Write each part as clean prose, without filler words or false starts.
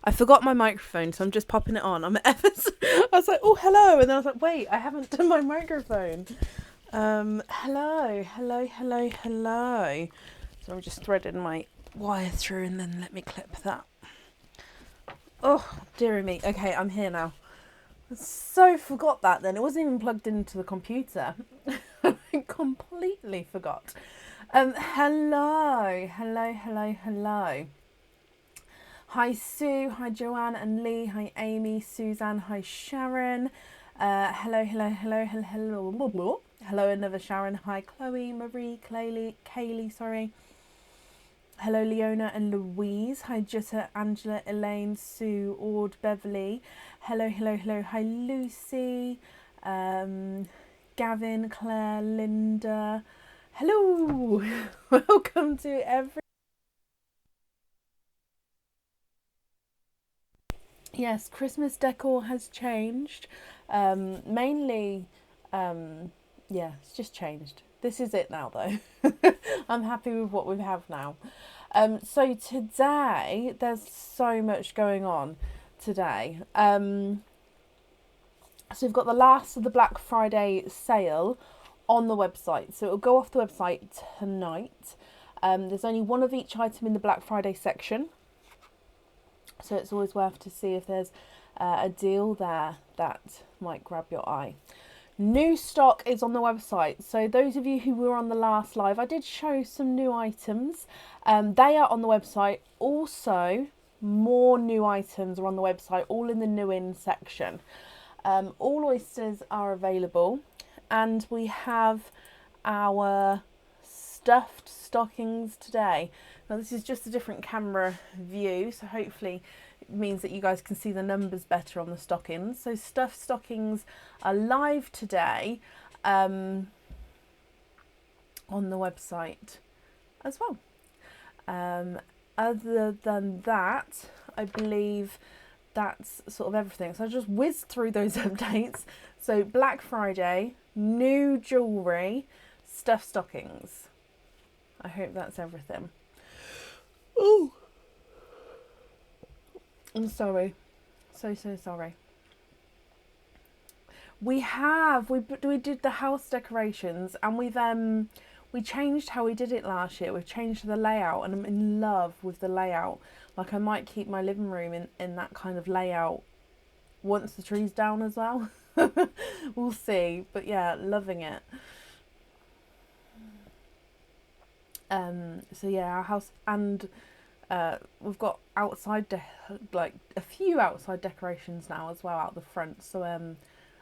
I forgot my microphone, so I'm just popping it on. I was like, oh, hello. And then I was like, wait, I haven't done my microphone. Hello. So I'm just threading my wire through and then let me clip that. Oh, dearie me. Okay, I'm here now. I so forgot that then. It wasn't even plugged into the computer. I completely forgot. Hello. Hi Sue, hi Joanne and Lee, hi Amy, Suzanne, hi Sharon. Hello. Hello another Sharon, hi Chloe, Marie, Kaylee, sorry. Hello Leona and Louise, hi Jutta, Angela, Elaine, Sue, Ord, Beverly. Hello, hi Lucy, Gavin, Claire, Linda. Hello, welcome to every... Yes, Christmas decor has changed. Mainly, yeah, it's just changed. This is it now, though. I'm happy with what we have now. So today, there's so much going on today. So we've got the last of the Black Friday sale on the website. So it'll go off the website tonight. There's only one of each item in the Black Friday section. So it's always worth to see if there's a deal there that might grab your eye. New stock is on the website. So those of you who were on the last live, I did show some new items. They are on the website. Also, more new items are on the website, all in the new in section. All oysters are available. And we have our stuffed stockings today. Now this is just a different camera view, so hopefully it means that you guys can see the numbers better on the stockings. So stuffed stockings are live today on the website as well. Other than that, I believe that's sort of everything. So I just whizzed through those updates. So Black Friday, new jewellery, stuffed stockings. I hope that's everything. Oh, I'm sorry. So sorry. We did the house decorations, and we changed how we did it last year. We've changed the layout, and I'm in love with the layout. Like, I might keep my living room in that kind of layout once the tree's down as well. We'll see, but yeah, loving it. So yeah, our house, and we've got like a few outside decorations now as well out the front. So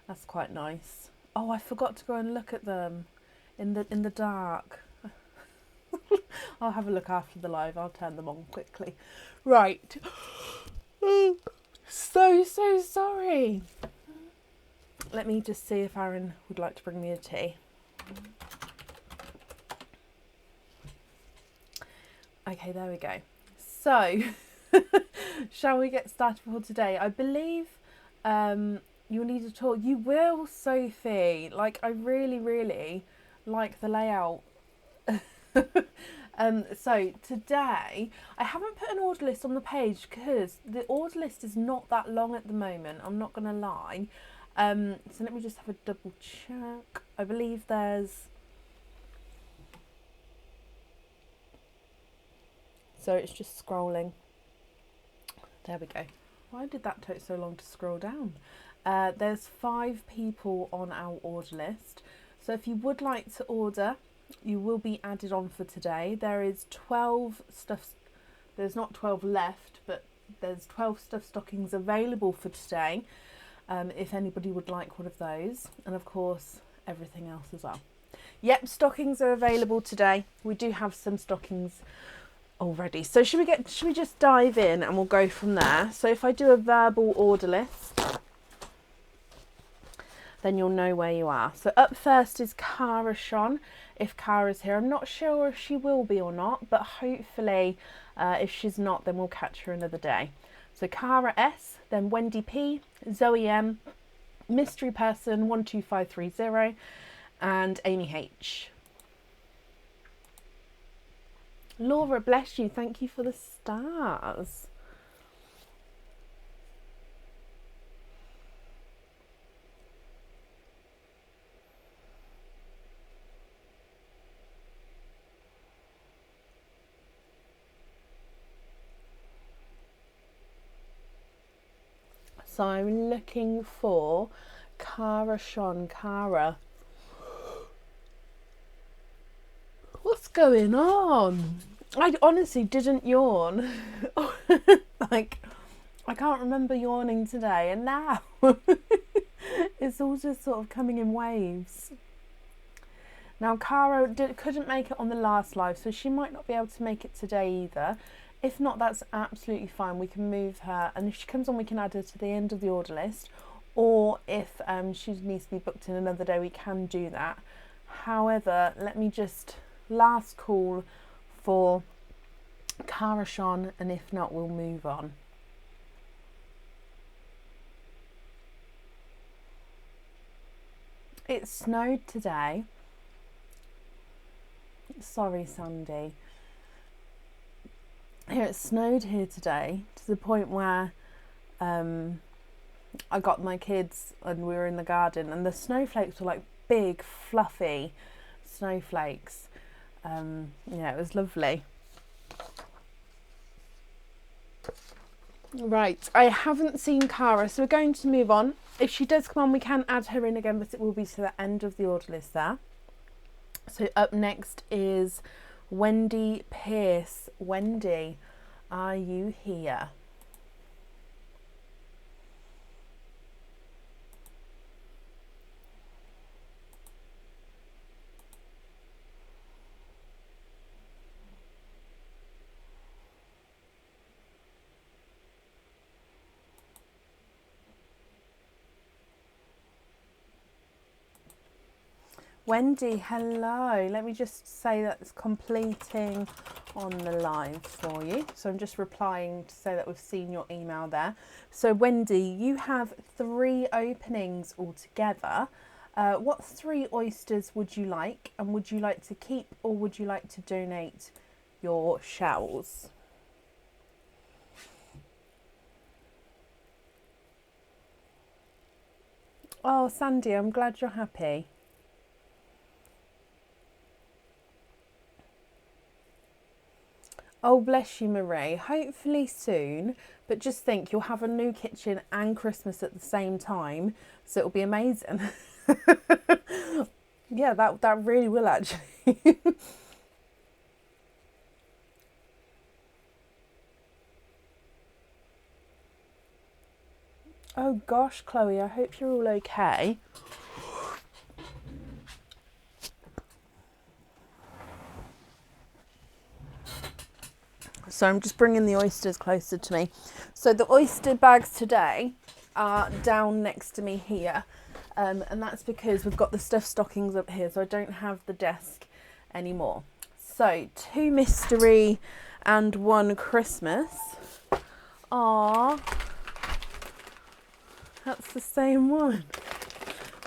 that's quite nice. Oh, I forgot to go and look at them in the dark. I'll have a look after the live. I'll turn them on quickly. Right. So sorry. Let me just see if Aaron would like to bring me a tea. Okay, there we go. So, shall we get started for today? I believe you'll need to talk. You will, Sophie. Like, I really like the layout. So today, I haven't put an order list on the page because the order list is not that long at the moment. I'm not going to lie. So let me just have a double check. I believe there's... So it's just scrolling. There we go. Why did that take so long to scroll down? There's 5 people on our order list. So if you would like to order, you will be added on for today. There is 12 stuffs. There's not 12 left, but there's 12 stuffed stockings available for today. If anybody would like one of those. And of course, everything else as well. Yep, stockings are available today. We do have some stockings already. So should we just dive in and we'll go from there. So if I do a verbal order list, then you'll know where you are. So up first is Cara Sean. If Cara's here, I'm not sure if she will be or not, but hopefully if she's not, then we'll catch her another day. So Cara S, then Wendy P, Zoe M, Mystery Person 12530, and Amy H. Laura, bless you. Thank you for the stars. So I'm looking for Cara Sean. Cara, what's going on? I honestly didn't yawn. Like, I can't remember yawning today, and now it's all just sort of coming in waves. Now, Cara couldn't make it on the last live, so she might not be able to make it today either. If not, that's absolutely fine. We can move her, and if she comes on, we can add her to the end of the order list. Or if she needs to be booked in another day, we can do that. However, let me just last call for Cara Sean, and if not, we'll move on. It snowed today. Sorry, Sandy. Here, it snowed here today to the point where I got my kids and we were in the garden, and the snowflakes were like big, fluffy snowflakes. Yeah, it was lovely. Right, I haven't seen Cara, so we're going to move on. If she does come on, we can add her in again, but it will be to the end of the order list there. So up next is Wendy Pierce. Wendy, are you here? Wendy, hello. Let me just say that's completing on the live for you. So I'm just replying to say that we've seen your email there. So Wendy, you have 3 openings altogether. What 3 oysters would you like? And would you like to keep, or would you like to donate your shells? Oh, Sandy, I'm glad you're happy. Oh, bless you, Marie. Hopefully soon, but just think you'll have a new kitchen and Christmas at the same time, so it'll be amazing. Yeah, that really will actually. Oh gosh, Chloe, I hope you're all okay. So I'm just bringing the oysters closer to me. So the oyster bags today are down next to me here. And that's because we've got the stuffed stockings up here, so I don't have the desk anymore. So 2 mystery and 1 Christmas. Ah, that's the same one.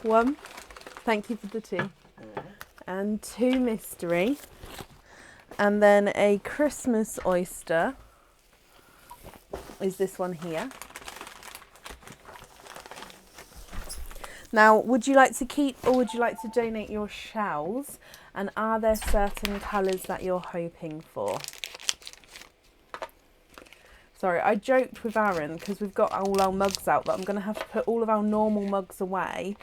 1, thank you for the 2. And 2 mystery. And then a Christmas oyster is this one here. Now, would you like to keep or would you like to donate your shells? And are there certain colours that you're hoping for? Sorry, I joked with Aaron because we've got all our mugs out, but I'm going to have to put all of our normal mugs away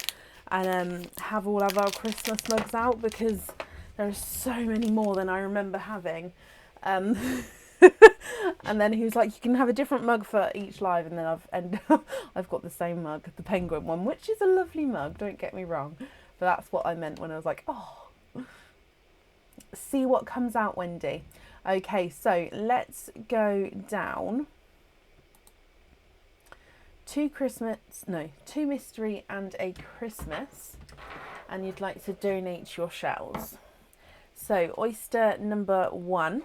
and have all of our Christmas mugs out because there are so many more than I remember having. And then he was like, you can have a different mug for each live. And then I've got the same mug, the penguin one, which is a lovely mug, don't get me wrong. But that's what I meant when I was like, oh. See what comes out, Wendy. Okay, so let's go down. 2 mystery and a Christmas. And you'd like to donate your shells. So oyster number 1.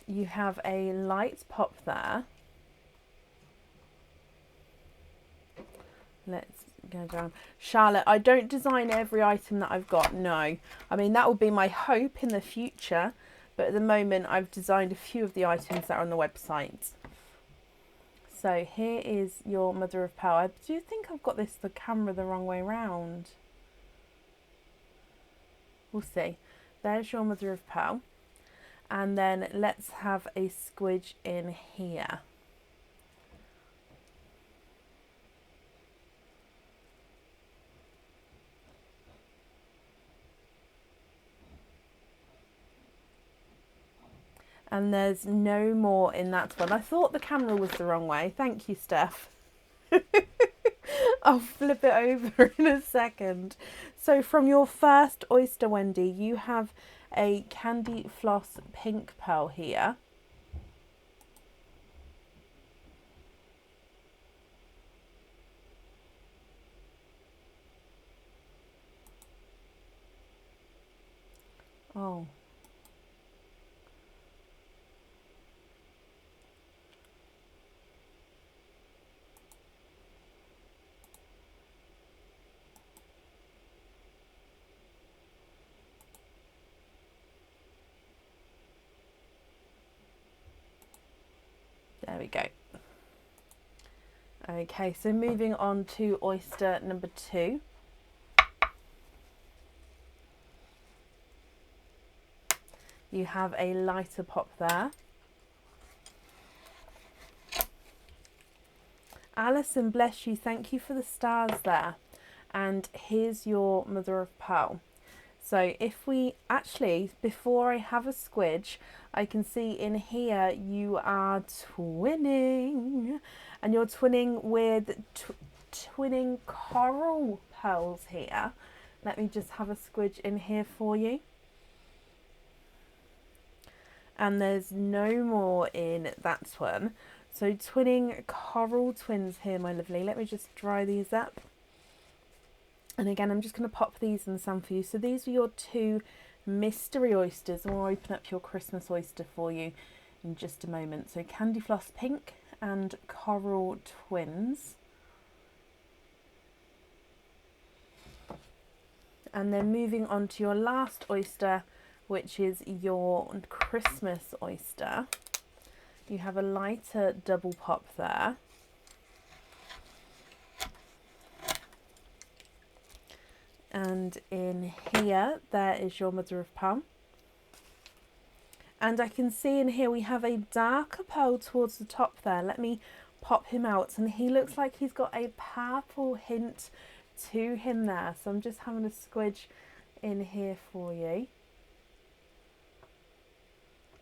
You have a light pop there. Let's go down. Charlotte, I don't design every item that I've got, no. I mean, that will be my hope in the future, but at the moment I've designed a few of the items that are on the website. So here is your Mother of Pearl. I do think I've got the camera the wrong way round. We'll see. There's your Mother of Pearl. And then let's have a squidge in here. And there's no more in that one. I thought the camera was the wrong way. Thank you, Steph. I'll flip it over in a second. So from your first oyster, Wendy, you have a Candy Floss pink pearl here. Oh. There we go. Okay, so moving on to oyster number 2. You have a lighter pop there. Alison, bless you. Thank you for the stars there. And here's your mother of pearl. So if we actually, before I have a squidge, I can see in here you are twinning, and you're twinning with twinning coral pearls here. Let me just have a squidge in here for you. And there's no more in that one. So twinning coral twins here, my lovely. Let me just dry these up. And again, I'm just going to pop these in the sun for you. So these are your 2 mystery oysters, and we'll open up your Christmas oyster for you in just a moment. So Candy Floss Pink and Coral Twins. And then moving on to your last oyster, which is your Christmas oyster. You have a lighter double pop there. And in here, there is your mother of pearl. And I can see in here we have a darker pearl towards the top there. Let me pop him out. And he looks like he's got a purple hint to him there. So I'm just having a squidge in here for you.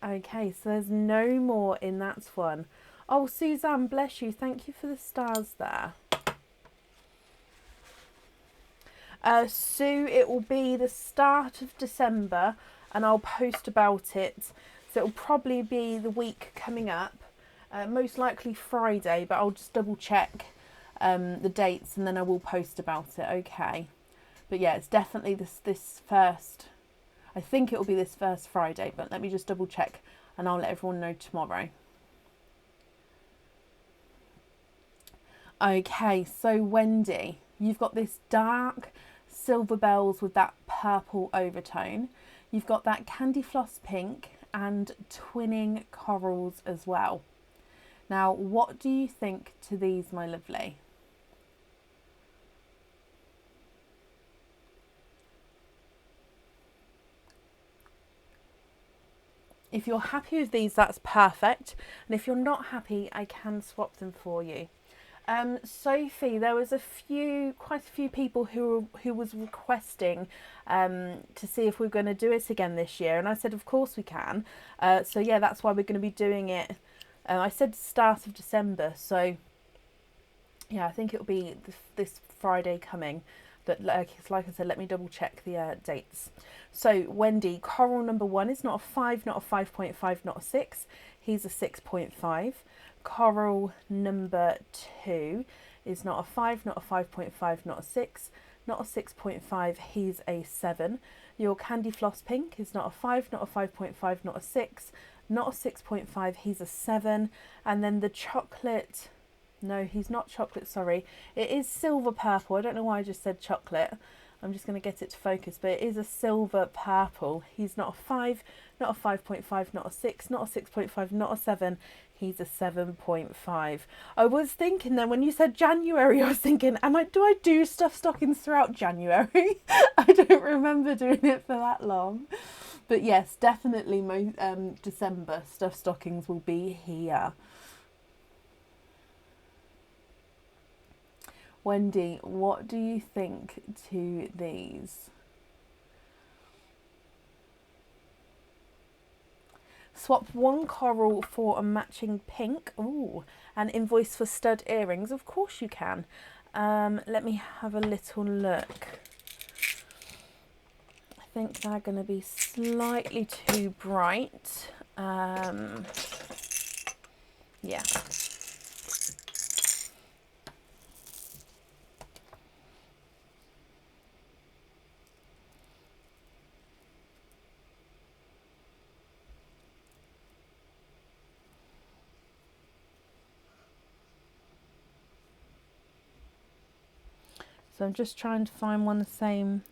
Okay, so there's no more in that one. Oh, Suzanne, bless you. Thank you for the stars there. Sue, it will be the start of December and I'll post about it. So it'll probably be the week coming up, most likely Friday, but I'll just double check the dates and then I will post about it, okay? But yeah, it's definitely this first, I think it will be this first Friday, but let me just double check and I'll let everyone know tomorrow. Okay, so Wendy, you've got this dark silver bells with that purple overtone. You've got that Candy Floss pink and twinning corals as well. Now, what do you think to these, my lovely? If you're happy with these, that's perfect. And if you're not happy, I can swap them for you. Sophie, there was quite a few people who was requesting to see if we're going to do it again this year, and I said of course we can. So yeah, that's why we're going to be doing it. I said start of December, so yeah, I think it'll be this Friday coming. But like I said, let me double check the dates. So Wendy, coral number 1 is not a 5, not a 5.5, not a 6. He's a 6.5. Coral number 2 is not a 5, not a 5.5, not a 6, not a 6.5, he's a 7. Your Candy Floss Pink is not a 5, not a 5.5, not a 6, not a 6.5, he's a 7. And then the chocolate, no, he's not chocolate, sorry. It is silver purple. I don't know why I just said chocolate. I'm just going to get it to focus, but it is a silver purple. He's not a 5, not a 5.5, not a 6, not a 6.5, not a 7. He's a 7.5. I was thinking then when you said January, I was thinking, do I do stuff stockings throughout January? I don't remember doing it for that long. But yes, definitely December stuffed stockings will be here. Wendy, what do you think to these? Swap one coral for a matching pink. Ooh, and invoice for stud earrings. Of course you can. Let me have a little look. I think they're going to be slightly too bright. Yeah. So I'm just trying to find one the same.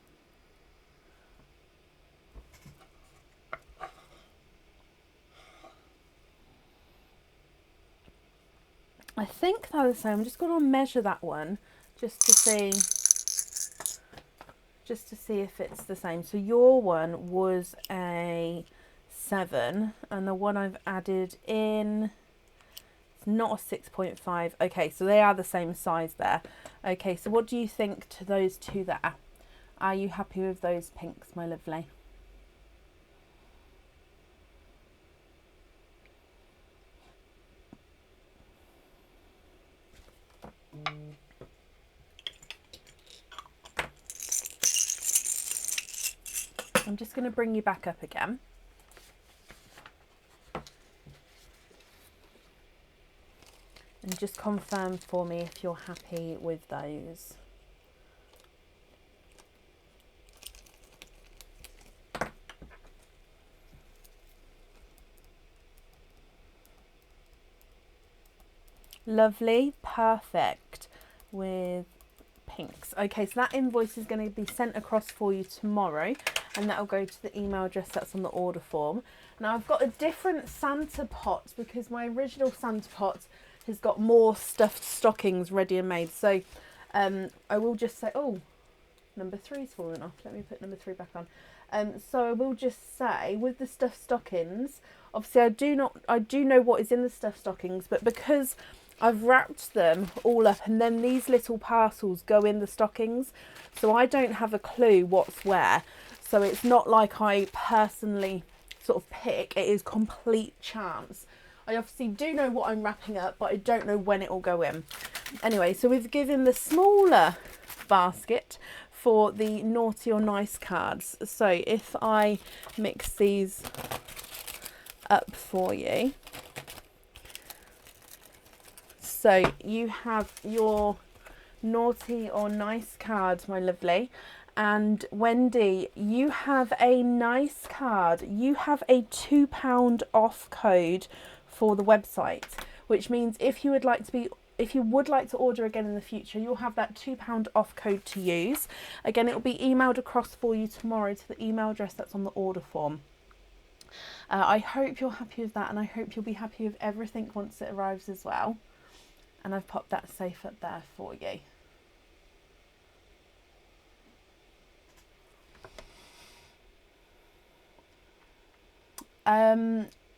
I think they're the same. I'm just going to measure that one just to see if it's the same. So your one was a 7 and the one I've added in, it's not a 6.5. Okay, so they are the same size there. Okay, so what do you think to those two there? Are you happy with those pinks, my lovely? I'm just going to bring you back up again. And just confirm for me if you're happy with those. Lovely, perfect with pinks. Okay, so that invoice is going to be sent across for you tomorrow, and that'll go to the email address that's on the order form. Now I've got a different Santa pot because my original Santa pot has got more stuffed stockings ready and made. So I will just say, oh, number 3's fallen off. Let me put number 3 back on. So I will just say, with the stuffed stockings, obviously I do know what is in the stuffed stockings, but because I've wrapped them all up and then these little parcels go in the stockings, so I don't have a clue what's where. So it's not like I personally sort of pick, it is complete chance. I obviously do know what I'm wrapping up, but I don't know when it will go in. Anyway, so we've given the smaller basket for the naughty or nice cards. So if I mix these up for you. So you have your naughty or nice card, my lovely. And Wendy, you have a nice card. You have a £2 off code for the website, which means if you would like to order again in the future, you'll have that £2 off code to use. Again, it will be emailed across for you tomorrow to the email address that's on the order form. I hope you're happy with that, and I hope you'll be happy with everything once it arrives as well. And I've popped that safe up there for you.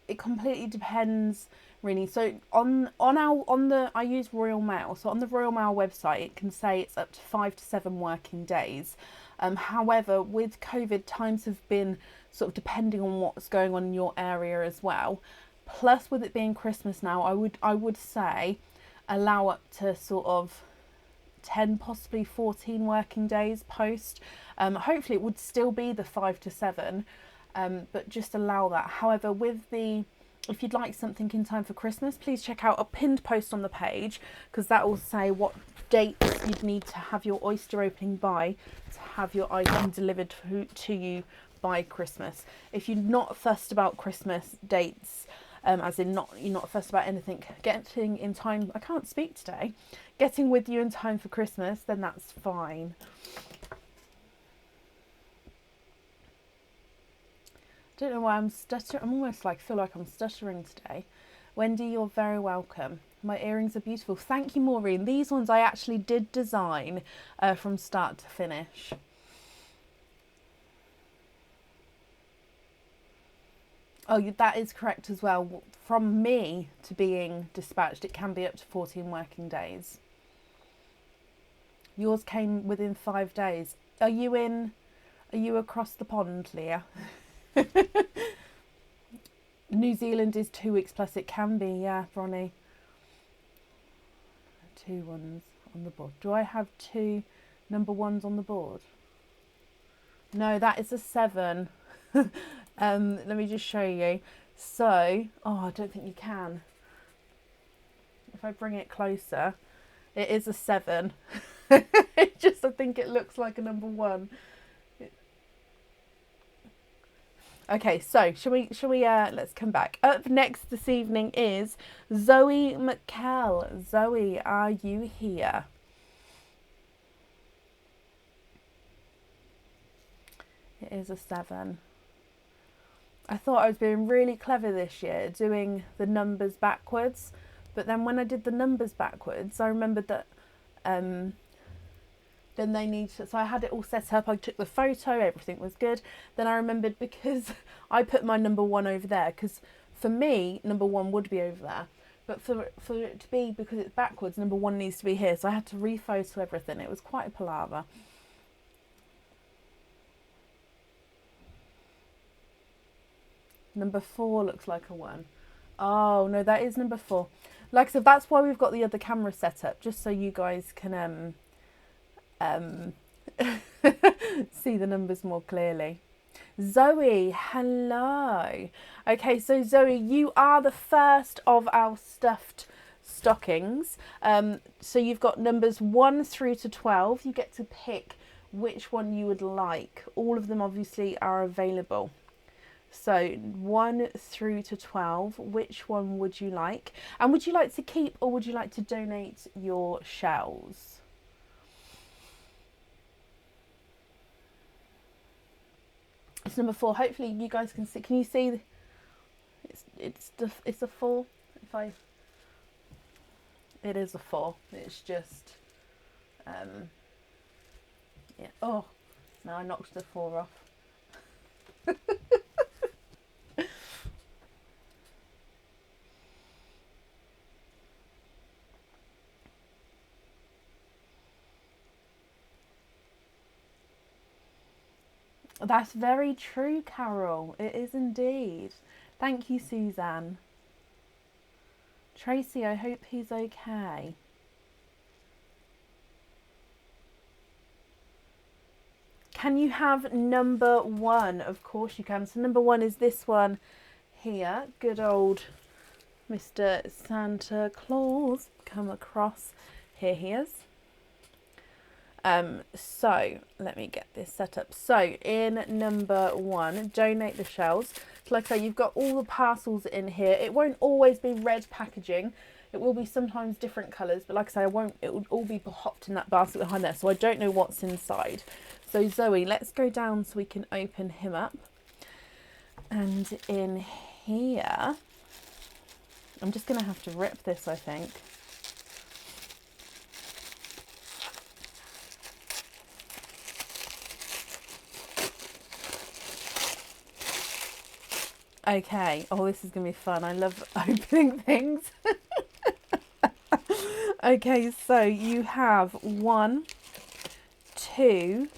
It completely depends, really. So I use Royal Mail. So on the Royal Mail website, it can say it's up to 5 to 7 working days. However, with COVID, times have been sort of depending on what's going on in your area as well. Plus, with it being Christmas now, I would say allow up to sort of 10, possibly 14 working days post. Hopefully it would still be the 5 to 7, but just allow that. However, if you'd like something in time for Christmas, please check out a pinned post on the page, because that will say what dates you'd need to have your Oyster opening by to have your item delivered to you by Christmas. If you're not fussed about Christmas dates, as in you're not fussed about anything, getting in time, I can't speak today, getting with you in time for Christmas, then that's fine. Don't know why I'm stuttering. I'm almost feel like I'm stuttering today. Wendy, you're very welcome. My earrings are beautiful. Thank you, Maureen. These ones I actually did design from start to finish. Oh, that is correct as well. From me to being dispatched, it can be up to 14 working days. Yours came within 5 days. Are you across the pond, Leah? New Zealand is 2 weeks plus. It can be, yeah, Ronnie. 2 ones on the board. Do I have 2 number 1s on the board? No, that is a 7. Let me just show you. So, oh, I don't think you can. If I bring it closer, it is a 7. I think it looks like a number 1. Okay, so shall we let's come back. Up next this evening is Zoe McKell. Zoe, are you here? It is a 7. I thought I was being really clever this year doing the numbers backwards, but then when I did the numbers backwards, I remembered that then they need to, so I had it all set up, I took the photo, everything was good. Then I remembered, because I put my number 1 over there, because for me number 1 would be over there, but for it to be, because it's backwards, number 1 needs to be here, so I had to rephoto everything. It was quite a palaver. Number 4 looks like a 1. Oh no, that is number 4. Like I said, that's why we've got the other camera set up, just so you guys can see the numbers more clearly. Zoe, hello. Okay, so Zoe, you are the first of our stuffed stockings. So you've got numbers 1 through to 12. You get to pick which one you would like. All of them obviously are available. So 1 through to 12, which one would you like? And would you like to keep, or would you like to donate your shells? It's number 4. Hopefully you guys can see. Can you see? It's a 4. It is a 4. It's just yeah. Oh, no, I knocked the 4 off. That's very true, Carol. It is indeed. Thank you, Suzanne. Tracy, I hope he's okay. Can you have number 1? Of course you can. So number 1 is this one here. Good old Mr. Santa Claus come across. Here he is. So let me get this set up. So in number 1, donate the shells. So like I say, you've got all the parcels in here. It won't always be red packaging. It will be sometimes different colours, but like I say, it will all be hopped in that basket behind there, so I don't know what's inside. So Zoe, let's go down so we can open him up. And in here, I'm just going to have to rip this, I think. Okay, oh, this is going to be fun. I love opening things. Okay, so you have 1, 2,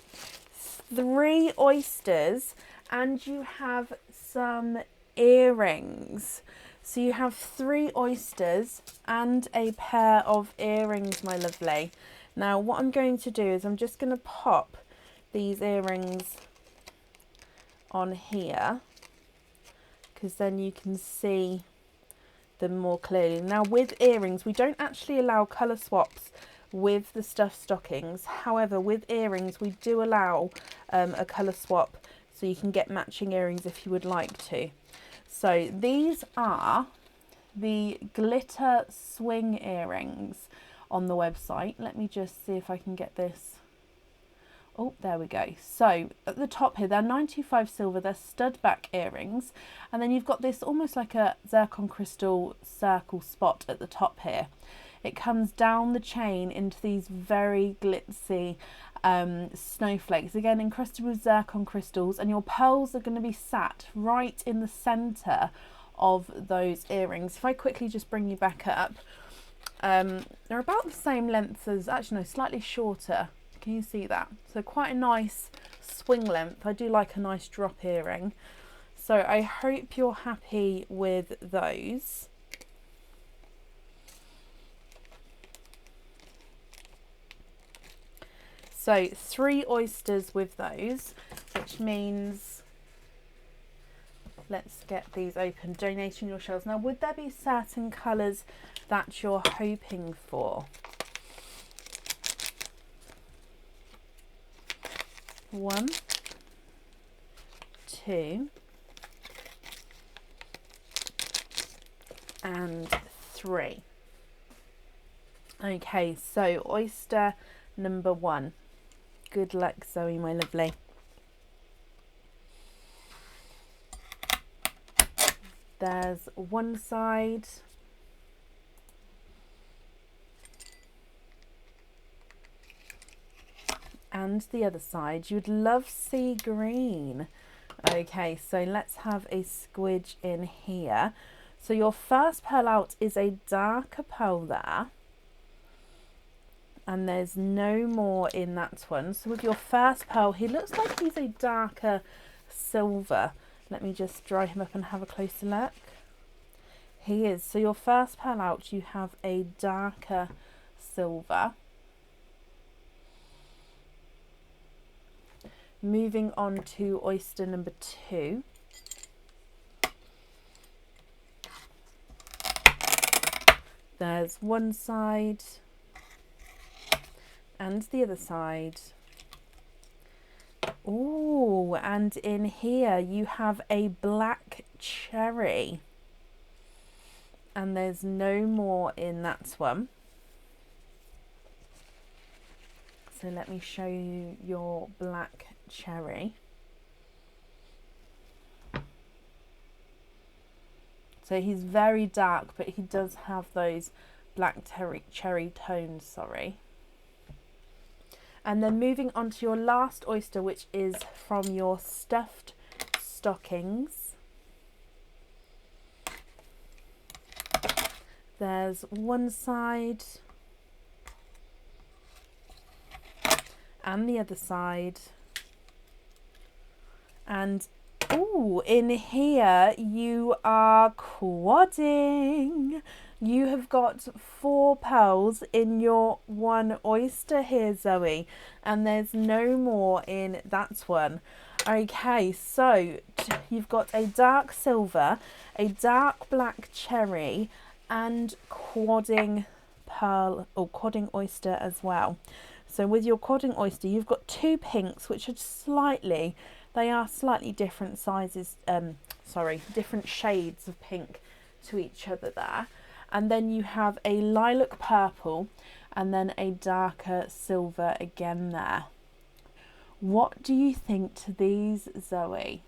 3 oysters, and you have some earrings. So you have 3 oysters and a pair of earrings, my lovely. Now, what I'm going to do is I'm just going to pop these earrings on here, because then you can see them more clearly. Now with earrings, we don't actually allow colour swaps with the stuffed stockings. However, with earrings, we do allow a colour swap, so you can get matching earrings if you would like to. So these are the glitter swing earrings on the website. Let me just see if I can get this. Oh, there we go. So at the top here, they're 925 silver, they're stud back earrings. And then you've got this almost like a zircon crystal circle spot at the top here. it comes down the chain into these very glitzy snowflakes, again encrusted with zircon crystals, and your pearls are going to be sat right in the center of those earrings. If I quickly just bring you back up, they're about the same length as, actually no, slightly shorter. Can you see that? So quite a nice swing length. I do like a nice drop earring. So I hope you're happy with those. So 3 oysters with those, which means, let's get these open, donating your shells. Now, would there be certain colours that you're hoping for? 1, 2, and 3. Okay, so oyster number 1. Good luck, Zoe, my lovely. There's one side. And the other side. You'd love sea green. Okay, so let's have a squidge in here. So your first pearl out is a darker pearl there. And there's no more in that one. So with your first pearl, he looks like he's a darker silver. Let me just dry him up and have a closer look. He is. So your first pearl out, you have a darker silver. Moving on to oyster number 2. There's one side and the other side. Oh, and in here you have a black cherry. And there's no more in that one. So let me show you your black cherry. So he's very dark, but he does have those black cherry tones, sorry. And then moving on to your last oyster, which is from your stuffed stockings. There's one side and the other side. And oh, in here you are quadding. You have got 4 pearls in your one oyster here, Zoe, and there's no more in that one. Okay, so you've got a dark silver, a dark black cherry, and quadding pearl or quadding oyster as well. So with your quadding oyster, you've got 2 pinks, which are slightly, they are slightly different sizes, different shades of pink to each other there. And then you have a lilac purple and then a darker silver again there. What do you think to these, Zoe?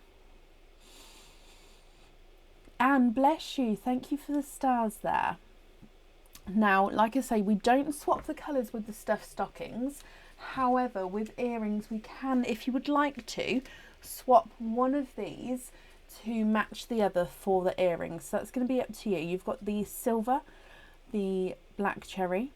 Anne, bless you. Thank you for the stars there. Now, like I say, we don't swap the colours with the stuffed stockings. However, with earrings, we can, if you would like to, swap one of these to match the other for the earrings. So that's going to be up to you. You've got the silver, the black cherry,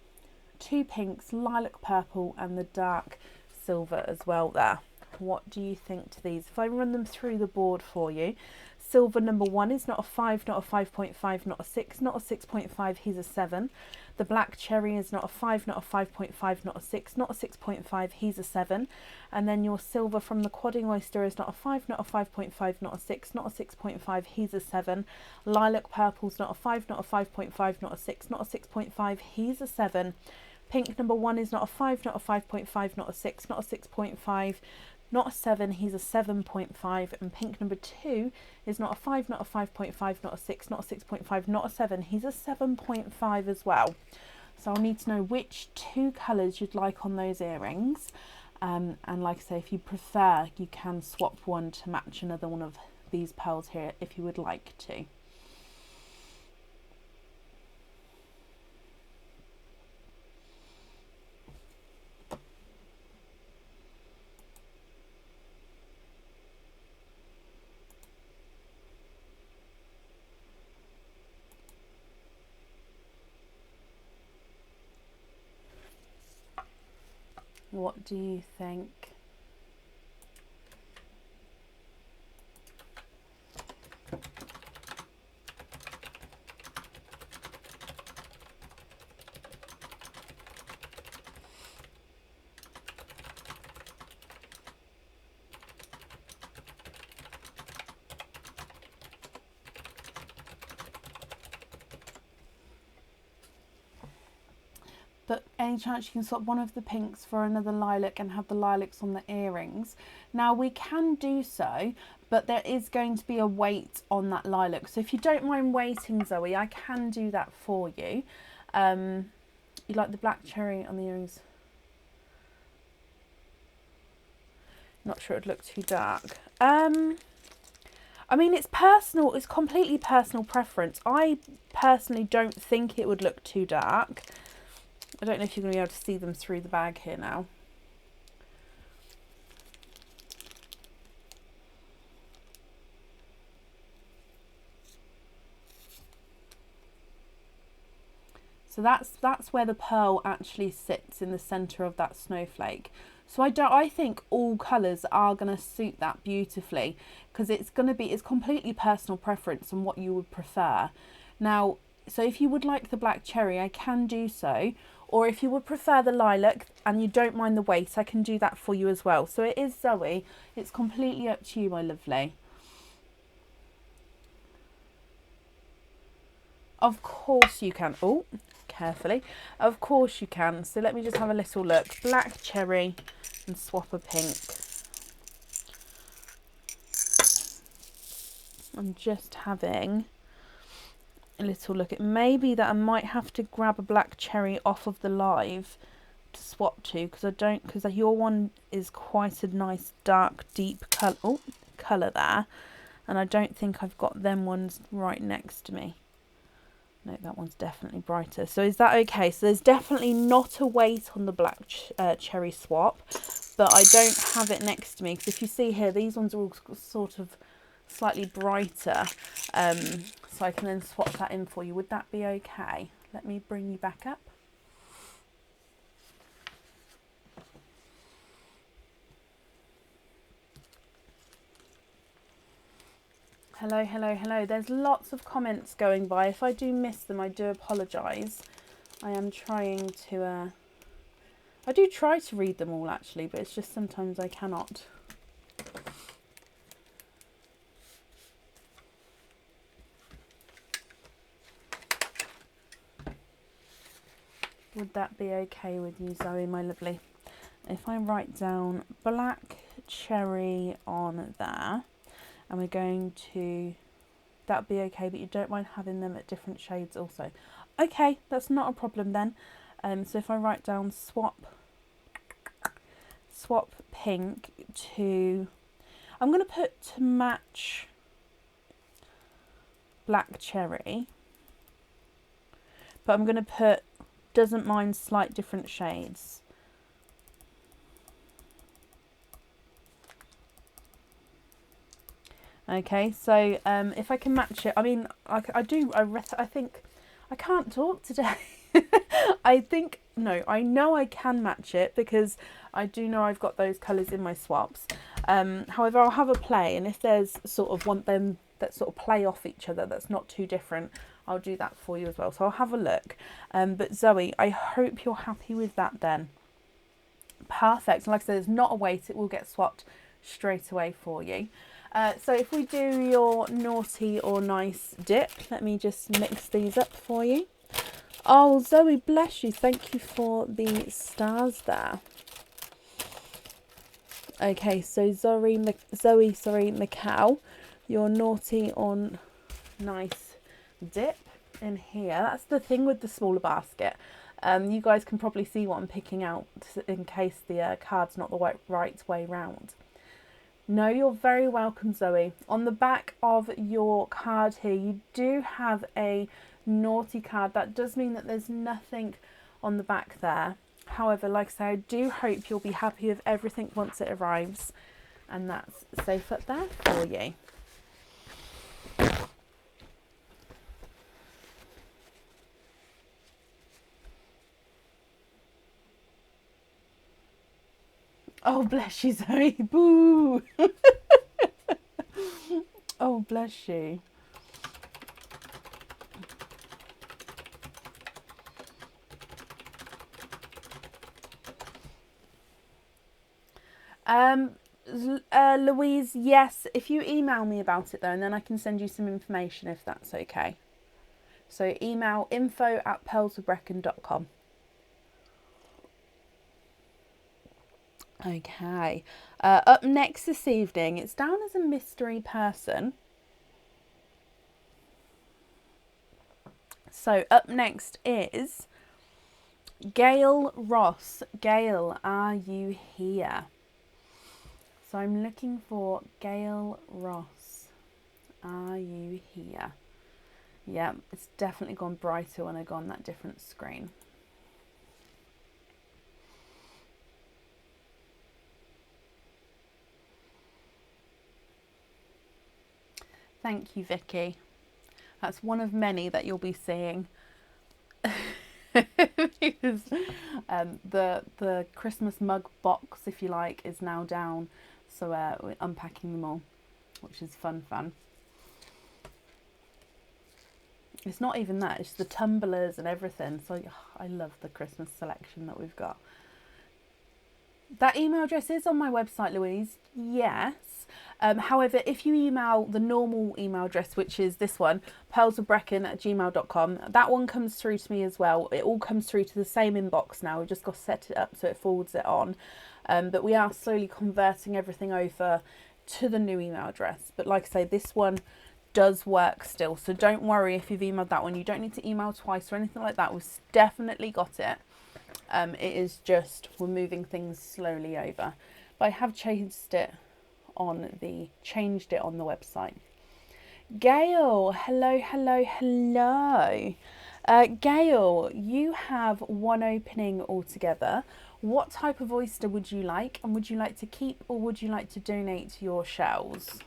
2 pinks, lilac purple, and the dark silver as well there. What do you think to these? If I run them through the board for you, silver number 1 is not a 5, not a 5.5, not a 6, not a 6.5, he's a 7. The black cherry is not a 5, not a 5.5, not a 6, not a 6.5, he's a 7. And then your silver from the quadding oyster is not a 5, not a 5.5, not a 6, not a 6.5, he's a 7. Lilac purple's not a 5, not a 5.5, not a 6, not a 6.5, he's a 7. Pink number 1 is not a 5, not a 5.5, not a 6, not a 6.5, not a 7, he's a 7.5. And pink number 2 is not a 5, not a 5.5, not a 6, not a 6.5, not a 7, he's a 7.5 as well. So I'll need to know which 2 colours you'd like on those earrings. And like I say, if you prefer, you can swap one to match another one of these pearls here if you would like to. What do you think? But any chance you can swap one of the pinks for another lilac and have the lilacs on the earrings? Now we can do so, but there is going to be a weight on that lilac. So if you don't mind waiting, Zoe, I can do that for you. You like the black cherry on the earrings? Not sure it'd look too dark. I mean, it's personal, it's completely personal preference. I personally don't think it would look too dark. I don't know if you're going to be able to see them through the bag here now. So that's where the pearl actually sits, in the centre of that snowflake. So I think all colours are going to suit that beautifully, because it's completely personal preference on what you would prefer. Now, so if you would like the black cherry, I can do so. Or if you would prefer the lilac and you don't mind the weight, I can do that for you as well. So it is, Zoe, it's completely up to you, my lovely. Of course you can. Oh, carefully. Of course you can. So let me just have a little look. Black cherry and swap a pink. I'm just having a little look. It may be that I might have to grab a black cherry off of the live to swap to, because your one is quite a nice dark deep colour there, and I don't think I've got them ones right next to me. No, that one's definitely brighter. So is that okay? So there's definitely not a weight on the black cherry swap, but I don't have it next to me, because if you see here, these ones are all sort of slightly brighter, so I can then swap that in for you. Would that be okay? Let me bring you back up. Hello, hello, hello. There's lots of comments going by. If I do miss them, I do apologise. I am trying to, I do try to read them all actually, but it's just sometimes I cannot. Would that be okay with you, Zoe, my lovely? If I write down black cherry on there, and we're going to, that'd be okay, but you don't mind having them at different shades also. Okay, that's not a problem then. So if I write down swap pink to, I'm going to put to match black cherry, but I'm going to put doesn't mind slight different shades. Okay, so if I can match it, I mean, I think, I can't talk today. I know I can match it, because I do know I've got those colours in my swaps. However, I'll have a play, and if there's sort of want them that sort of play off each other, that's not too different, I'll do that for you as well. So I'll have a look. But Zoe, I hope you're happy with that then. Perfect. And like I said, there's not a weight, it will get swapped straight away for you. So if we do your naughty or nice dip, let me just mix these up for you. Oh, Zoe, bless you. Thank you for the stars there. Okay, so Zoe, Macau, your naughty or nice dip in here. That's the thing with the smaller basket. You guys can probably see what I'm picking out in case the card's not the right way round. No, you're very welcome, Zoe. On the back of your card here, you do have a naughty card. That does mean that there's nothing on the back there. However, like I say, I do hope you'll be happy with everything once it arrives, and that's safe up there for you. Oh, bless you, Zoe. Boo. Oh, bless you. Louise, yes, if you email me about it though, and then I can send you some information if that's okay. So email info@pearlswithbrecken.com. Okay. Up next this evening, it's down as a mystery person. So up next is Gail Ross. Gail, are you here? So I'm looking for Gail Ross. Are you here? Yeah, it's definitely gone brighter when I go on that different screen. Thank you, Vicky. That's one of many that you'll be seeing. Because the Christmas mug box, if you like, is now down. So we're unpacking them all, which is fun. It's not even that, it's the tumblers and everything. So I love the Christmas selection that we've got. That email address is on my website, Louise. Yes. However, if you email the normal email address, which is this one, pearlswithbrecken@gmail.com, that one comes through to me as well. It all comes through to the same inbox now. We've just got to set it up so it forwards it on. But we are slowly converting everything over to the new email address. But like I say, this one does work still. So don't worry if you've emailed that one. You don't need to email twice or anything like that. We've definitely got it. It is just we're moving things slowly over. But I have changed it on the website. Gail, hello. Gail, you have one opening altogether. What type of oyster would you like? And would you like to keep or would you like to donate your shells?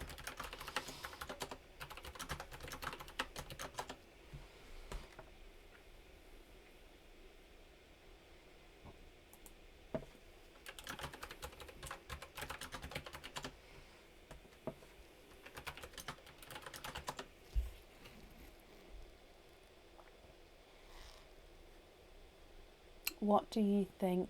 What do you think?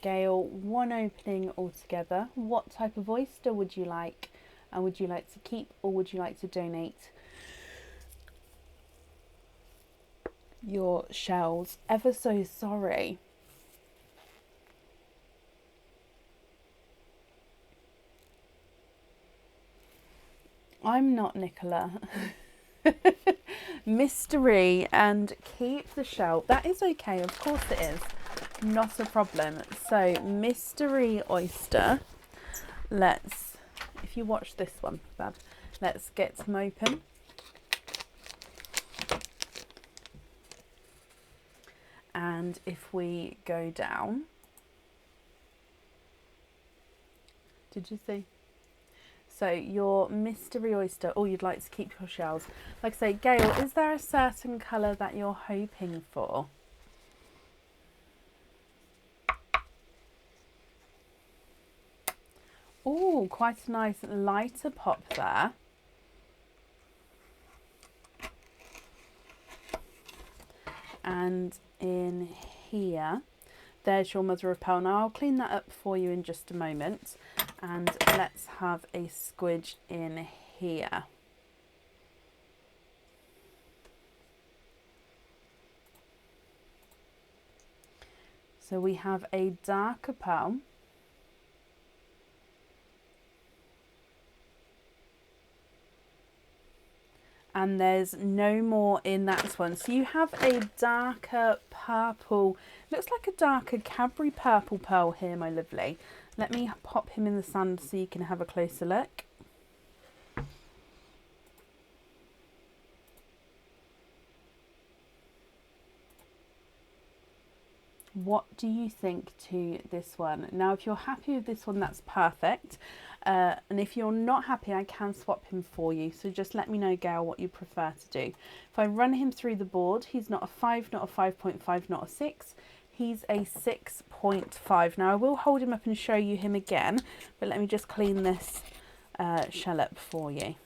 Gail, one opening altogether. What type of oyster would you like? And would you like to keep or would you like to donate your shells? Ever so sorry. I'm not Nicola. Mystery and keep the shell. That is okay, of course it is. Not a problem. So, mystery oyster. Let's, if you watch this one, Bab, let's get them open. And if we go down, did you see? So your mystery oyster, or you'd like to keep your shells. Like I say, Gail, is there a certain colour that you're hoping for? Oh, quite a nice lighter pop there. And in here, there's your mother of pearl. Now I'll clean that up for you in just a moment. And let's have a squidge in here. So we have a darker pearl. And there's no more in that one. So you have a darker purple, looks like a darker Cadbury purple pearl here, my lovely. Let me pop him in the sand so you can have a closer look. What do you think to this one? Now, if you're happy with this one, that's perfect. And if you're not happy, I can swap him for you. So just let me know, Gail, what you prefer to do. If I run him through the board, he's not a 5, not a 5.5, not a 6. He's a 6.5. Now I will hold him up and show you him again, but let me just clean this shell up for you.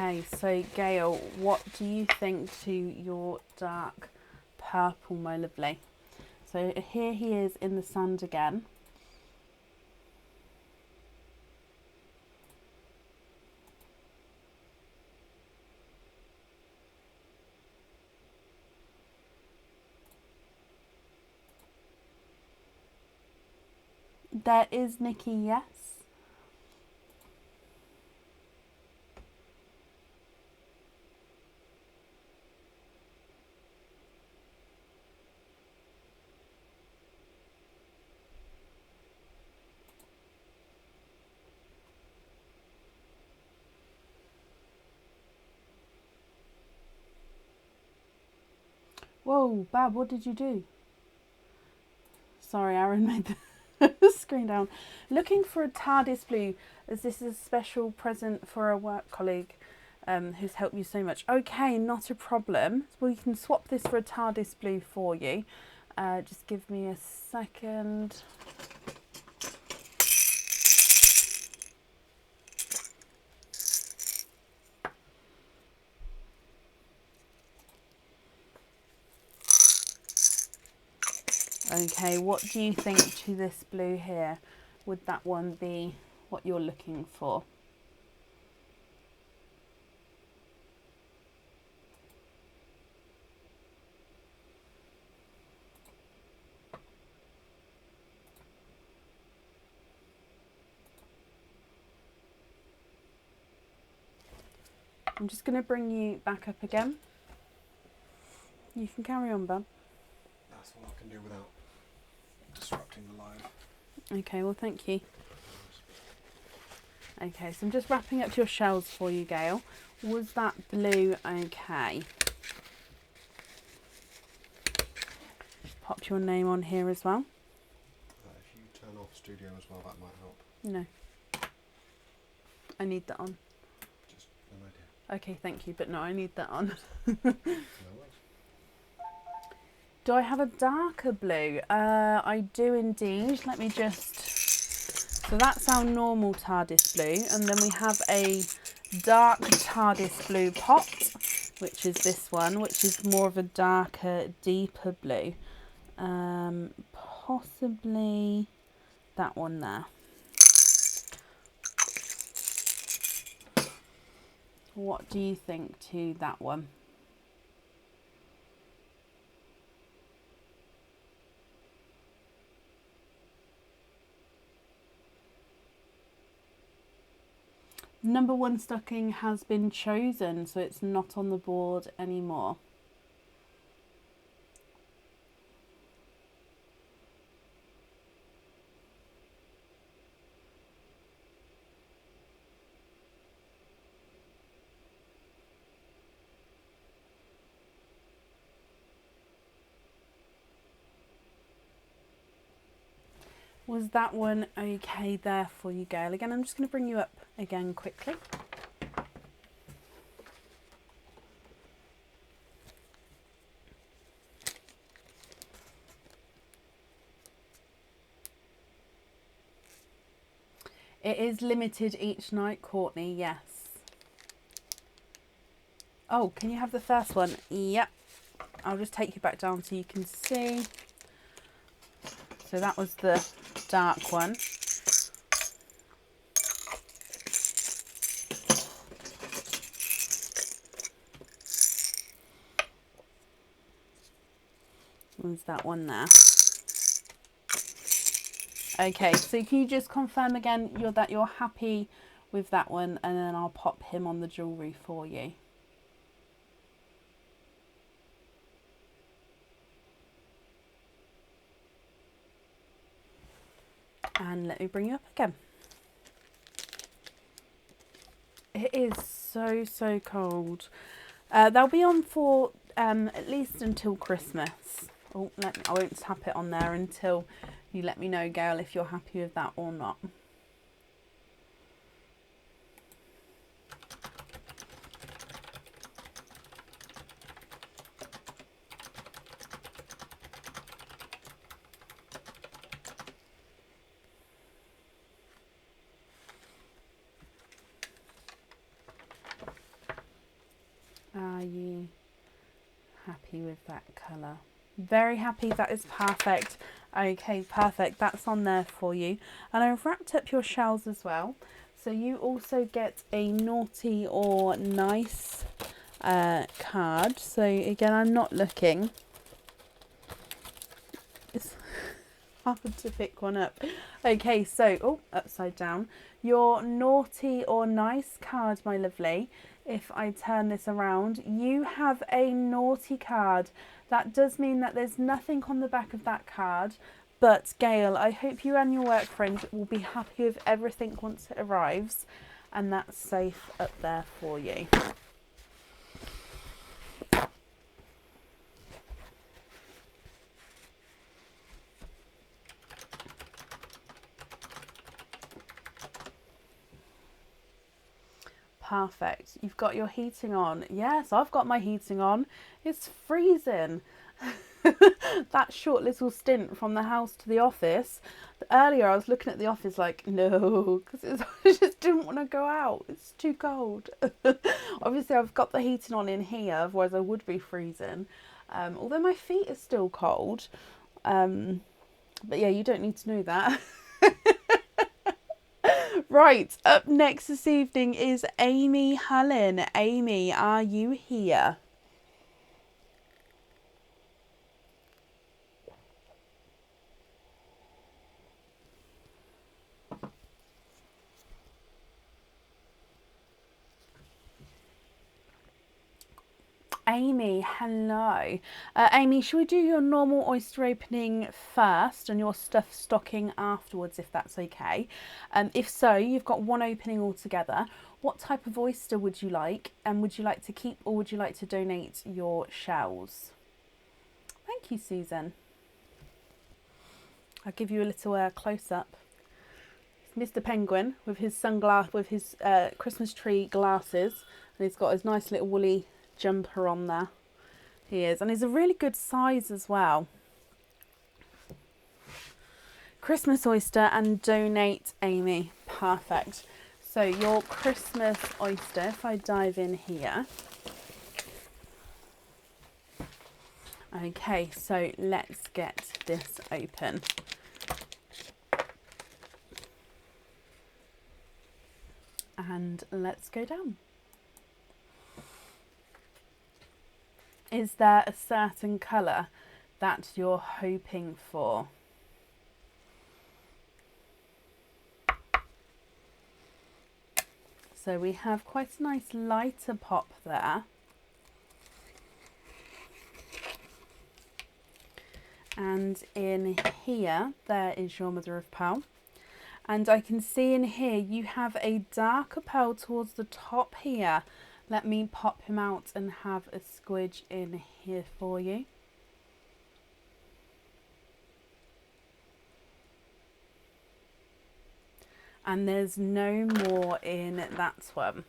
Okay, so Gail, what do you think to your dark purple, my lovely? So here he is in the sand again. There is Nikki, yes. Whoa, Bab, what did you do? Sorry, Aaron made the screen down. Looking for a TARDIS blue, as this is a special present for a work colleague who's helped you so much. Okay, not a problem. Well, you can swap this for a TARDIS blue for you. Just give me a second. Okay, what do you think to this blue here? Would that one be what you're looking for? I'm just going to bring you back up again. You can carry on, Bub. That's all I can do without disrupting the live. Okay, well, thank you. Okay, so I'm just wrapping up your shells for you, Gail. Was that blue okay? Just pop your name on here as well. If you turn off studio as well, that might help. No. I need that on. Just an idea. Okay, thank you, but no, I need that on. No worries. Do I have a darker blue? I do indeed. Let me just... So that's our normal TARDIS blue, and then we have a dark TARDIS blue pot, which is this one, which is more of a darker, deeper blue. Possibly that one there. What do you think to that one? Number 1 stocking has been chosen, so it's not on the board anymore. Was that one okay there for you, Gail? Again, I'm just going to bring you up again quickly. It is limited each night, Courtney, yes. Oh, can you have the first one? Yep. I'll just take you back down so you can see. So that was the dark one. Was that one there? Okay, so can you just confirm again that you're happy with that one, and then I'll pop him on the jewellery for you. And let me bring you up again. It is so, so cold. They'll be on for at least until Christmas. Oh, I won't tap it on there until you let me know, Gail, if you're happy with that or not. Are you happy with that colour? Very happy, that is perfect. Okay, perfect, that's on there for you. And I've wrapped up your shells as well. So you also get a naughty or nice card. So again, I'm not looking. It's hard to pick one up. Okay, so, oh, upside down. Your naughty or nice card, my lovely. If I turn this around, you have a naughty card. That does mean that there's nothing on the back of that card. But Gail, I hope you and your work friend will be happy with everything once it arrives. And that's safe up there for you. Perfect. You've got your heating on. Yes, I've got my heating on. It's freezing. That short little stint from the house to the office. Earlier I was looking at the office like, no, because I just didn't want to go out. It's too cold. Obviously I've got the heating on in here, otherwise I would be freezing. Although my feet are still cold. But yeah, you don't need to know that. Right, up next this evening is Amy Hullen. Amy, are you here? Amy, hello. Amy, should we do your normal oyster opening first and your stuff stocking afterwards, if that's okay? If so, you've got one opening altogether. What type of oyster would you like? And would you like to keep or would you like to donate your shells? Thank you, Susan. I'll give you a little close-up. Mr. Penguin with his sunglass, with his Christmas tree glasses, and he's got his nice little woolly jumper on there. He is, and he's a really good size as well. Christmas oyster and donate, Amy. Perfect. So your Christmas oyster, if I dive in here. Okay, so let's get this open. And let's go down. Is there a certain colour that you're hoping for? So we have quite a nice lighter pop there. And in here, there is your mother of pearl. And I can see in here, you have a darker pearl towards the top here. Let me pop him out and have a squidge in here for you. And there's no more in that one.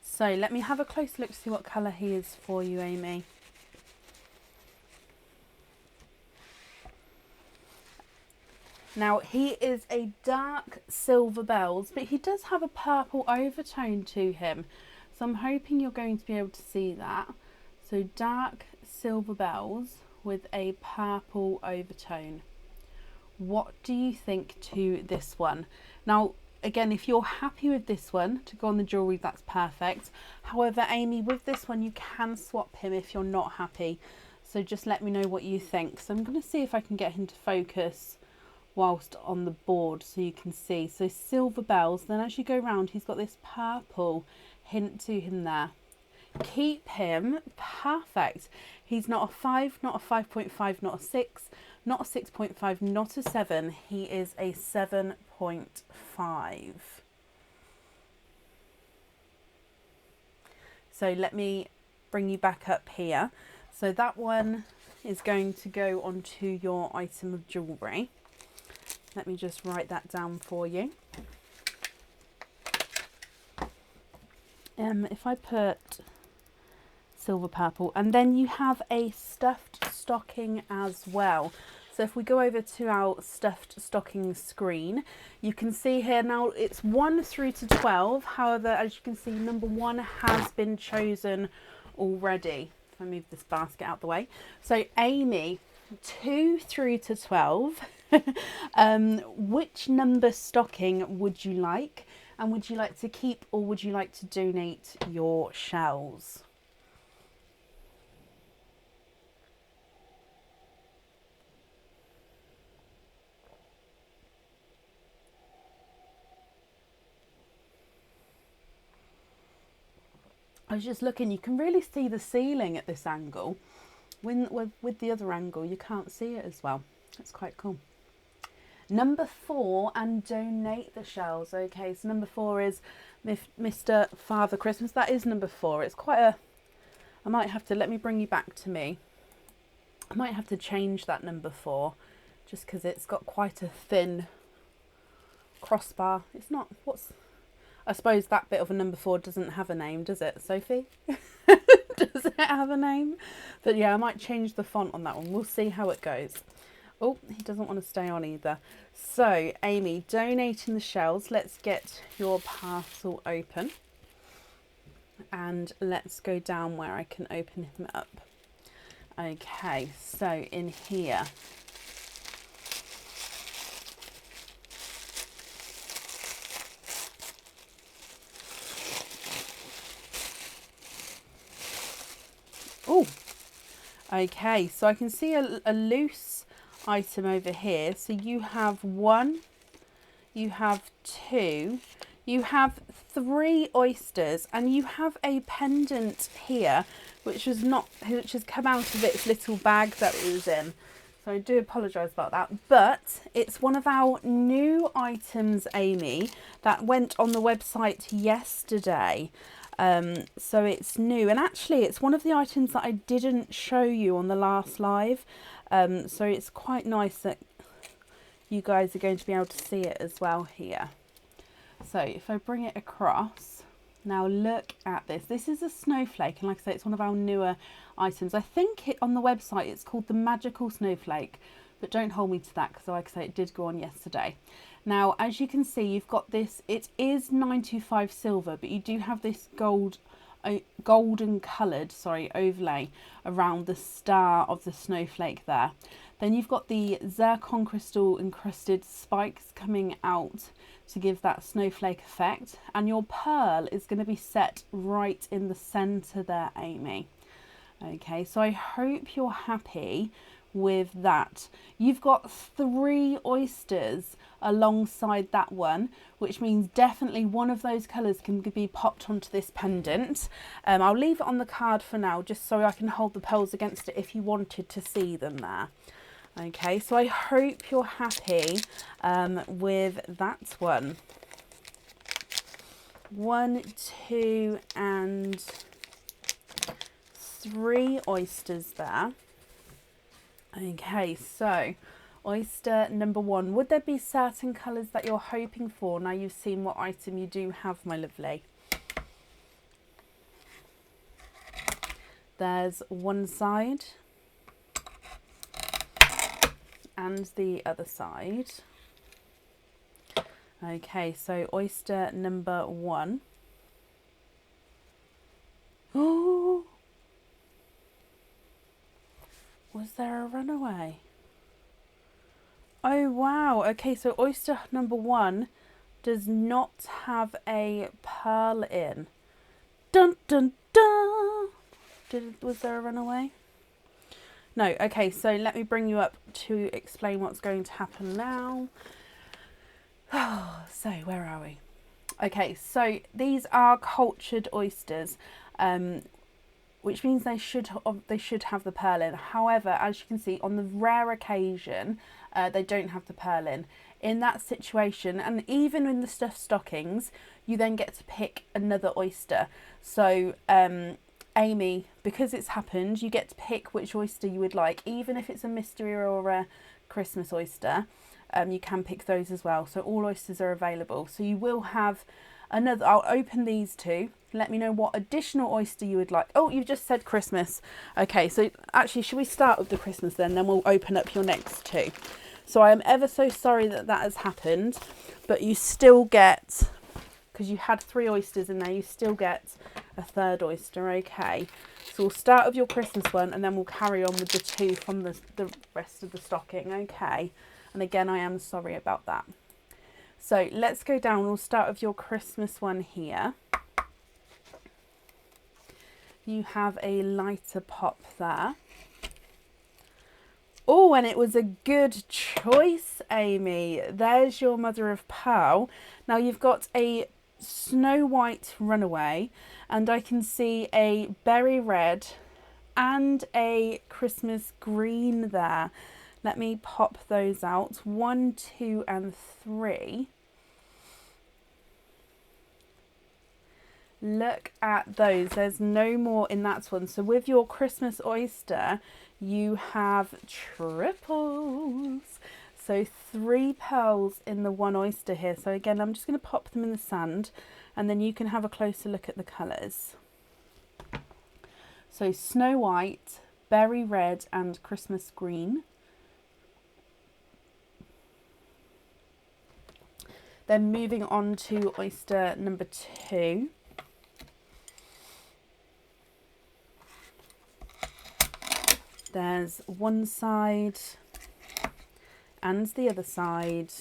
So let me have a close look to see what colour he is for you, Amy. Now he is a dark silver bells, but he does have a purple overtone to him. So I'm hoping you're going to be able to see that. So dark silver bells with a purple overtone. What do you think to this one? Now, again, if you're happy with this one to go on the jewellery, that's perfect. However, Amy, with this one, you can swap him if you're not happy. So just let me know what you think. So I'm going to see if I can get him to focus whilst on the board so you can see. So silver bells, then as you go round, he's got this purple hint to him there. Keep him. Perfect. He's not a 5, not a 5.5, not a 6, not a 6.5, not a 7. He is a 7.5. So let me bring you back up here. So that one is going to go onto your item of jewellery. Let me just write that down for you. If I put silver purple, and then you have a stuffed stocking as well. So if we go over to our stuffed stocking screen, you can see here now it's 1 through to 12. However, as you can see, number 1 has been chosen already. If I move this basket out the way. So Amy, 2 through to 12. Which number stocking would you like? And would you like to keep, or would you like to donate your shells? I was just looking, you can really see the ceiling at this angle. With the other angle, you can't see it as well. That's quite cool. Number 4, and donate the shells. Okay, so number 4 is Mr. Father Christmas. That is number 4. It's quite a... I might have to... Let me bring you back to me. I might have to change that number 4, just because it's got quite a thin crossbar. It's not... What's... I suppose that bit of a number 4 doesn't have a name, does it, Sophie? Does it have a name? But yeah, I might change the font on that one. We'll see how it goes. Oh, he doesn't want to stay on either. So, Amy, donating the shells. Let's get your parcel open. And let's go down where I can open him up. Okay, so in here... Oh, okay, so I can see a loose item over here. So you have 1, you have 2, you have 3 oysters, and you have a pendant here which has come out of its little bag that it was in. So I do apologise about that, but it's one of our new items, Amy, that went on the website yesterday. So it's new, and actually it's one of the items that I didn't show you on the last live. So it's quite nice that you guys are going to be able to see it as well here. So if I bring it across, now look at this. This is a snowflake, and like I say, it's one of our newer items. I think on the website it's called the Magical Snowflake, but don't hold me to that because like I say, it did go on yesterday. Now, as you can see, you've got this, it is 925 silver, but you do have this golden coloured, overlay around the star of the snowflake there. Then you've got the zircon crystal encrusted spikes coming out to give that snowflake effect. And your pearl is going to be set right in the centre there, Amy. Okay, so I hope you're happy with that. You've got 3 oysters alongside that one, which means definitely one of those colours can be popped onto this pendant. I'll leave it on the card for now, just so I can hold the pearls against it if you wanted to see them there. Okay, so I hope you're happy with that one. 1, 2 and 3 oysters there. Okay, so oyster number 1. Would there be certain colours that you're hoping for now you've seen what item you do have, my lovely? There's one side and the other side. Okay, so oyster number 1. Oh! Was there a runaway? Oh wow, okay, so oyster number 1 does not have a pearl in. Dun dun dun! Was there a runaway? No, okay, so let me bring you up to explain what's going to happen now. So, where are we? Okay, so these are cultured oysters. which means they should have the pearl in. However, as you can see, on the rare occasion they don't have the pearl in. In that situation, and even in the stuffed stockings, you then get to pick another oyster. So Amy, because it's happened, you get to pick which oyster you would like, even if it's a mystery or a Christmas oyster. You can pick those as well. So all oysters are available. So you will have another. I'll open these two. Let me know what additional oyster you would like. Oh, you've just said Christmas. Okay, so actually, should we start with the Christmas then we'll open up your next two. So I am ever so sorry that has happened, but you still get, because you had 3 oysters in there, you still get a third oyster. Okay, so we'll start with your Christmas one and then we'll carry on with the 2 from the rest of the stocking. Okay, and again, I am sorry about that. So let's go down. We'll start with your Christmas one here. You have a lighter pop there. Oh, and it was a good choice, Amy. There's your mother of pearl. Now you've got a Snow White runaway, and I can see a berry red and a Christmas green there. Let me pop those out. 1, 2, and 3. Look at those. There's no more in that one. So with your Christmas oyster, you have triples. So 3 pearls in the 1 oyster here. So again, I'm just going to pop them in the sand and then you can have a closer look at the colours. So Snow White, berry red and Christmas green. Then moving on to oyster number 2. There's one side and the other side.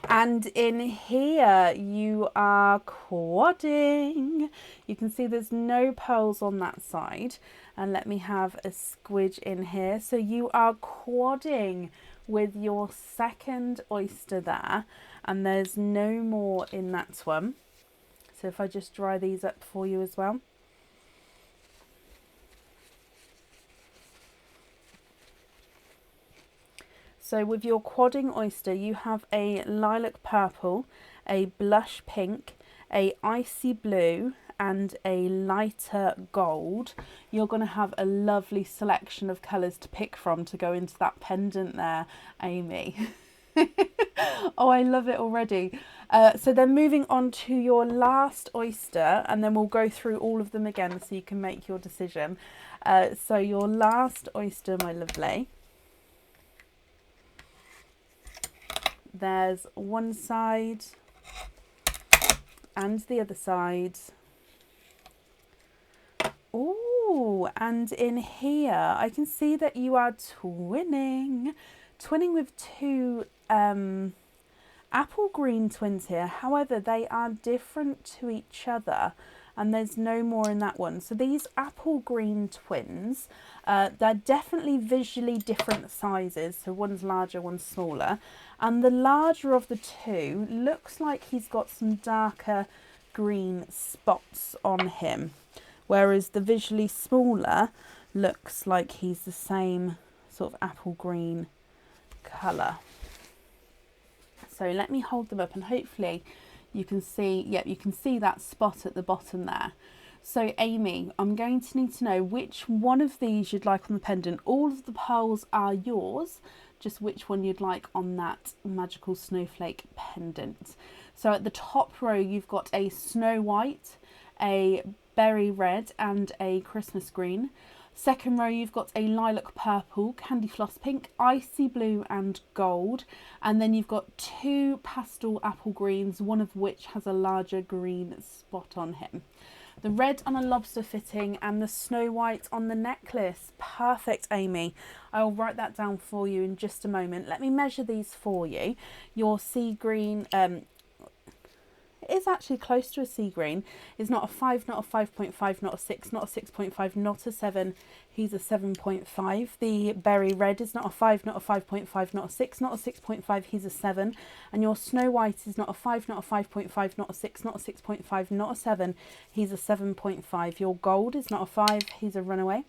And in here you are quadding. You can see there's no pearls on that side. And let me have a squidge in here. So you are quadding with your second oyster there. And there's no more in that one. So if I just dry these up for you as well. So with your quadding oyster, you have a lilac purple, a blush pink, a icy blue, and a lighter gold. You're going to have a lovely selection of colours to pick from to go into that pendant there, Amy. Oh, I love it already. So then moving on to your last oyster, and then we'll go through all of them again so you can make your decision. So your last oyster, my lovely. There's one side and the other side. Oh, and in here I can see that you are twinning with 2 apple green twins here. However, they are different to each other and there's no more in that one. So these apple green twins, they're definitely visually different sizes. So one's larger, one's smaller. And the larger of the 2 looks like he's got some darker green spots on him. Whereas the visually smaller looks like he's the same sort of apple green colour. So let me hold them up and hopefully you can see, yep, you can see that spot at the bottom there. So Amy, I'm going to need to know which one of these you'd like on the pendant. All of the pearls are yours, just which one you'd like on that Magical Snowflake pendant. So at the top row, you've got a Snow White, a berry red and a Christmas green. Second row, you've got a lilac purple, candy floss pink, icy blue and gold. And then you've got 2 pastel apple greens, one of which has a larger green spot on him. The red on a lobster fitting and the Snow White on the necklace. Perfect, Amy. I'll write that down for you in just a moment. Let me measure these for you. Your sea green, It is actually close to a sea green. It's not a 5, not a 5.5, not a 6, not a 6.5, not a 7. He's a 7.5. The berry red is not a 5, not a 5.5, not a 6, not a 6.5. He's a 7. And your Snow White is not a 5, not a 5.5, not a 6, not a 6.5, not a 7. He's a 7.5. Your gold is not a 5. He's a runaway.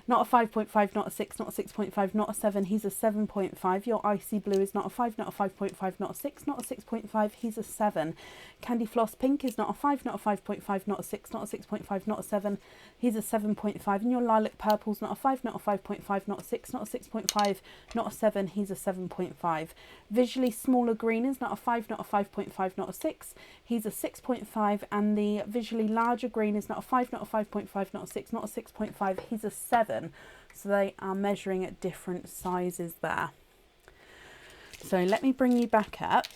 Not a 5.5, not a 6, not a 6.5, not a 7. He's a 7.5. Your icy blue is not a 5, not a 5.5, not a 6, not a 6.5. He's a 7. Candy Floss Pink is not a 5, not a 5.5, not a 6, not a 6.5, not a 7. He's a 7.5. And your Lilac Purple's not a 5, not a 5.5, not a 6, not a 6.5, not a 7. He's a 7.5. Visually Smaller Green is not a 5, not a 5.5, not a 6. He's a 6.5. And the Visually Larger Green is not a 5, not a 5.5, not a 6, not a 6.5. He's a 7. So they are measuring at different sizes there. So let me bring you back up.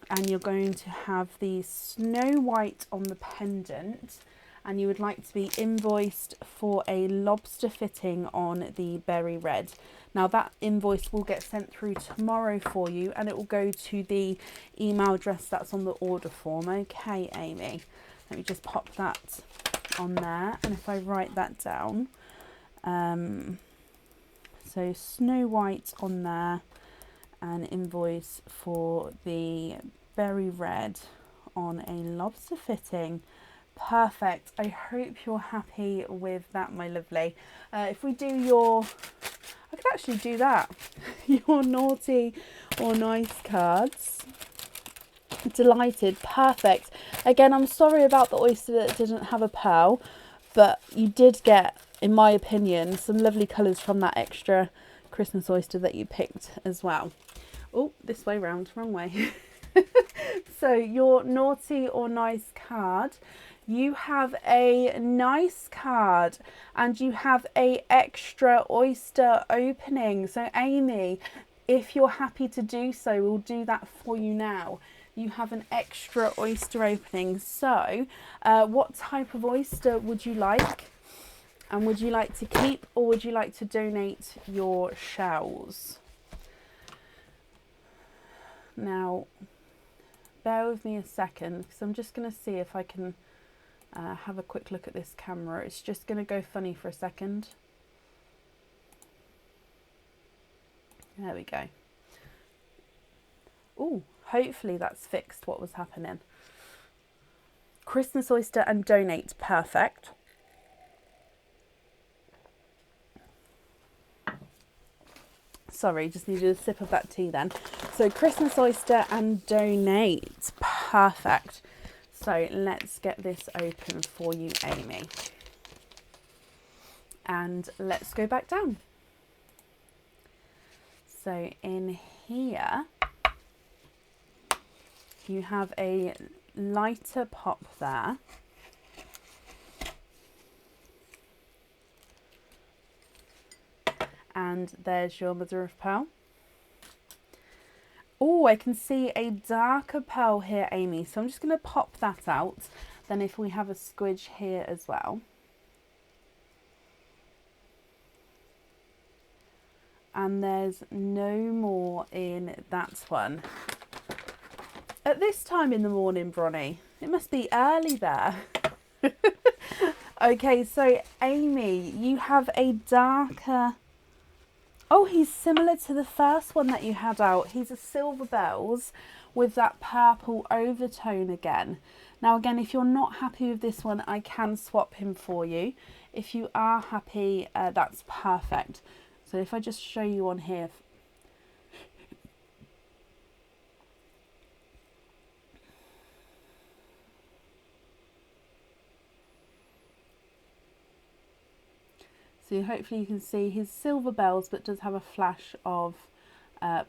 And you're going to have the Snow White on the pendant, and you would like to be invoiced for a lobster fitting on the berry red. Now that invoice will get sent through tomorrow for you, and it will go to the email address that's on the order form. Okay, Amy, let me just pop that on there, and if I write that down, so Snow White on there, an invoice for the berry red on a lobster fitting. Perfect. I hope you're happy with that, my lovely. If we do your, I could actually do that, your naughty or nice cards. Delighted. Perfect. Again, I'm sorry about the oyster that didn't have a pearl, but you did get, in my opinion, some lovely colours from that extra Christmas oyster that you picked as well. Oh, this way round, wrong way. So your naughty or nice card, you have a nice card and you have a extra oyster opening. So Amy, if you're happy to do so, we'll do that for you now. You have an extra oyster opening. So what type of oyster would you like? And would you like to keep, or would you like to donate your shells? Now, bear with me a second, because I'm just going to see if I can have a quick look at this camera. It's just going to go funny for a second. There we go. Oh, hopefully that's fixed what was happening. Christmas oyster and donate. Perfect. Sorry, just needed a sip of that tea then. So Christmas oyster and donate. Perfect. So let's get this open for you, Amy. And let's go back down. So in here, you have a lighter pop there. And there's your mother of pearl. Oh, I can see a darker pearl here, Amy. So I'm just going to pop that out. Then if we have a squidge here as well. And there's no more in that one. At this time in the morning, Bronnie, it must be early there. Okay, so Amy, you have a darker... Oh, he's similar to the first one that you had out. He's a Silver Bells with that purple overtone again. Now, again, if you're not happy with this one, I can swap him for you. If you are happy, that's perfect. So if I just show you on here. So hopefully you can see his Silver Bells, but does have a flash of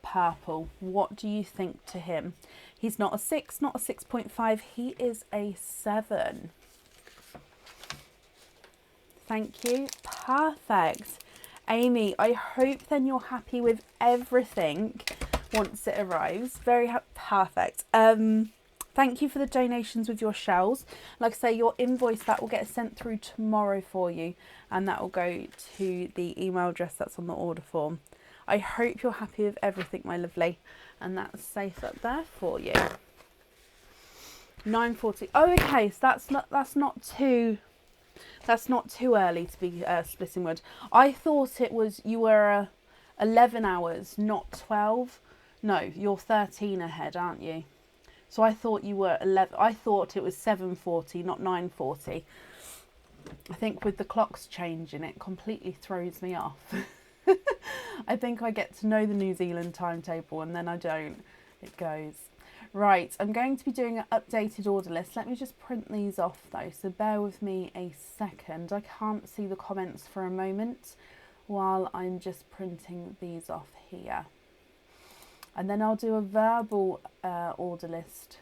purple. What do you think to him? He's not a 6, not a 6.5. He is a 7. Thank you. Perfect. Amy, I hope then you're happy with everything once it arrives. Very perfect. Thank you for the donations with your shells. Like I say, your invoice, that will get sent through tomorrow for you, and that will go to the email address that's on the order form. I hope you're happy with everything, my lovely, and that's safe up there for you. 9:40. Oh, okay. So that's not too early to be splitting wood. I thought it was you were 11 hours, not 12. No, you're 13 ahead, aren't you? So I thought you were 11. I thought it was 7:40, not 9:40. I think with the clocks changing, it completely throws me off. I think I get to know the New Zealand timetable and then I don't. It goes. Right, I'm going to be doing an updated order list. Let me just print these off though, so bear with me a second. I can't see the comments for a moment while I'm just printing these off here. And then I'll do a verbal order list,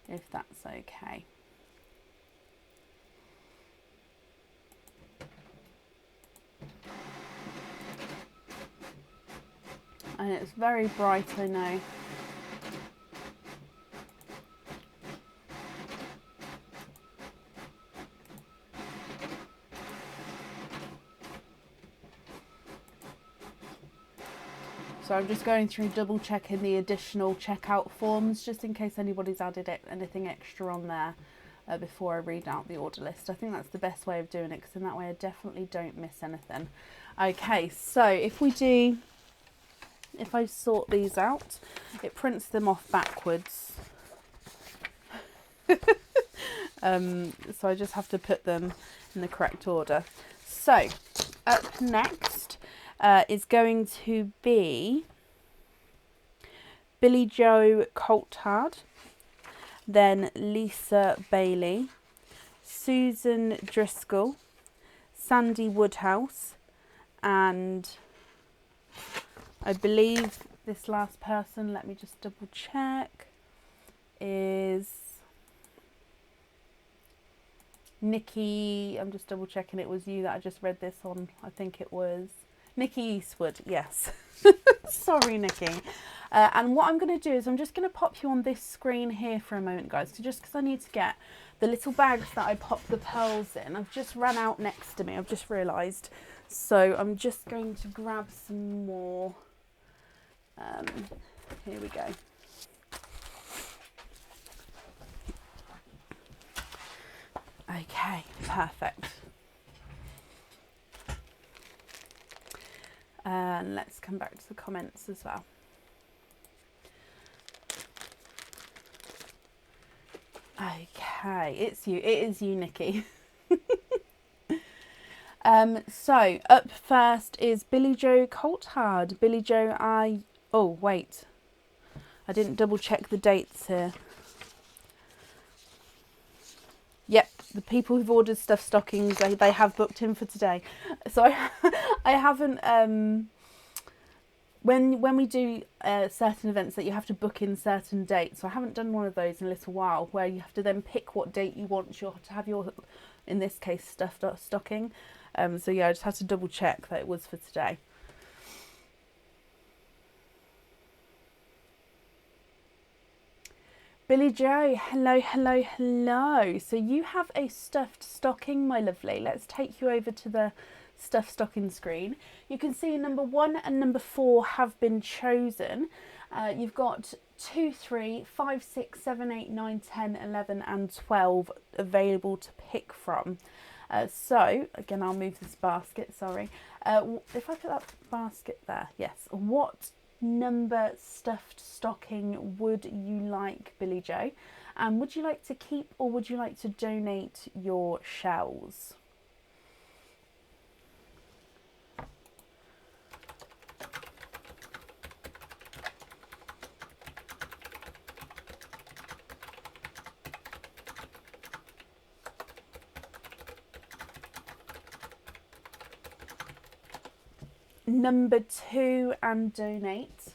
if that's okay. And it's very bright, I know. So I'm just going through double checking the additional checkout forms just in case anybody's added anything extra on there before I read out the order list. I think that's the best way of doing it because in that way I definitely don't miss anything. Okay, so if I sort these out, it prints them off backwards. So I just have to put them in the correct order. So up next is going to be Billy Joe Coulthard, then Lisa Bailey, Susan Driscoll, Sandy Woodhouse, and I believe this last person, let me just double check, is Nikki, I'm just double checking it was you that I just read this on, I think it was Nikki Eastwood, yes. Sorry, Nikki. And what I'm going to do is I'm just going to pop you on this screen here for a moment, guys, just because I need to get the little bags that I pop the pearls in. I've just run out next to me, I've just realised. So I'm just going to grab some more. Here we go. Okay, perfect. And let's come back to the comments as well. Okay, it's you. It is you, Nikki. So up first is Billy Joe Coulthard. Billy Joe, oh wait, I didn't double check the dates here. Yep, the people who've ordered stuffed stockings, they have booked in for today. So I haven't, when we do certain events that you have to book in certain dates, so I haven't done one of those in a little while, where you have to then pick what date you want to have your, in this case, stuffed stocking. So yeah, I just had to double check that it was for today. Billy Joe, hello, hello, hello. So you have a stuffed stocking, my lovely. Let's take you over to the stuffed stocking screen. You can see number 1 and number 4 have been chosen. You've got 2, 3, 5, 6, 7, 8, 9, 10, 11 and 12 available to pick from. So, again, I'll move this basket, sorry. If I put that basket there, yes. What number stuffed stocking would you like, Billy Joe? And would you like to keep or would you like to donate your shells? Number 2 and donate.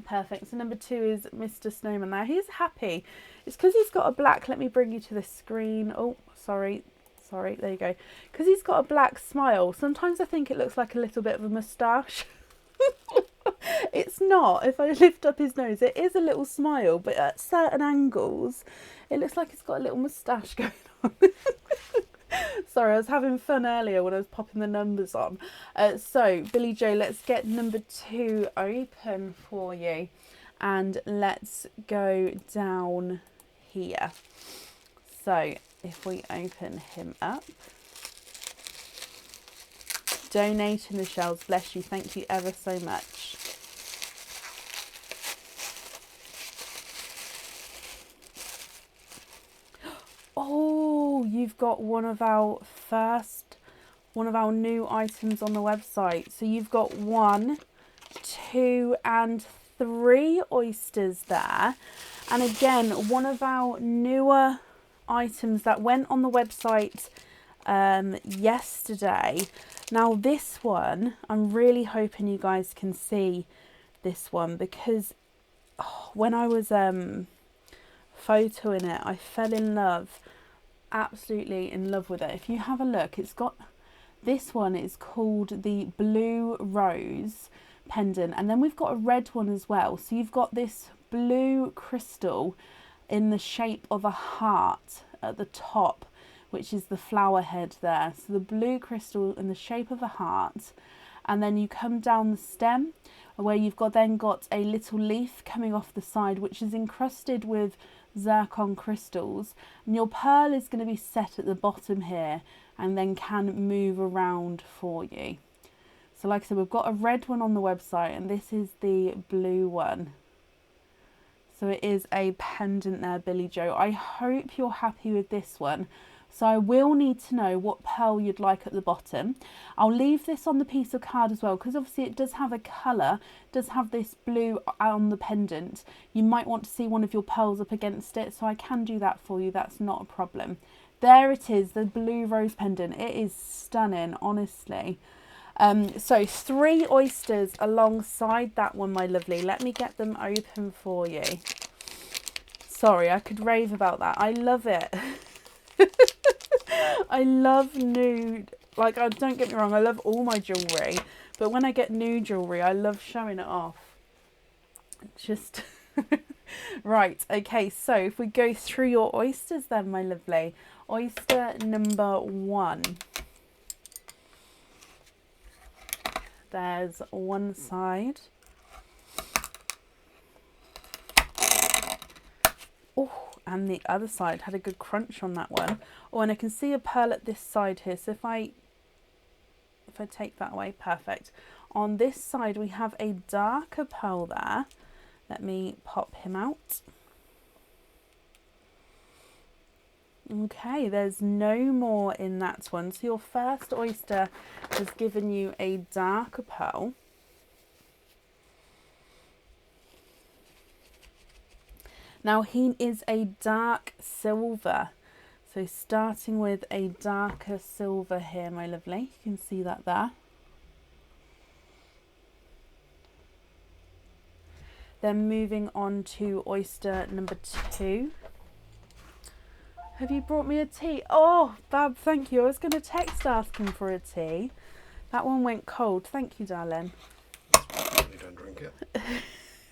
Perfect. So number 2 is Mr. Snowman there. He's happy. It's because he's got a black, let me bring you to the screen. Oh, sorry, there you go. Because he's got a black smile. Sometimes I think it looks like a little bit of a moustache. It's not. If I lift up his nose, it is a little smile, but at certain angles, it looks like it's got a little moustache going on. Sorry, I was having fun earlier when I was popping the numbers on. So, Billy Joe, let's get number 2 open for you. And let's go down here. So if we open him up, donating the shells, bless you, thank you ever so much. Oh, you've got one of our new items on the website. So you've got 1, 2 and 3 oysters there. And again, one of our newer items that went on the website yesterday. Now this one, I'm really hoping you guys can see this one, because when I was photoing it, I fell in love, absolutely in love with it. If you have a look, it's got, this one is called the Blue Rose Pendant, and then we've got a red one as well. So you've got this blue crystal in the shape of a heart at the top, which is the flower head there. So the blue crystal in the shape of a heart, and then you come down the stem where you've got a little leaf coming off the side, which is encrusted with zircon crystals, and your pearl is going to be set at the bottom here and then can move around for you. So like I said, we've got a red one on the website, and this is the blue one. So it is a pendant there, Billy Joe. I hope you're happy with this one. So I will need to know what pearl you'd like at the bottom. I'll leave this on the piece of card as well, because obviously it does have a colour, does have this blue on the pendant. You might want to see one of your pearls up against it, so I can do that for you. That's not a problem. There it is, the Blue Rose Pendant. It is stunning, honestly. So 3 oysters alongside that one, my lovely. Let me get them open for you. Sorry, I could rave about that. I love it. I love new, like, don't get me wrong, I love all my jewellery, but when I get new jewellery, I love showing it off. Just right, okay, so if we go through your oysters then, my lovely. Oyster number 1. There's one side. Oh, and the other side had a good crunch on that one. Oh, and I can see a pearl at this side here. So if I take that away, perfect. On this side, we have a darker pearl there. Let me pop him out. Okay, there's no more in that one. So your first oyster has given you a darker pearl. Now he is a dark silver. So starting with a darker silver here, my lovely. You can see that there. Then moving on to oyster number 2. Have you brought me a tea? Oh, Bab, thank you. I was going to text asking for a tea. That one went cold. Thank you, darling. You don't drink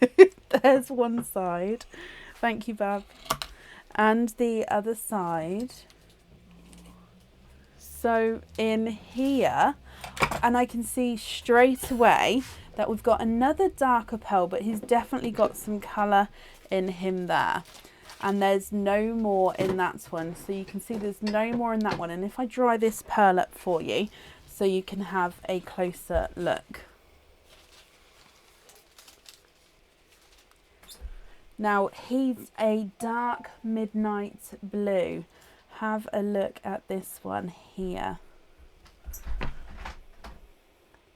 it. There's one side. Thank you, Bab. And the other side. So in here, and I can see straight away that we've got another darker pearl, but he's definitely got some colour in him there. And there's no more in that one. So you can see there's no more in that one. And if I dry this pearl up for you, so you can have a closer look. Now he's a dark midnight blue. Have a look at this one here.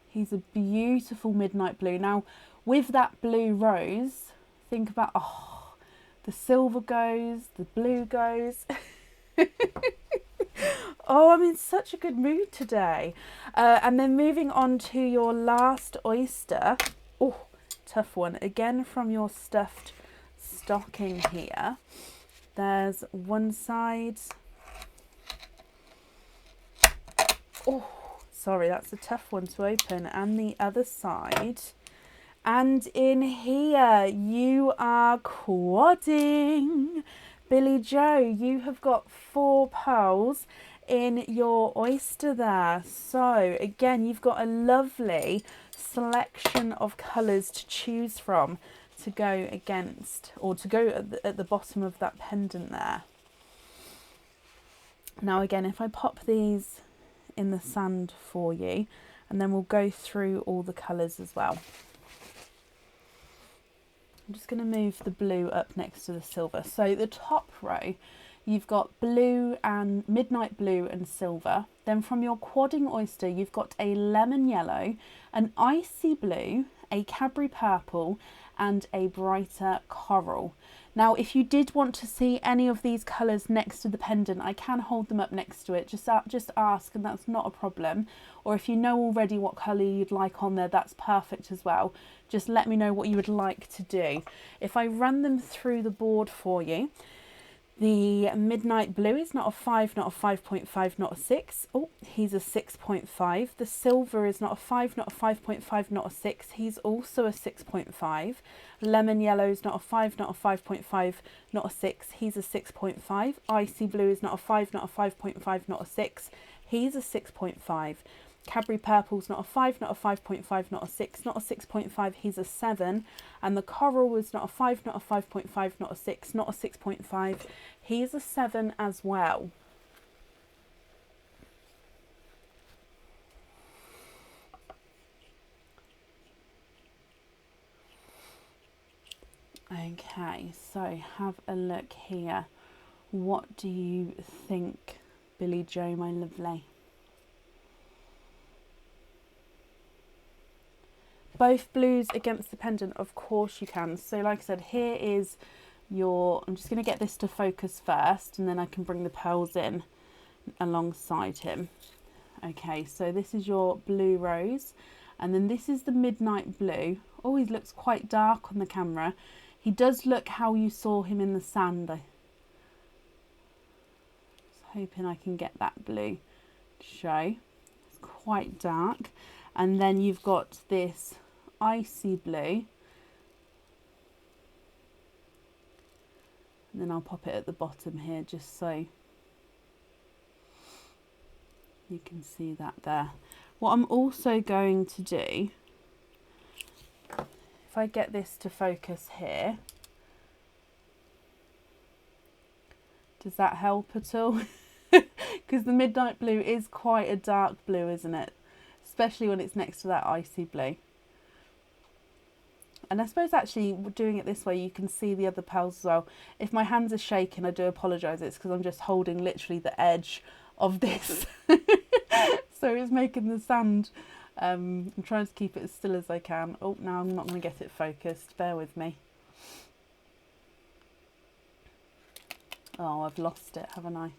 He's a beautiful midnight blue. Now with that blue rose, think about, oh, the silver goes, the blue goes. Oh, I'm in such a good mood today. And then moving on to your last oyster. Oh, tough one. Again from your stuffed stocking here. There's one side. Oh, sorry, that's a tough one to open. And the other side. And in here, you are quadding. Billy Joe, you have got 4 pearls in your oyster there. So again, you've got a lovely selection of colours to choose from to go against, or to go at the bottom of that pendant there. Now again, if I pop these in the sand for you, and then we'll go through all the colours as well. I'm just going to move the blue up next to the silver. So the top row, you've got blue and midnight blue and silver. Then from your quadding oyster, you've got a lemon yellow, an icy blue, a Cadbury purple, and a brighter coral. Now, if you did want to see any of these colours next to the pendant, I can hold them up next to it. Just ask, and that's not a problem. Or if you know already what colour you'd like on there, that's perfect as well. Just let me know what you would like to do. If I run them through the board for you, the midnight blue is not a 5, not a 5.5, not a 6. Oh, he's a 6.5. The silver is not a 5, not a 5.5, not a 6. He's also a 6.5. Lemon yellow is not a 5, not a 5.5, not a 6. He's a 6.5. Icy blue is not a 5, not a 5.5, not a 6. He's a 6.5. Cadbury purple's not a 5, not a 5.5, not a 6, not a 6.5, he's a 7. And the coral was not a 5, not a 5.5, not a 6, not a 6.5, he's a 7 as well. Okay, so have a look here. What do you think, Billy Joe, my lovely? Both blues against the pendant, of course you can. So like I said, here is your, I'm just going to get this to focus first, and then I can bring the pearls in alongside him. Okay, so this is your blue rose, and then this is the midnight blue. Oh, he looks quite dark on the camera. He does look how you saw him in the sand. I'm hoping I can get that blue to show. It's quite dark. And then you've got this icy blue, and then I'll pop it at the bottom here just so you can see that there. What I'm also going to do, if I get this to focus here, does that help at all? Because the midnight blue is quite a dark blue, isn't it? Especially when it's next to that icy blue. And I suppose actually doing it this way, you can see the other pearls as well. If my hands are shaking, I do apologise. It's because I'm just holding literally the edge of this. So it's making the sand. I'm trying to keep it as still as I can. Oh, now I'm not going to get it focused. Bear with me. Oh, I've lost it, haven't I?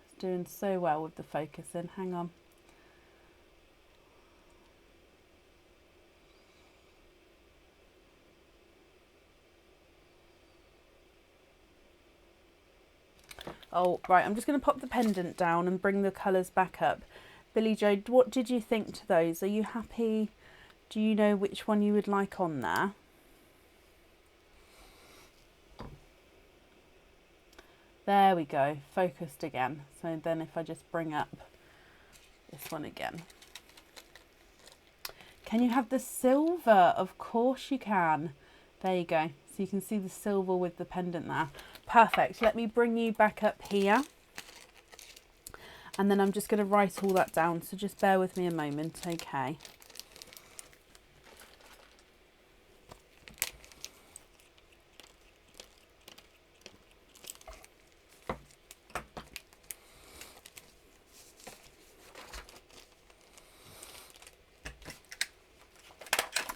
It's doing so well with the focusing. Hang on. Oh, right, I'm just going to pop the pendant down and bring the colours back up. Billy Joe, what did you think to those? Are you happy? Do you know which one you would like on there? There we go, focused again. So then if I just bring up this one again. Can you have the silver? Of course you can. There you go. So you can see the silver with the pendant there. Perfect. Let me bring you back up here. And then I'm just going to write all that down. So just bear with me a moment, okay?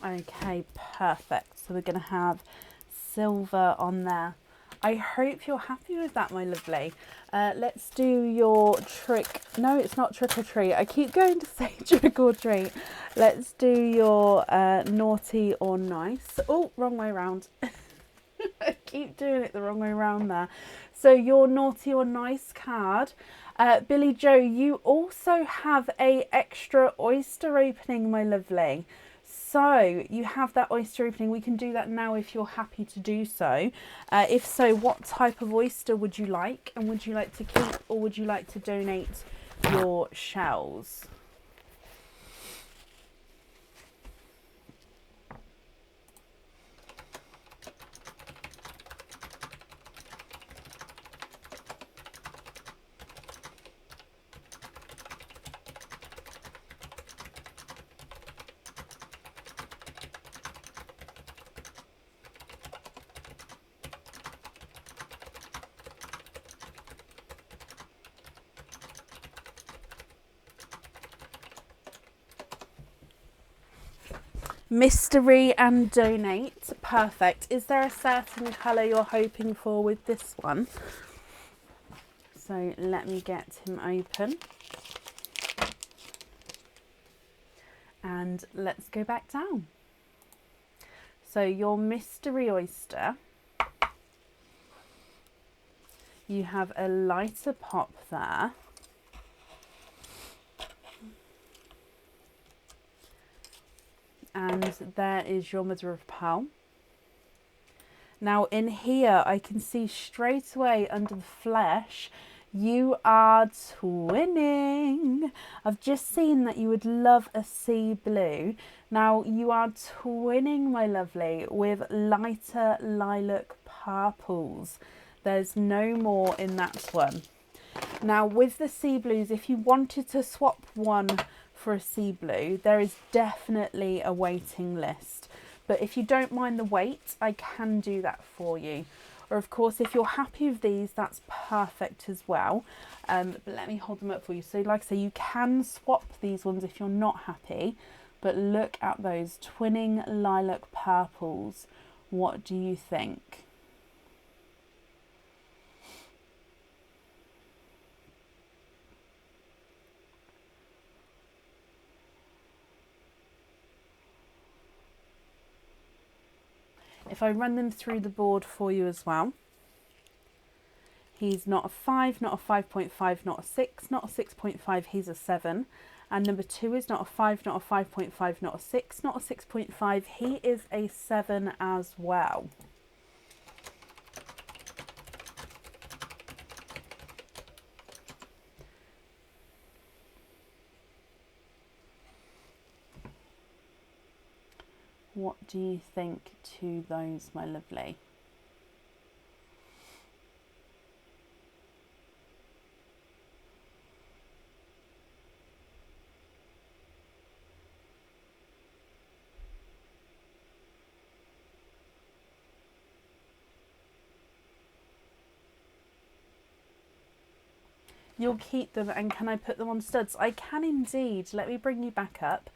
Okay, perfect. So we're going to have silver on there. I hope you're happy with that, my lovely. Let's do your trick. No, it's not trick or treat. I keep going to say trick or treat. Let's do your naughty or nice. Oh, wrong way around. I keep doing it the wrong way around there. So your naughty or nice card. Billy Joe, you also have a extra oyster opening, my lovely. So you have that oyster opening. We can do that now if you're happy to do so. If so, what type of oyster would you like? And would you like to keep, or would you like to donate your shells? Mystery and donate. Perfect. Is there a certain colour you're hoping for with this one? So let me get him open. And let's go back down. So your mystery oyster, you have a lighter pop there. And there is your mother of pearl. Now in here I can see straight away under the flesh you are twinning. I've just seen that you would love a sea blue. Now you are twinning, my lovely, with lighter lilac purples. There's no more in that one. Now with the sea blues, if you wanted to swap one for a sea blue, there is definitely a waiting list. But if you don't mind the wait, I can do that for you. Or of course, if you're happy with these, that's perfect as well. But let me hold them up for you. So like I say, you can swap these ones if you're not happy. But look at those twinning lilac purples. What do you think? If I run them through the board for you as well, he's not a 5, not a 5.5, not a 6, not a 6.5, he's a 7. And number 2 is not a 5, not a 5.5, not a 6, not a 6.5, he is a 7 as well. What do you think to those, my lovely? You'll keep them, and can I put them on studs? I can indeed. Let me bring you back up.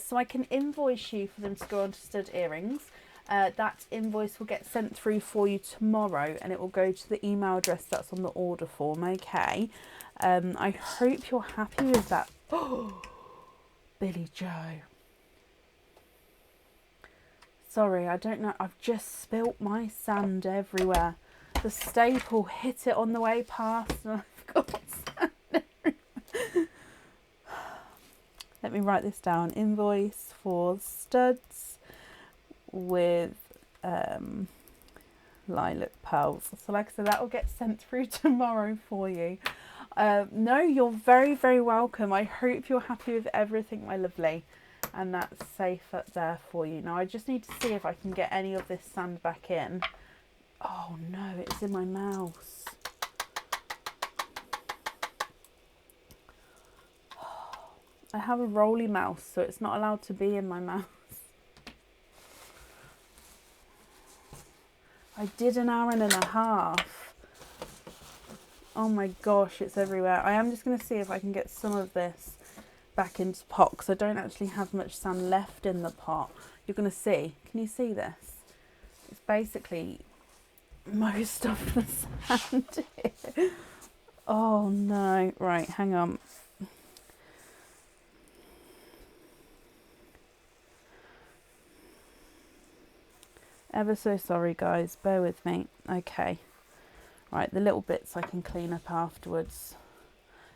So I can invoice you for them to go on to stud earrings. That invoice will get sent through for you tomorrow, and it will go to the email address that's on the order form, okay? I hope you're happy with that. Oh, Billy Joe. Sorry, I don't know. I've just spilt my sand everywhere. The staple hit it on the way past, and I've got sand everywhere. Let me write this down. Invoice for studs with lilac pearls. So like I said, that will get sent through tomorrow for you. No, you're very, very welcome. I hope you're happy with everything, my lovely. And that's safe up there for you. Now I just need to see if I can get any of this sand back in. Oh no, it's in my mouse. I have a rolly mouse, so it's not allowed to be in my mouse. I did an hour and a half. Oh my gosh, it's everywhere. I am just going to see if I can get some of this back into the pot, because I don't actually have much sand left in the pot. You're going to see. Can you see this? It's basically most of the sand here. Oh no. Right, hang on. Ever so sorry, guys. Bear with me. Okay. Right, the little bits I can clean up afterwards.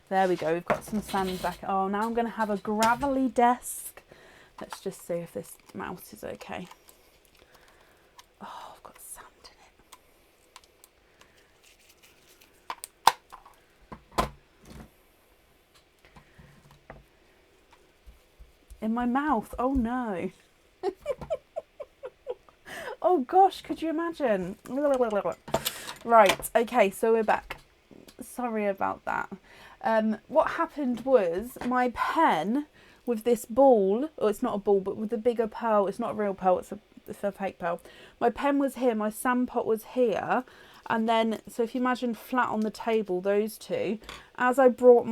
There we go. We've got some sand back. Oh, now I'm going to have a gravelly desk. Let's just see if this mouse is okay. Oh, I've got sand in it. In my mouth. Oh no. Oh gosh, could you imagine? Right, okay, so we're back. Sorry about that. What happened was my pen with this ball, or it's not a ball, but with the bigger pearl, it's not a real pearl, it's a fake pearl. My pen was here, my sand pot was here, and then, so if you imagine flat on the table, those two, as I brought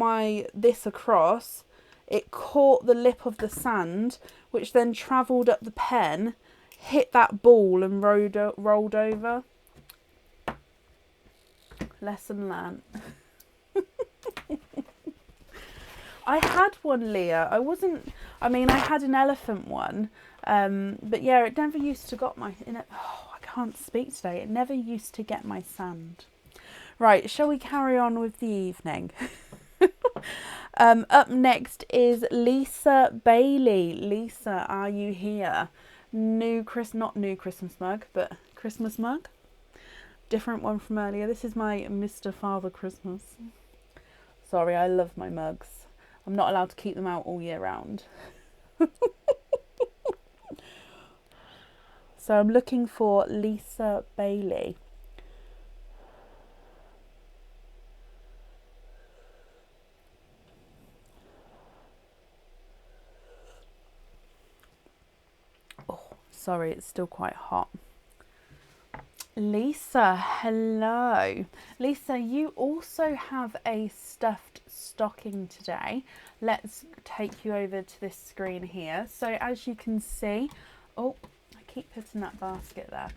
this across, it caught the lip of the sand, which then travelled up the pen, hit that ball and rolled over. Lesson learned. I had one, Leah. I had an elephant one. But yeah, it never used to got my... I can't speak today. It never used to get my sand. Right, shall we carry on with the evening? Up next is Lisa Bailey. Lisa, are you here? Not new Christmas mug, but Christmas mug. Different one from earlier. This is my Mr. Father Christmas. Sorry, I love my mugs. I'm not allowed to keep them out all year round. So I'm looking for Lisa Bailey. Oh, sorry, it's still quite hot. Lisa, hello. Lisa, you also have a stuffed stocking today. Let's take you over to this screen here. So as you can see, oh, I keep putting that basket there.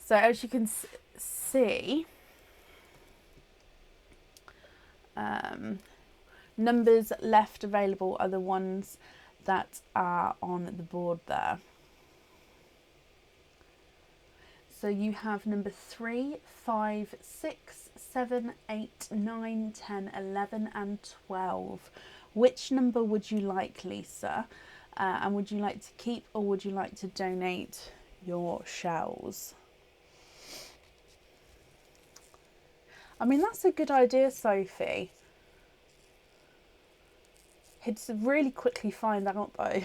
So as you can see, numbers left available are the ones that are on the board there. So you have number 3, 5, 6, 7, 8, 9, 10, 11 and 12. Which number would you like, Lisa? And would you like to keep or would you like to donate your shells? I mean, that's a good idea, Sophie. He'd really quickly find out though.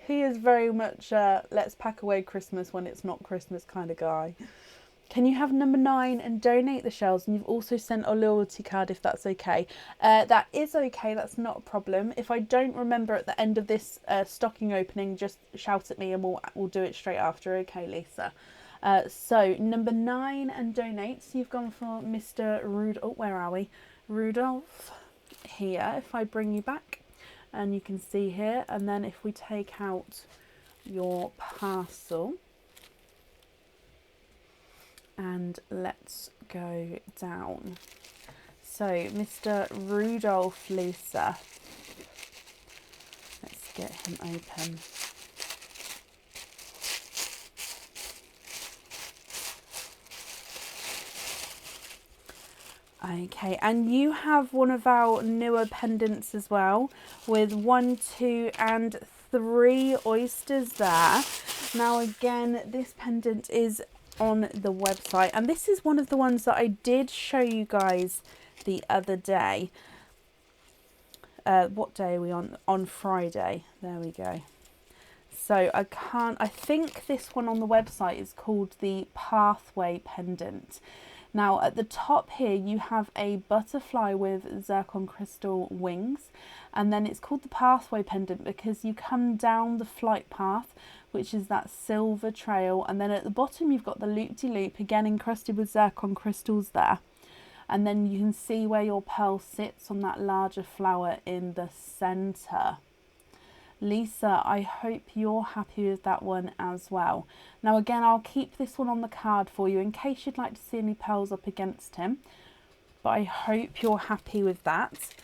He is very much let's pack away Christmas when it's not Christmas kind of guy. Can you have number 9 and donate the shells? And you've also sent a loyalty card if that's okay. That is okay, that's not a problem. If I don't remember at the end of this stocking opening, just shout at me and we'll do it straight after. Okay, Lisa. So number 9 and donate. So you've gone for Mr. Rudolph. Oh, where are we? Rudolph. Here, if I bring you back. And you can see here, and then if we take out your parcel and let's go down. So Mr. Rudolph, Lisa, let's get him open. Okay, and you have one of our newer pendants as well with 1, 2 and 3 oysters there. Now again, this pendant is on the website and this is one of the ones that I did show you guys the other day. What day are we on? On Friday. There we go. So I think this one on the website is called the Pathway Pendant. Now at the top here you have a butterfly with zircon crystal wings, and then it's called the Pathway Pendant because you come down the flight path, which is that silver trail, and then at the bottom you've got the loop-de-loop again encrusted with zircon crystals there, and then you can see where your pearl sits on that larger flower in the centre. Lisa, I hope you're happy with that one as well. Now again, I'll keep this one on the card for you in case you'd like to see any pearls up against him. But I hope you're happy with that.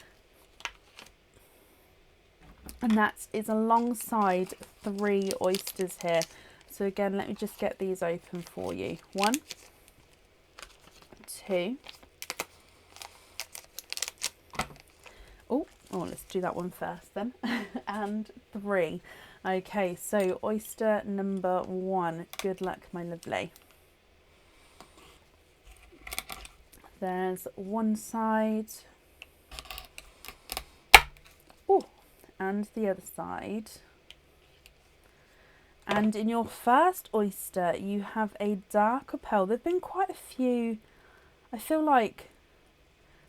And that is alongside 3 oysters here. So again, let me just get these open for you. 1, 2. Oh, let's do that one first then. And 3. Okay, so oyster number 1. Good luck, my lovely. There's one side. Oh, and the other side. And in your first oyster, you have a darker pearl. There've been quite a few. I feel like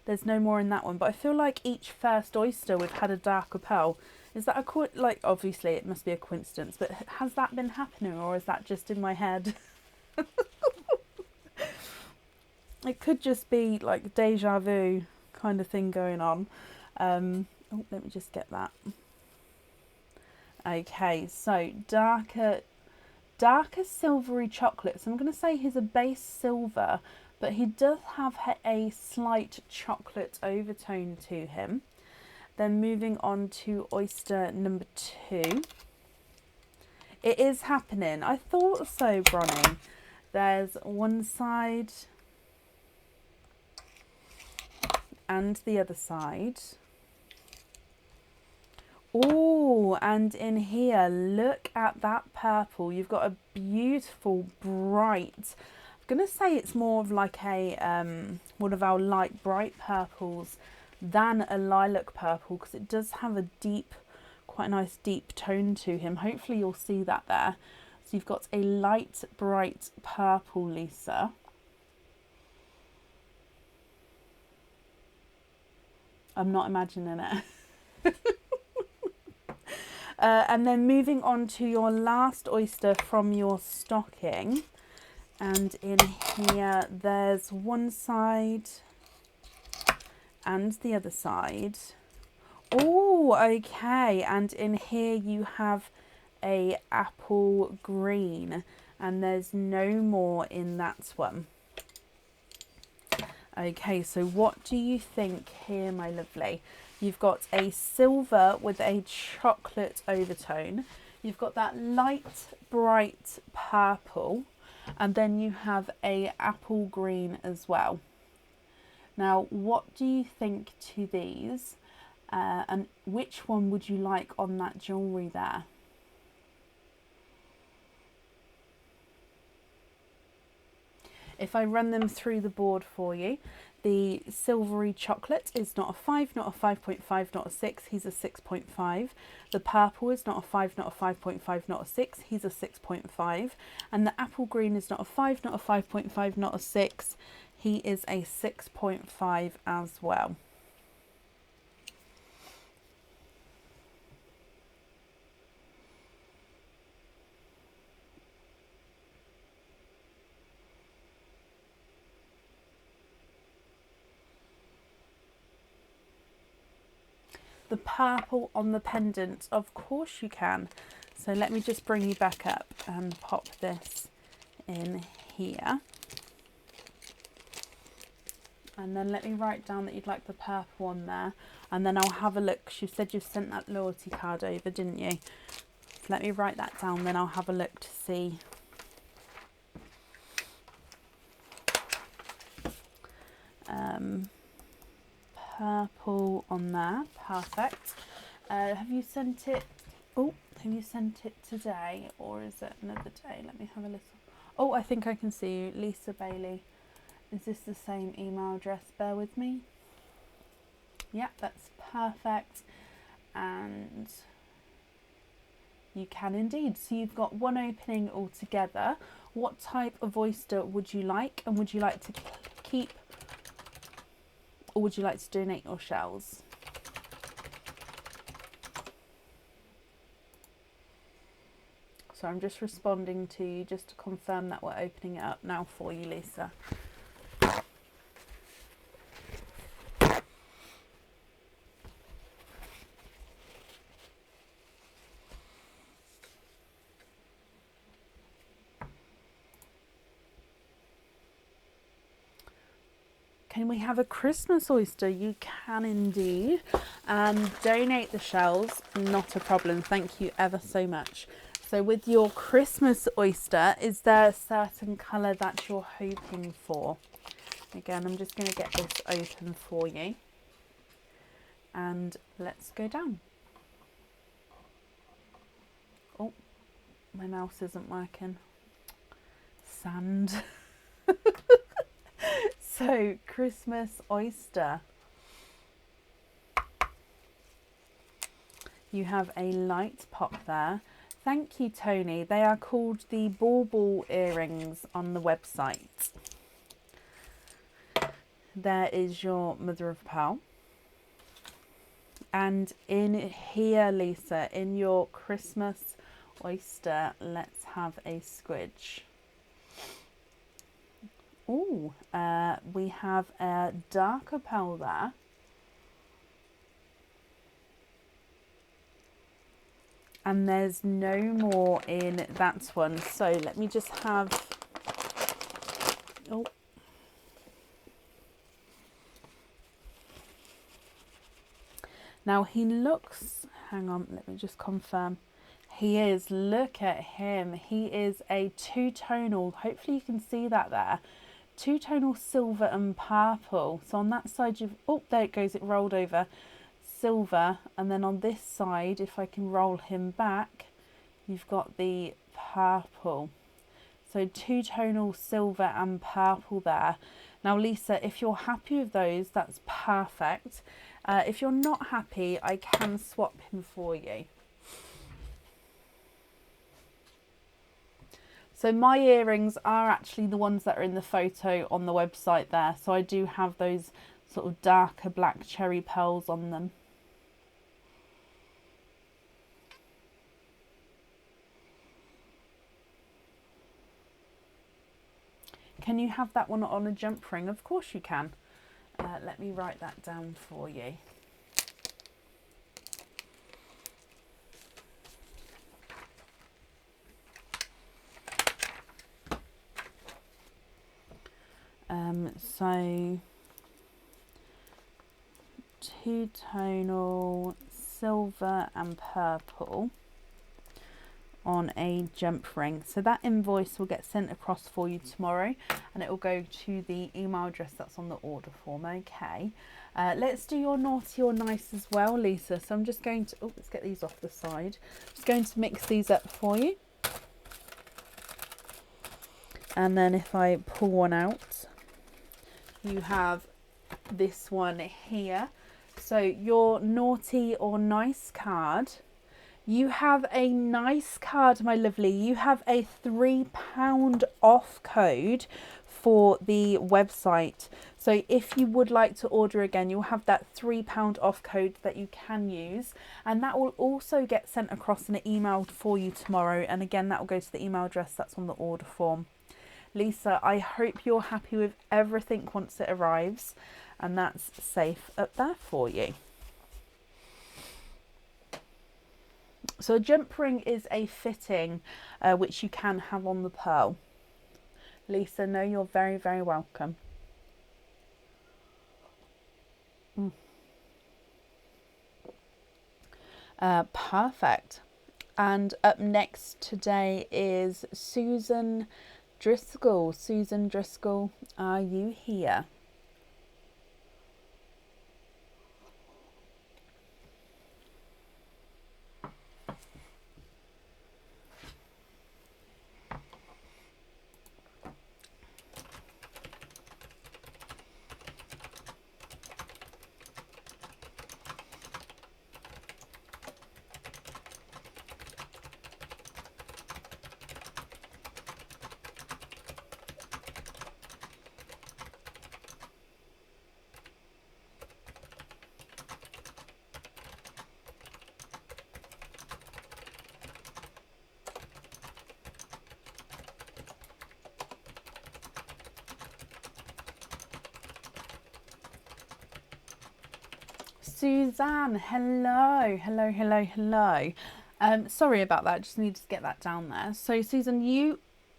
there's no more in that one, but I feel like each first oyster we've had a darker pearl. Is that like, obviously it must be a coincidence, but has that been happening or is that just in my head? It could just be like deja vu kind of thing going on. Oh, Oh, let me just get that. Okay, so darker silvery chocolate. So I'm going to say he's a base silver, but he does have a slight chocolate overtone to him. Then moving on to Oyster number 2. It is happening. I thought so, Bronnie. There's one side and the other side. Oh, and in here, look at that purple. You've got a beautiful, bright, I'm going to say it's more of like a one of our light, bright purples than a lilac purple, because it does have a deep, quite a nice deep tone to him. Hopefully you'll see that there. So you've got a light, bright purple, Lisa. I'm not imagining it. And then moving on to your last oyster from your stocking. And in here, there's one side and the other side. Oh, okay. And in here you have a apple green, and there's no more in that one. Okay, so what do you think here, my lovely? You've got a silver with a chocolate overtone. You've got that light, bright purple, and then you have a apple green as well. Now, what do you think to these? And which one would you like on that jewellery there? If I run them through the board for you, the silvery chocolate is not a 5, not a 5.5, not a 6, he's a 6.5. The purple is not a 5, not a 5.5, not a 6, he's a 6.5. And the apple green is not a 5, not a 5.5, not a 6, he is a 6.5 as well. The purple on the pendant, of course you can. So let me just bring you back up and pop this in here. And then let me write down that you'd like the purple on there. And then I'll have a look. You said you sent that loyalty card over, didn't you? So let me write that down, then I'll have a look to see. Purple on there, perfect. Have you sent it? Oh, have you sent it today, or is it another day? Let me have a little. Oh, I think I can see you, Lisa Bailey. Is this the same email address? Bear with me. Yeah, that's perfect. And you can indeed. So you've got one opening altogether. What type of oyster would you like, and would you like to keep, or would you like to donate your shells? So I'm just responding to you just to confirm that we're opening it up now for you, Lisa. Can we have a Christmas oyster? You can indeed. Donate the shells, not a problem. Thank you ever so much. So with your Christmas oyster, is there a certain colour that you're hoping for? Again, I'm just going to get this open for you. And let's go down. Oh, my mouse isn't working. Sand. So, Christmas oyster. You have a light pop there. Thank you, Tony. They are called the bauble earrings on the website. There is your mother of pearl. And in here, Lisa, in your Christmas oyster, let's have a squidge. Oh, we have a darker pearl there. And there's no more in that one. So let me just have, oh. Now he looks, hang on, let me just confirm. He is, look at him. He is a two-tonal, hopefully you can see that there. Two-tonal silver and purple. So on that side you've, oh, there it goes, it rolled over. Silver, and then on this side, if I can roll him back, you've got the purple. So two-tonal silver and purple there. Now Lisa, if you're happy with those, that's perfect. If you're not happy, I can swap him for you. So my earrings are actually the ones that are in the photo on the website there. So I do have those sort of darker black cherry pearls on them. Can you have that one on a jump ring? Of course you can. Let me write that down for you. So two-tonal silver and purple on a jump ring. So that invoice will get sent across for you tomorrow, and it will go to the email address that's on the order form. Okay, let's do your naughty or nice as well, Lisa. So I'm just going to, oh, let's get these off the side. Just going to mix these up for you. And then if I pull one out, you have this one here. So your naughty or nice card, you have a nice card, my lovely. You have a £3 off code for the website. So if you would like to order again, you'll have that £3 off code that you can use, and that will also get sent across in an email for you tomorrow. And again, that will go to the email address that's on the order form. Lisa, I hope you're happy with everything once it arrives, and that's safe up there for you. So a jump ring is a fitting which you can have on the pearl. Lisa, no, you're very, very welcome. Perfect. And up next today is Susan Driscoll. Susan Driscoll, are you here? Suzanne, hello, hello, hello, hello. Sorry about that, just needed to get that down there. So Susan,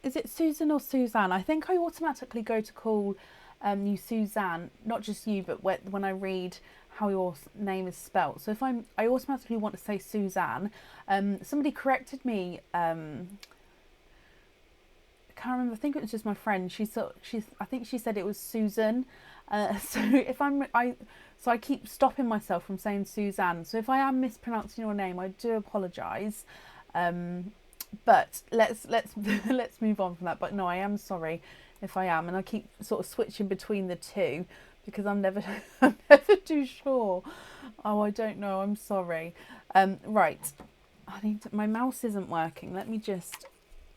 is it Susan or Suzanne? I think I automatically go to call you Suzanne, not just you, but when I read how your name is spelt. So if I automatically want to say Suzanne. Somebody corrected me. I can't remember. I think it was just my friend. I think she said it was Susan. So I keep stopping myself from saying Suzanne. So if I am mispronouncing your name, I do apologise. But let's let's move on from that. But no, I am sorry if I am, and I keep sort of switching between the two because I'm never too sure. Oh, I don't know. I'm sorry. Right, my mouse isn't working. Let me just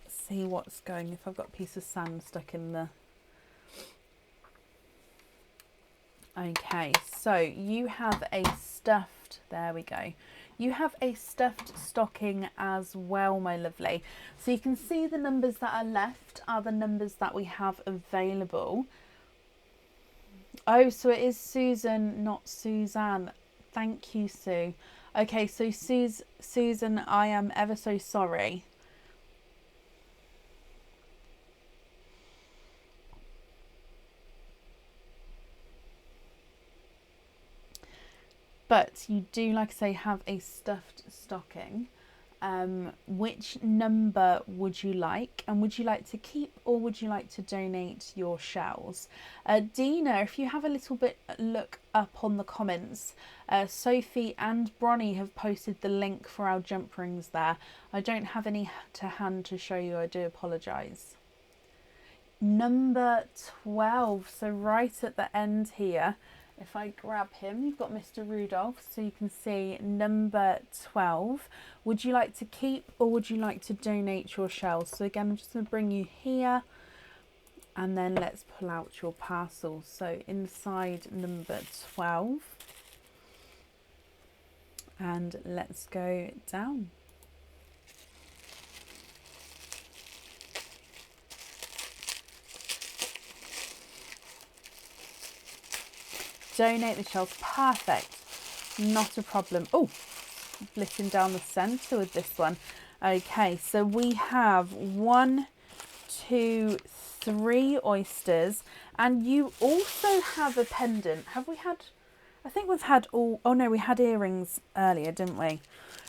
see what's going. If I've got a piece of sand stuck in the. Okay, so you have a stuffed, there we go. You have a stuffed stocking as well, my lovely. So you can see the numbers that are left are the numbers that we have available. Oh, so it is Susan, not Suzanne. Thank you, Sue. Okay, so Susan, I am ever so sorry. But you do, like I say, have a stuffed stocking. Which number would you like? And would you like to keep or would you like to donate your shells? Dina, if you have a little bit look up on the comments, Sophie and Bronnie have posted the link for our jump rings there. I don't have any to hand to show you, I do apologise. Number 12, so right at the end here. If I grab him, you've got Mr. Rudolph, so you can see number 12. Would you like to keep or would you like to donate your shells? So again, I'm just going to bring you here and then let's pull out your parcel. So inside number 12 and let's go down. Donate the shells, perfect, not a problem. Oh, flipping down the centre with this one. Okay, so we have 1, 2, 3 oysters, and you also have a pendant. Have we had, I think we've had all, oh no, we had earrings earlier, didn't we? I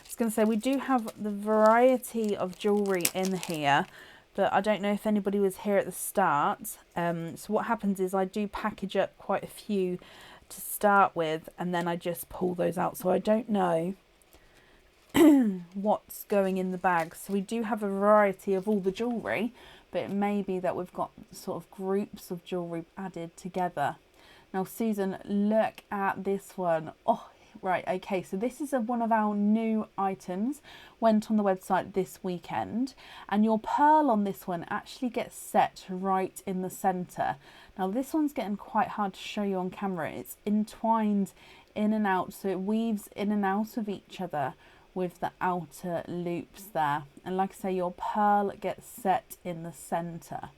was going to say, we do have the variety of jewellery in here, but I don't know if anybody was here at the start. So what happens is I do package up quite a few to start with and then I just pull those out, so I don't know what's going in the bag. So we do have a variety of all the jewellery, but it may be that we've got sort of groups of jewellery added together. Now Susan, look at this one. Oh right, okay, so this is one of our new items, went on the website this weekend, and your pearl on this one actually gets set right in the centre. Now this one's getting quite hard to show you on camera. It's entwined in and out, so it weaves in and out of each other with the outer loops there. And like I say, your pearl gets set in the centre.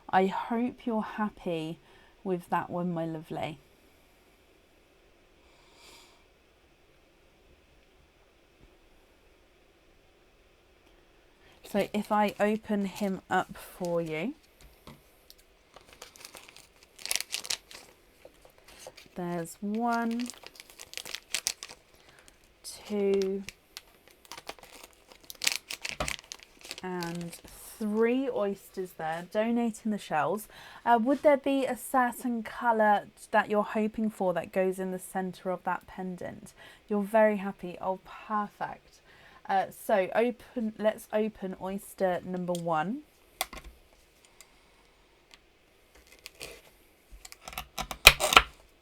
I hope you're happy with that one, my lovely. So if I open him up for you, there's 1, 2, and 3 oysters there, donating the shells. Would there be a certain colour that you're hoping for that goes in the centre of that pendant? You're very happy. Oh, perfect. So let's open oyster number 1.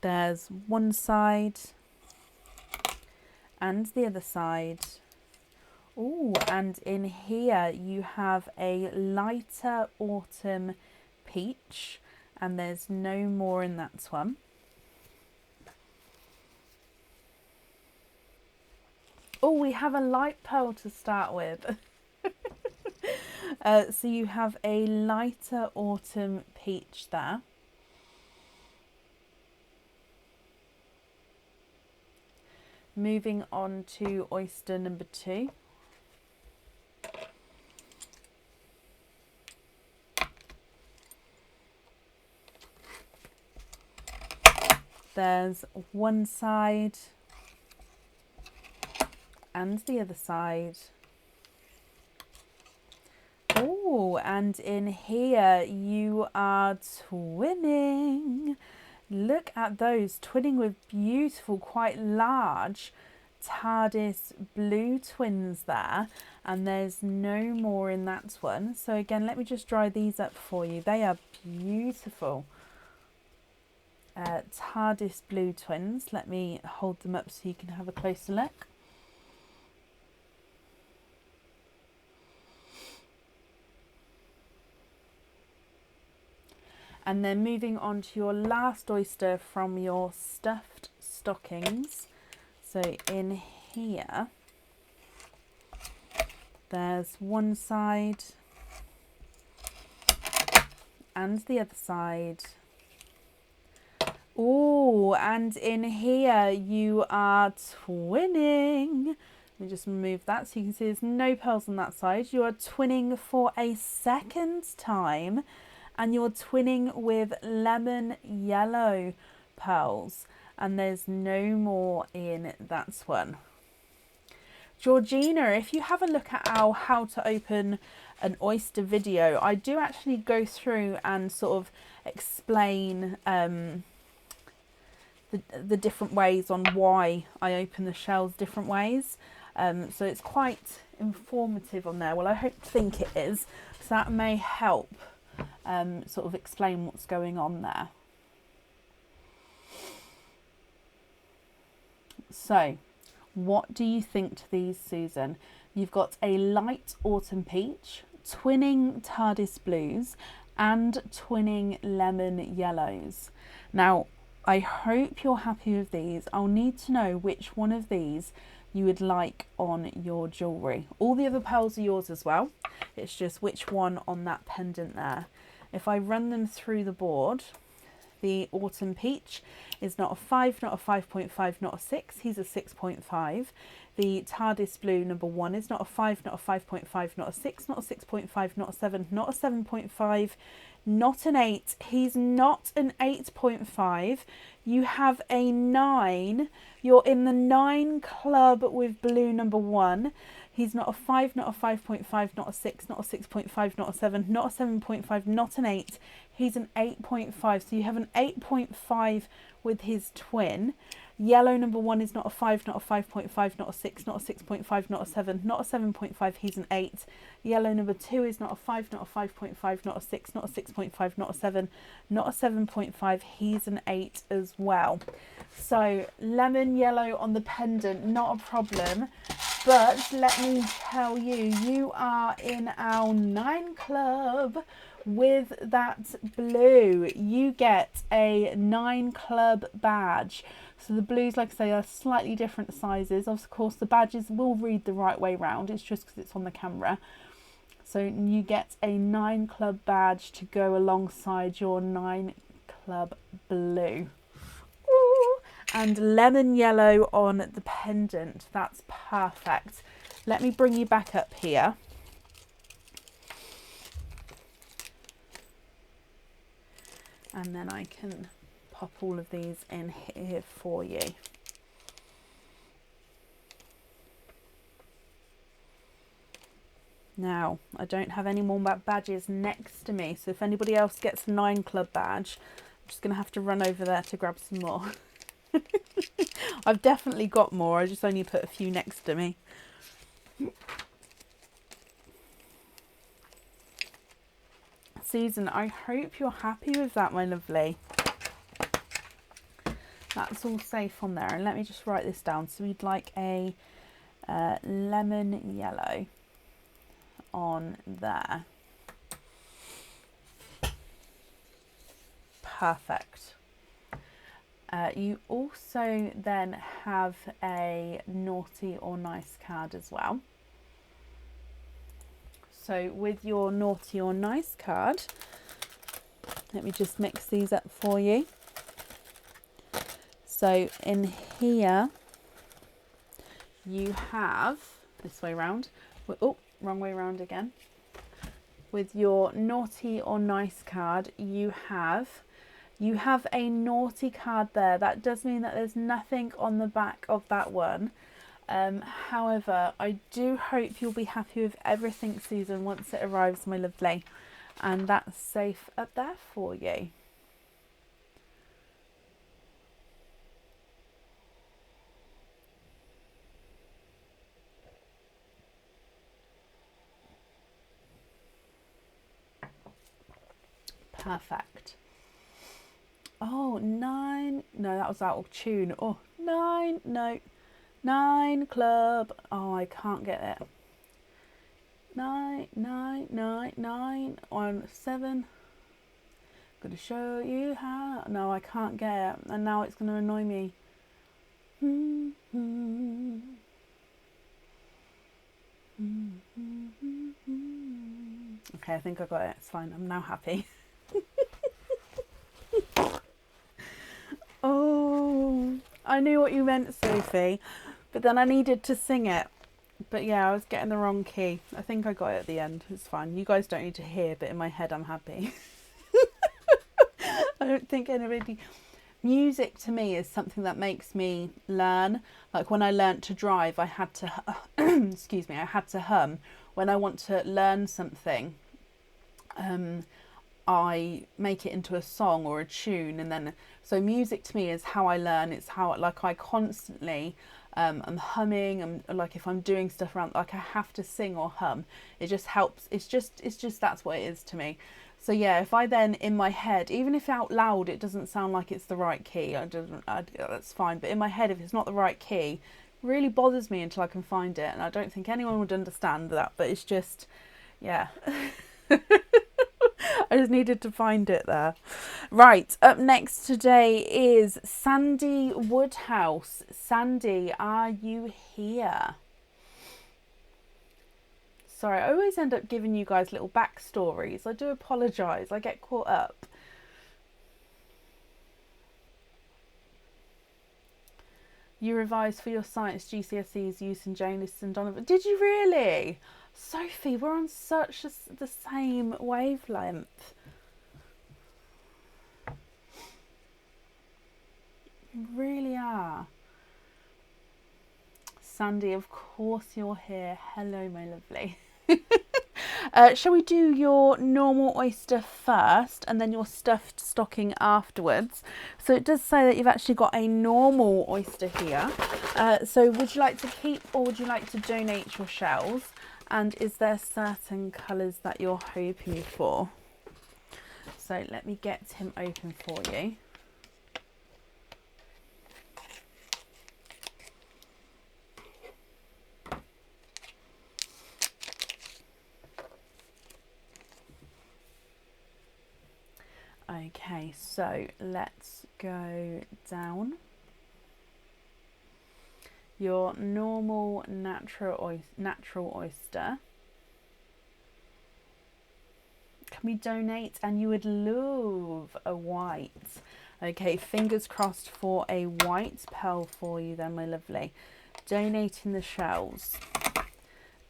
There's one side and the other side. Oh, and in here you have a lighter autumn peach, and there's no more in that one. Oh, we have a light pearl to start with. So you have a lighter autumn peach there. Moving on to oyster number 2. There's one side and the other side. Oh, and in here you are twinning. Look at those, twinning with beautiful, quite large TARDIS blue twins there, and there's no more in that one. So again, let me just dry these up for you. They are beautiful. TARDIS blue twins. Let me hold them up so you can have a closer look. And then moving on to your last oyster from your stuffed stockings. So in here, there's one side and the other side. Oh, Oh, and in here you are twinning. Let me just remove that so you can see there's no pearls on that side. You are twinning for a second time, and you're twinning with lemon yellow pearls, and there's no more in that one. Georgina, if you have a look at our how to open an oyster video, I do actually go through and sort of explain the different ways on why I open the shells different ways. So it's quite informative on there. Well, I think it is, so that may help sort of explain what's going on there. So what do you think to these, Susan? You've got a light autumn peach, twinning TARDIS blues, and twinning lemon yellows. Now, I hope you're happy with these. I'll need to know which one of these you would like on your jewellery. All the other pearls are yours as well. It's just which one on that pendant there. If I run them through the board, the autumn peach is not a 5, not a 5.5, not a 6. He's a 6.5. The TARDIS blue number 1 is not a 5, not a 5.5, not a 6, not a 6.5, not a 7, not a 7.5, not an 8. He's not an 8.5. You have a 9. You're in the 9 club with blue number 1. He's not a 5, not a 5.5, not a 6, not a 6.5, not a 7, not a 7.5, not an 8. He's an 8.5. So you have an 8.5 with his twin. Yellow number 1 is not a 5, not a 5.5, not a 6, not a 6.5, not a 7, not a 7.5. He's an 8. Yellow number 2 is not a 5, not a 5.5, not a 6, not a 6.5, not a 7, not a 7.5. He's an 8 as well. So lemon yellow on the pendant, not a problem. But let me tell you, you are in our 9 club with that blue. You get a 9 club badge. So the blues, like I say, are slightly different sizes. Of course, the badges will read the right way round. It's just because it's on the camera. So you get a 9 club badge to go alongside your 9 club blue. Ooh. And lemon yellow on the pendant. That's perfect. Let me bring you back up here. And then I can pop all of these in here for you. Now, I don't have any more badges next to me, so if anybody else gets a 9 club badge, I'm just going to have to run over there to grab some more. I've definitely got more, I just only put a few next to me. Susan, I hope you're happy with that, my lovely. That's all safe on there. And let me just write this down. So we'd like a lemon yellow on there. Perfect. You also then have a naughty or nice card as well. So with your naughty or nice card, let me just mix these up for you. So in here, you have, this way round, oh, wrong way round again. With your naughty or nice card, you have a naughty card there. That does mean that there's nothing on the back of that one. However, I do hope you'll be happy with everything, Susan, once it arrives, my lovely. And that's safe up there for you. Perfect. Oh, 9. No, that was out of tune. Oh, 9. No. 9 club. Oh, I can't get it. 9, 9, 9, 9 on 7. Gonna show you how. No, I can't get it. And now it's gonna annoy me. Okay, I think I got it. It's fine. I'm now happy. Oh. I knew what you meant, Sophie, but then I needed to sing it. But yeah, I was getting the wrong key. I think I got it at the end. It's fine. You guys don't need to hear, but in my head I'm happy. I don't think anybody... Music to me is something that makes me learn. Like when I learnt to drive, I had to... excuse me, I had to hum. When I want to learn something, I make it into a song or a tune, and then... So music to me is how I learn. It's how, like, I constantly... I'm humming, and like if I'm doing stuff around, like I have to sing or hum. It just helps. It's just that's what it is to me. So yeah, if I then in my head, even if out loud it doesn't sound like it's the right key, that's fine. But in my head, if it's not the right key, it really bothers me until I can find it. And I don't think anyone would understand that. But it's just, yeah. I just needed to find it there. Right, up next today is Sandy Woodhouse. Sandy, are you here? Sorry, I always end up giving you guys little backstories. I do apologise. I get caught up. You revised for your science GCSEs using Janus and Donovan. Did you really? Sophie, we're on such the same wavelength. You really are. Sandy, of course you're here. Hello, my lovely. Shall we do your normal oyster first and then your stuffed stocking afterwards? So it does say that you've actually got a normal oyster here. So would you like to keep or would you like to donate your shells? And is there certain colours that you're hoping for? So let me get him open for you. Okay, so let's go down. Your normal natural oyster. Can we donate? And you would love a white. Okay, fingers crossed for a white pearl for you then, my lovely. Donating the shells.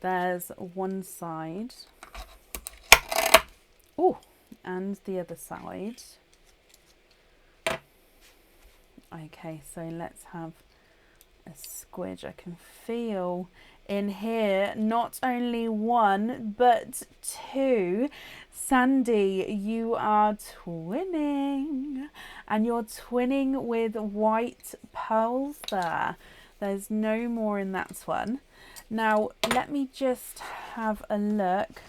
There's one side. Oh, and the other side. Okay, so let's have a squidge. I can feel in here not only one but two. Sandy, you are twinning, and you're twinning with white pearls there. There's no more in that one. Now let me just have a look.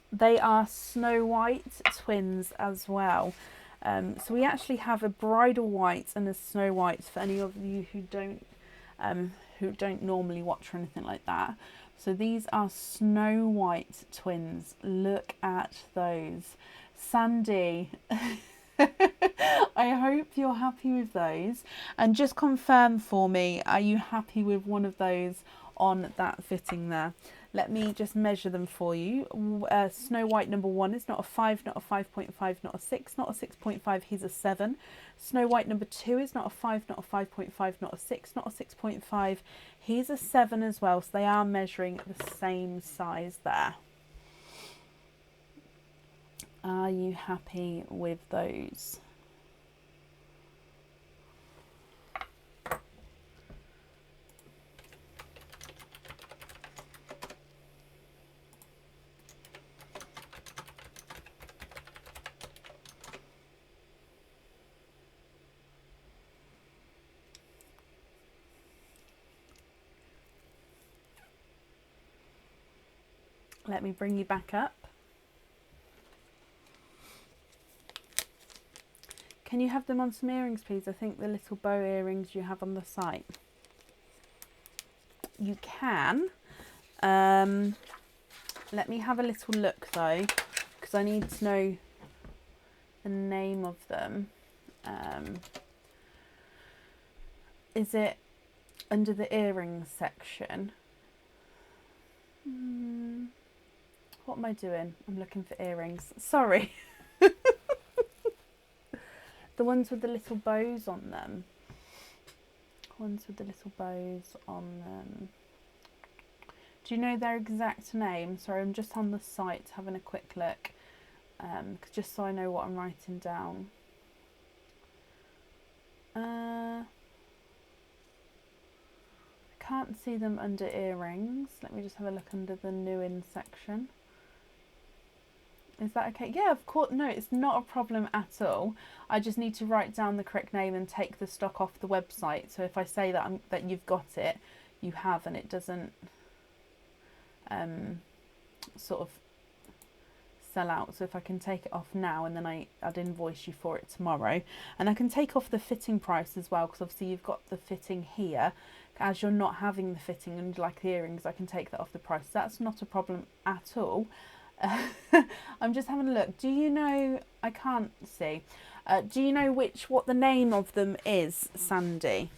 They are Snow White twins as well. So we actually have a bridal white and a Snow White for any of you who don't normally watch or anything like that. So these are Snow White twins. Look at those. Sandy, I hope you're happy with those. And just confirm for me, are you happy with one of those on that fitting there? Let me just measure them for you. Snow White number 1 is not a 5, not a 5.5, not a 6, not a 6.5, he's a 7. Snow White number 2 is not a 5, not a 5.5, not a 6, not a 6.5, he's a 7 as well. So they are measuring the same size there. Are you happy with those? Let me bring you back up. Can you have them on some earrings, please? I think the little bow earrings you have on the site. You can. Let me have a little look though, because I need to know the name of them. Is it under the earrings section? What am I doing? I'm looking for earrings. Sorry. The ones with the little bows on them. Ones with the little bows on them. Do you know their exact name? Sorry, I'm just on the site having a quick look, just so I know what I'm writing down. I can't see them under earrings. Let me just have a look under the new in section. Is that okay? Yeah, of course. No, it's not a problem at all. I just need to write down the correct name and take the stock off the website. So if I say that that you've got it, you have, and it doesn't sort of sell out. So if I can take it off now, and then I'd invoice you for it tomorrow, and I can take off the fitting price as well, because obviously you've got the fitting here. As you're not having the fitting and like the earrings, I can take that off the price. That's not a problem at all. I'm just having a look. Do you know, I can't see, do you know what the name of them is, Sandy?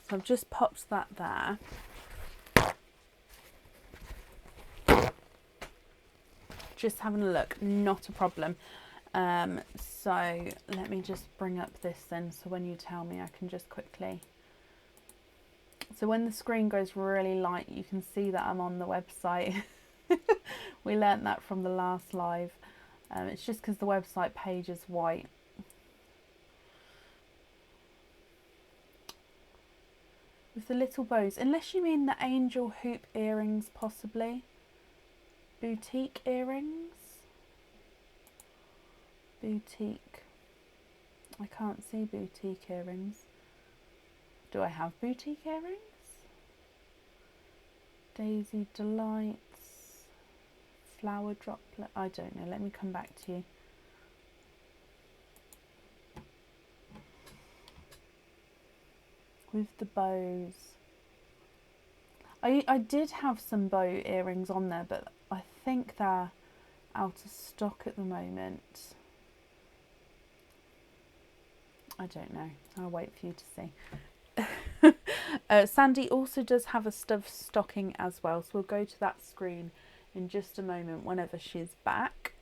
So I've just popped that there. Just having a look, not a problem. So let me just bring up this then, so when you tell me I can just quickly. So when the screen goes really light, you can see that I'm on the website. We learnt that from the last live. It's just because the website page is white. With the little bows, unless you mean the angel hoop earrings, possibly. Boutique earrings. Boutique. I can't see boutique earrings. Do I have boutique earrings? Daisy Delights. Flower droplet. I don't know. Let me come back to you. With the bows. I did have some bow earrings on there, but I think they're out of stock at the moment. I don't know. I'll wait for you to see. Sandy also does have a stuffed stocking as well, so we'll go to that screen in just a moment whenever she's back.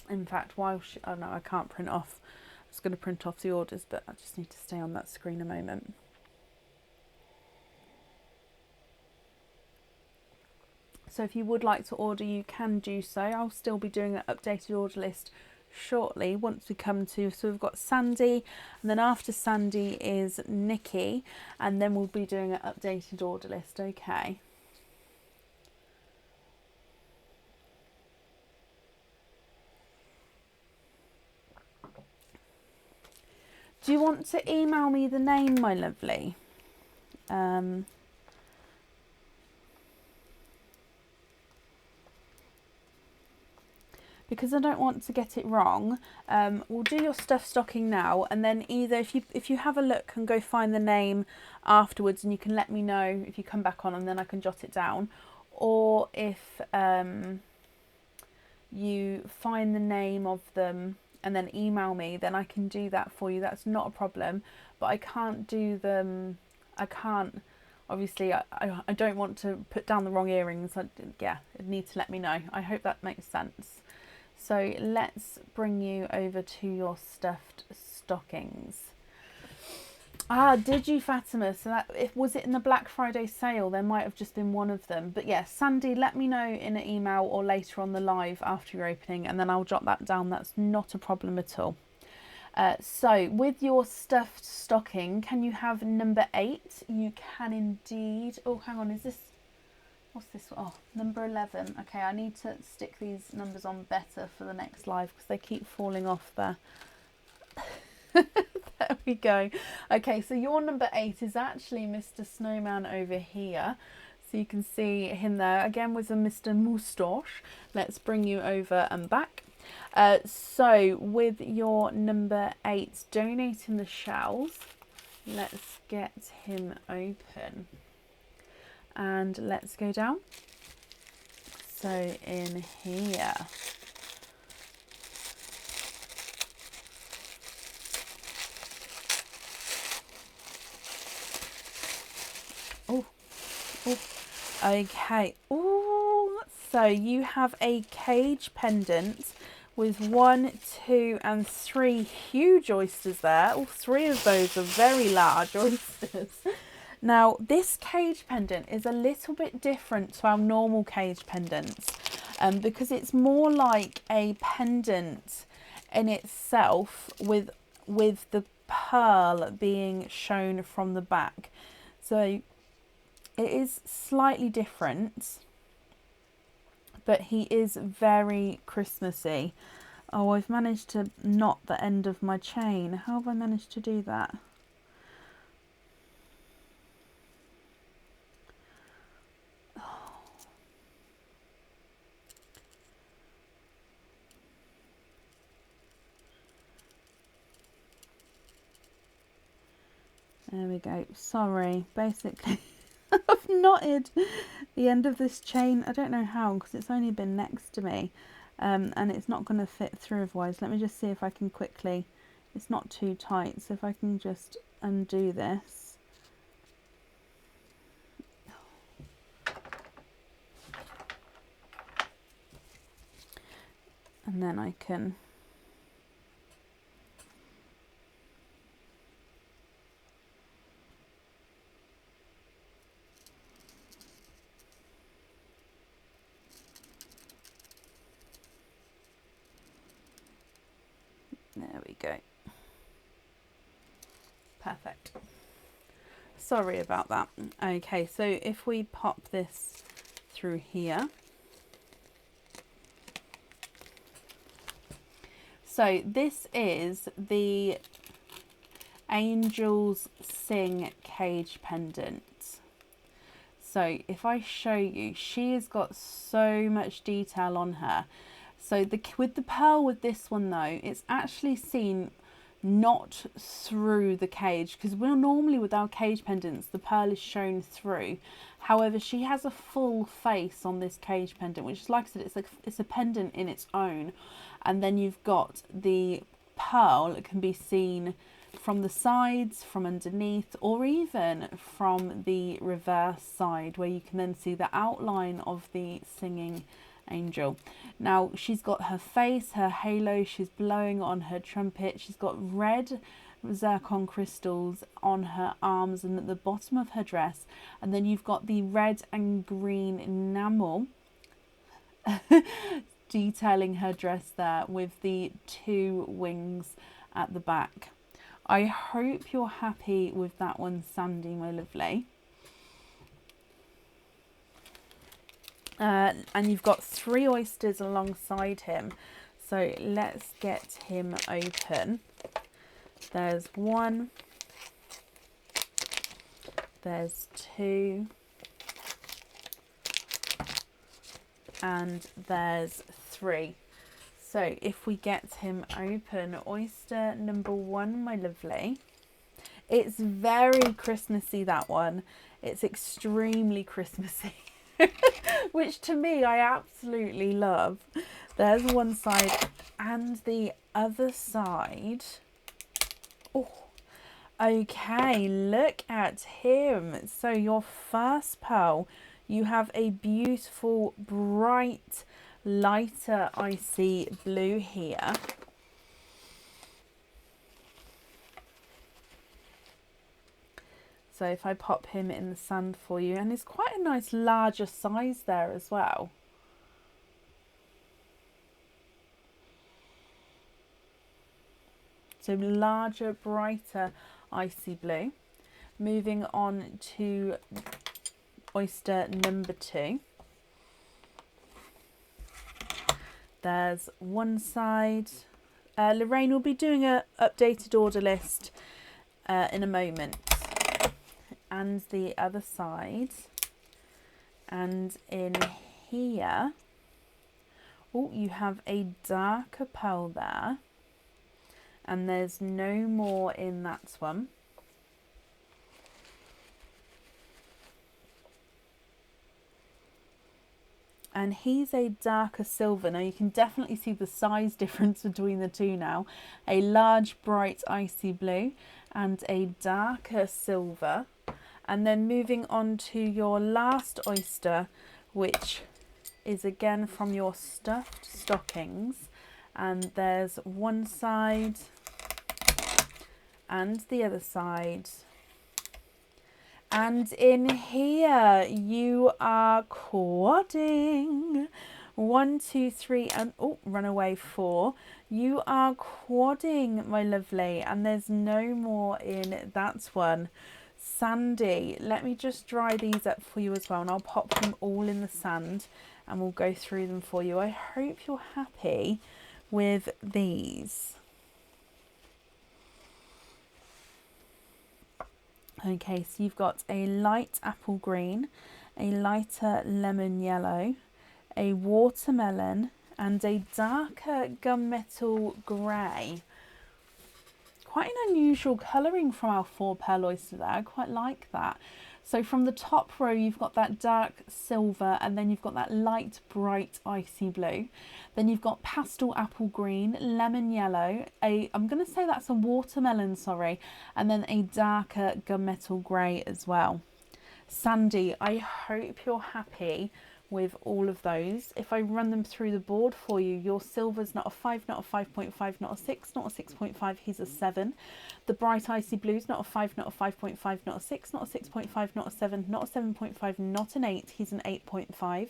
In fact, oh no, I can't print off. I was going to print off the orders, but I just need to stay on that screen a moment. So if you would like to order, you can do so. I'll still be doing an updated order list shortly once we come to, so we've got Sandy, and then after Sandy is Nikki, and then we'll be doing an updated order list. Okay. Do you want to email me the name, my lovely? Because I don't want to get it wrong, we'll do your stuff stocking now, and then either if you have a look and go find the name afterwards, and you can let me know if you come back on, and then I can jot it down, or if you find the name of them and then email me, then I can do that for you. That's not a problem, but I can't do them. I can't. Obviously, I don't want to put down the wrong earrings. Yeah, you need to let me know. I hope that makes sense. So let's bring you over to your stuffed stockings. Ah, did you, Fatima? So that, was it in the Black Friday sale? There might have just been one of them. But yes, Sandy, let me know in an email or later on the live after your opening, and then I'll jot that down. That's not a problem at all. So with your stuffed stocking, can you have number 8? You can indeed. Oh, hang on, is this... What's this? Oh, number 11. Okay, I need to stick these numbers on better for the next live because they keep falling off there. There we go. Okay, so your number 8 is actually Mr. Snowman over here. So you can see him there again with a Mr. Moustache. Let's bring you over and back. So with your number 8, donating the shells, let's get him open. And let's go down. So in here. Oh, oh, okay. Oh, so you have a cage pendant with 1, 2, and 3 huge oysters there. All 3 of those are very large oysters. Now, this cage pendant is a little bit different to our normal cage pendants because it's more like a pendant in itself with the pearl being shown from the back. So it is slightly different, but he is very Christmassy. Oh, I've managed to knot the end of my chain. How have I managed to do that? There we go. Sorry, basically I've knotted the end of this chain. I don't know how, because it's only been next to me and it's not going to fit through otherwise. Let me just see if I can quickly, it's not too tight, so if I can just undo this. And then I can there we go. Perfect. Sorry about that. Okay, so if we pop this through here. So this is the Angels Sing cage pendant. So if I show you, she has got so much detail on her. So with the pearl with this one though, it's actually seen not through the cage, because we're normally with our cage pendants the pearl is shown through. However, she has a full face on this cage pendant, which is, like I said, it's a pendant in its own. And then you've got the pearl that can be seen from the sides, from underneath, or even from the reverse side, where you can then see the outline of the singing angel. Now she's got her face, her halo, she's blowing on her trumpet, she's got red zircon crystals on her arms and at the bottom of her dress, and then you've got the red and green enamel detailing her dress there with the 2 wings at the back. I hope you're happy with that one, Sandy, my lovely. And you've got 3 oysters alongside him. So let's get him open. There's 1. There's 2. And there's 3. So if we get him open, oyster number 1, my lovely. It's very Christmassy, that one. It's extremely Christmassy. Which to me, I absolutely love. There's one side and the other side. Oh, okay, look at him. So your first pearl, you have a beautiful, bright, lighter icy blue here. So if I pop him in the sand for you, and it's quite a nice larger size there as well. So larger, brighter, icy blue. Moving on to oyster number 2. There's one side. Lorraine will be doing an updated order list in a moment. And the other side, and in here, oh, you have a darker pearl there, and there's no more in that one. and he's a darker silver. Now you can definitely see the size difference between the two now. A large bright icy blue and a darker silver. And then moving on to your last oyster, which is again from your stuffed stockings, and there's one side and the other side. And in here you are quadding. 1, 2, 3, and oh, runaway 4. You are quadding, my lovely, and there's no more in that one. Sandy, let me just dry these up for you as well, and I'll pop them all in the sand and we'll go through them for you. I hope you're happy with these. Okay, so you've got a light apple green, a lighter lemon yellow, a watermelon, and a darker gunmetal grey. Quite an unusual colouring from our 4 pearl oyster there. I quite like that. So from the top row, you've got that dark silver, and then you've got that light bright icy blue. Then you've got pastel apple green, lemon yellow, I'm going to say that's a watermelon, sorry, and then a darker gunmetal grey as well. Sandy, I hope you're happy with all of those. If I run them through the board for you, your silver's not a 5, not a 5.5, not a 6, not a 6.5, he's a 7. The bright icy blue's not a 5, not a 5.5, not a 6, not a 6.5, not a 7, not a 7.5, not an 8, he's an 8.5.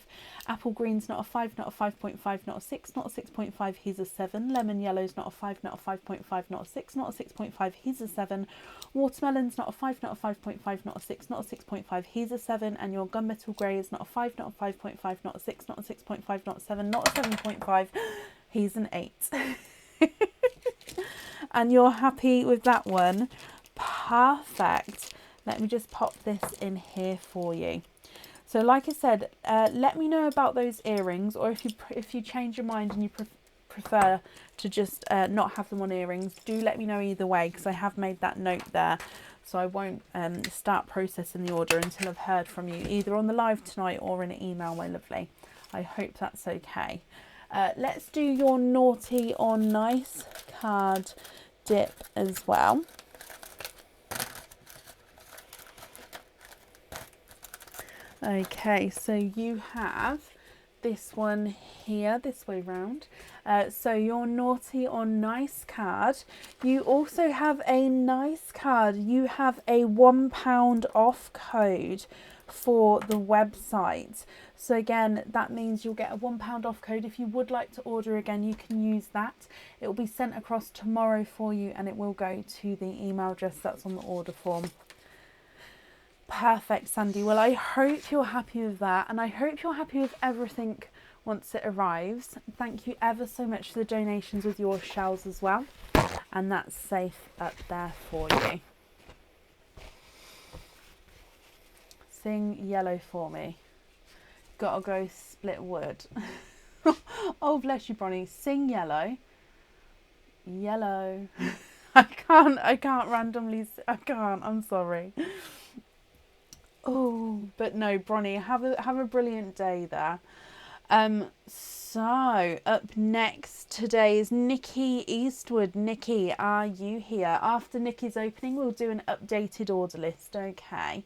Apple green's not a 5, not a 5.5, not a 6, not a 6.5, he's a 7. Lemon yellow's not a 5, not a 5.5, not a 6, not a 6.5, he's a 7. Watermelon's not a 5, not a 5.5, not a 6, not a 6.5, he's a 7. And your gunmetal grey is not a 5, not a 5.5, not a 6, not a 6.5, not a 7, not a 7.5, he's an 8. And you're happy with that one? Perfect. Let me just pop this in here for you. So like I said, let me know about those earrings, or if you change your mind and you prefer to just not have them on earrings, do let me know either way, because I have made that note there. So I won't start processing the order until I've heard from you, either on the live tonight or in an email, my lovely. I hope that's okay. Let's do your naughty or nice card dip as well. Okay, so you have this one here, this way round. So your naughty or nice card. You also have a nice card. You have a £1 off code for the website. So again, that means you'll get a £1 off code. If you would like to order again, you can use that. It will be sent across tomorrow for you, and it will go to the email address that's on the order form. Perfect, Sandy. Well, I hope you're happy with that, and I hope you're happy with everything once it arrives. Thank you ever so much for the donations with your shells as well, and that's safe up there for you. Sing yellow for me. Gotta go split wood. Oh, bless you, Bronnie. Sing yellow. Yellow. I can't randomly. I can't. I'm sorry. Oh, but no, Bronnie, have a brilliant day there. So up next today is Nikki Eastwood. Nikki, are you here? After Nikki's opening, we'll do an updated order list, okay?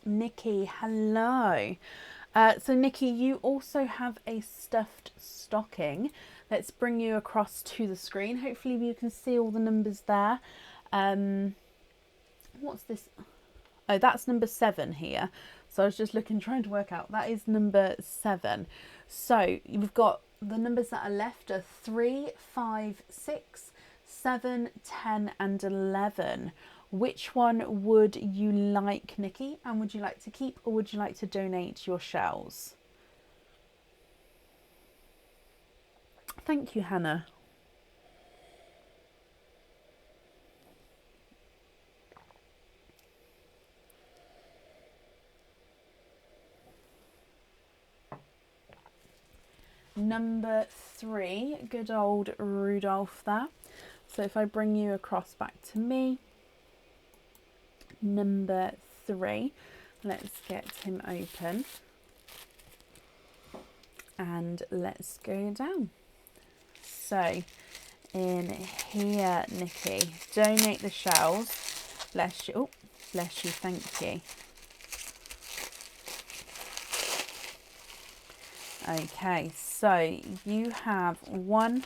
Nikki, hello. So Nikki, you also have a stuffed stocking. Let's bring you across to the screen. Hopefully you can see all the numbers there. What's this? Oh, that's number 7 here. So I was just trying to work out. That is number 7. So you've got the numbers that are left are 3, 5, 6, 7, 10 and 11. Which one would you like, Nikki? And would you like to keep, or would you like to donate your shells? Thank you, Hannah. number 3, good old Rudolph there. So if I bring you across back to me, number 3, let's get him open. And let's go down. So in here, Nikki, donate the shells. Bless you. Oh, bless you. Thank you. Okay, so you have 1.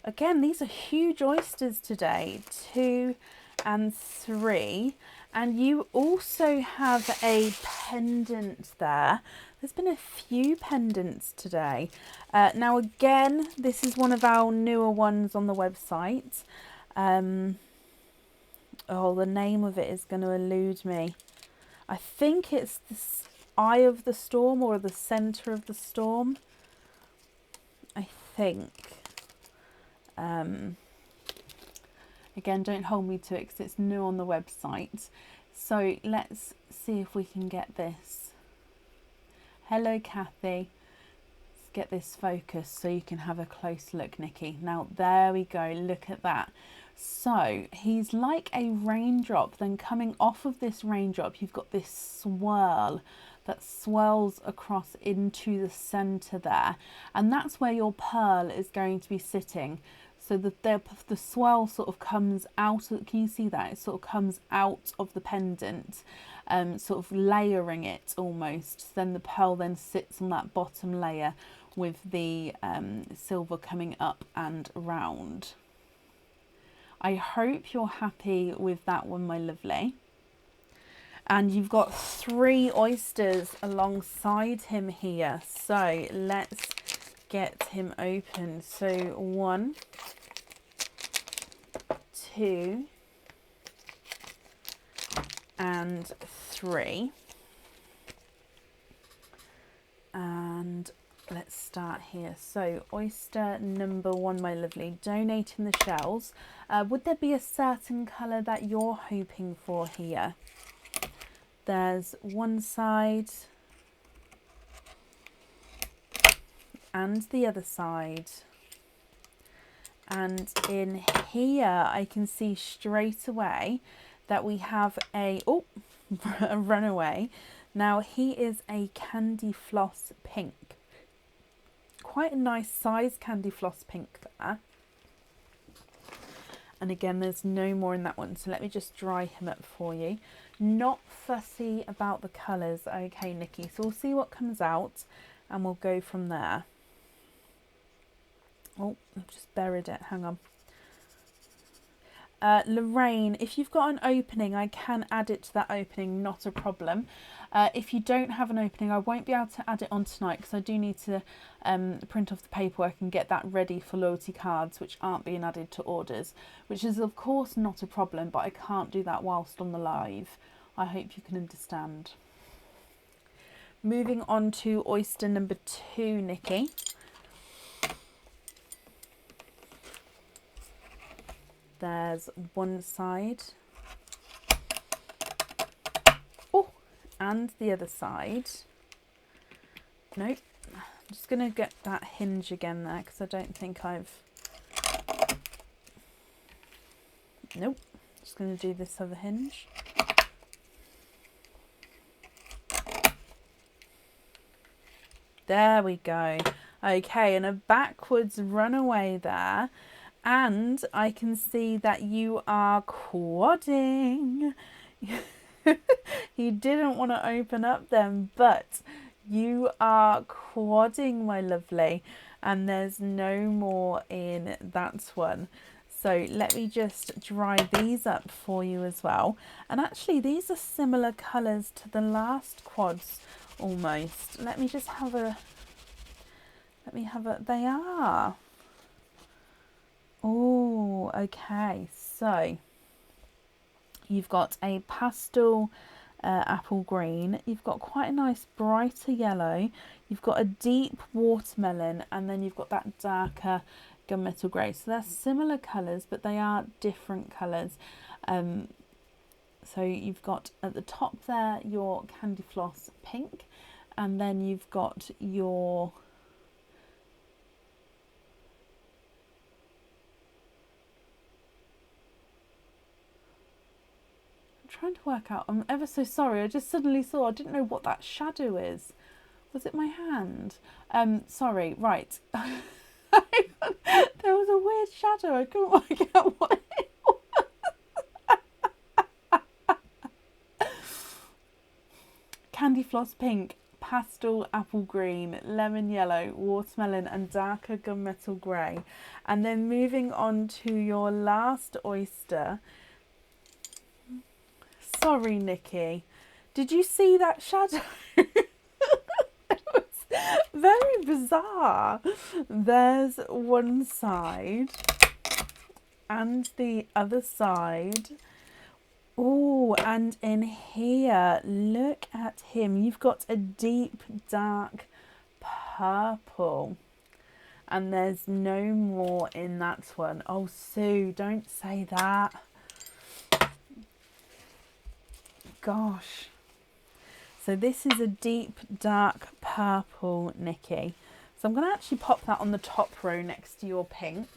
Again, these are huge oysters today. 2 and 3. And you also have a pendant there. There's been a few pendants today. Now again, this is one of our newer ones on the website. Oh, the name of it is going to elude me. I think it's the Eye of the Storm or the Centre of the Storm. I think. Again, don't hold me to it because it's new on the website. So let's see if we can get this. Hello, Kathy. Let's get this focused so you can have a close look, Nikki. Now, there we go. Look at that. So he's like a raindrop. Then coming off of this raindrop, you've got this swirl that swirls across into the centre there. And that's where your pearl is going to be sitting. So the swirl sort of comes out, can you see that? It sort of comes out of the pendant, sort of layering it almost. Then the pearl then sits on that bottom layer with the silver coming up and round. I hope you're happy with that one, my lovely. And you've got 3 oysters alongside him here. So let's get him open. So 1, 2 and 3. And let's start here. So oyster number 1, my lovely, donating the shells. Would there be a certain colour that you're hoping for here? There's one side and the other side. And in here, I can see straight away that we have a runaway. Now he is a candy floss pink. Quite a nice size candy floss pink there. And again, there's no more in that one. So let me just dry him up for you. Not fussy about the colours. Okay, Nikki. So we'll see what comes out and we'll go from there. Oh, I've just buried it. Hang on. Lorraine, if you've got an opening, I can add it to that opening. Not a problem. If you don't have an opening, I won't be able to add it on tonight because I do need to print off the paperwork and get that ready for loyalty cards, which aren't being added to orders, which is of course not a problem, but I can't do that whilst on the live. I hope you can understand. Moving on to oyster number 2, Nikki. There's one side. Oh, and the other side. Nope. I'm just going to get that hinge again there because I don't think I've... Nope. Just going to do this other hinge. There we go. Okay, and a backwards runaway there. And I can see that you are quadding. You didn't want to open up them, but you are quadding, my lovely. And there's no more in that one. So let me just dry these up for you as well. And actually, these are similar colours to the last quads almost. Let me just have a... They are. Oh, okay. So you've got a pastel apple green. You've got quite a nice brighter yellow. You've got a deep watermelon, and then you've got that darker gunmetal grey. So they're similar colours, but they are different colours. So you've got at the top there your candy floss pink, and then you've got your trying to work out. I'm ever so sorry. I just suddenly saw. I didn't know what that shadow is. Was it my hand? Sorry. Right. There was a weird shadow. I couldn't work out what it was. Candy floss pink, pastel apple green, lemon yellow, watermelon and darker gunmetal grey. And then moving on to your last oyster. Sorry, Nikki. Did you see that shadow? It was very bizarre. There's one side and the other side. Oh, and in here, look at him. You've got a deep, dark purple. And there's no more in that one. Oh, Sue, don't say that. Gosh. So this is a deep, dark purple, Nikki. So I'm going to actually pop that on the top row next to your pink.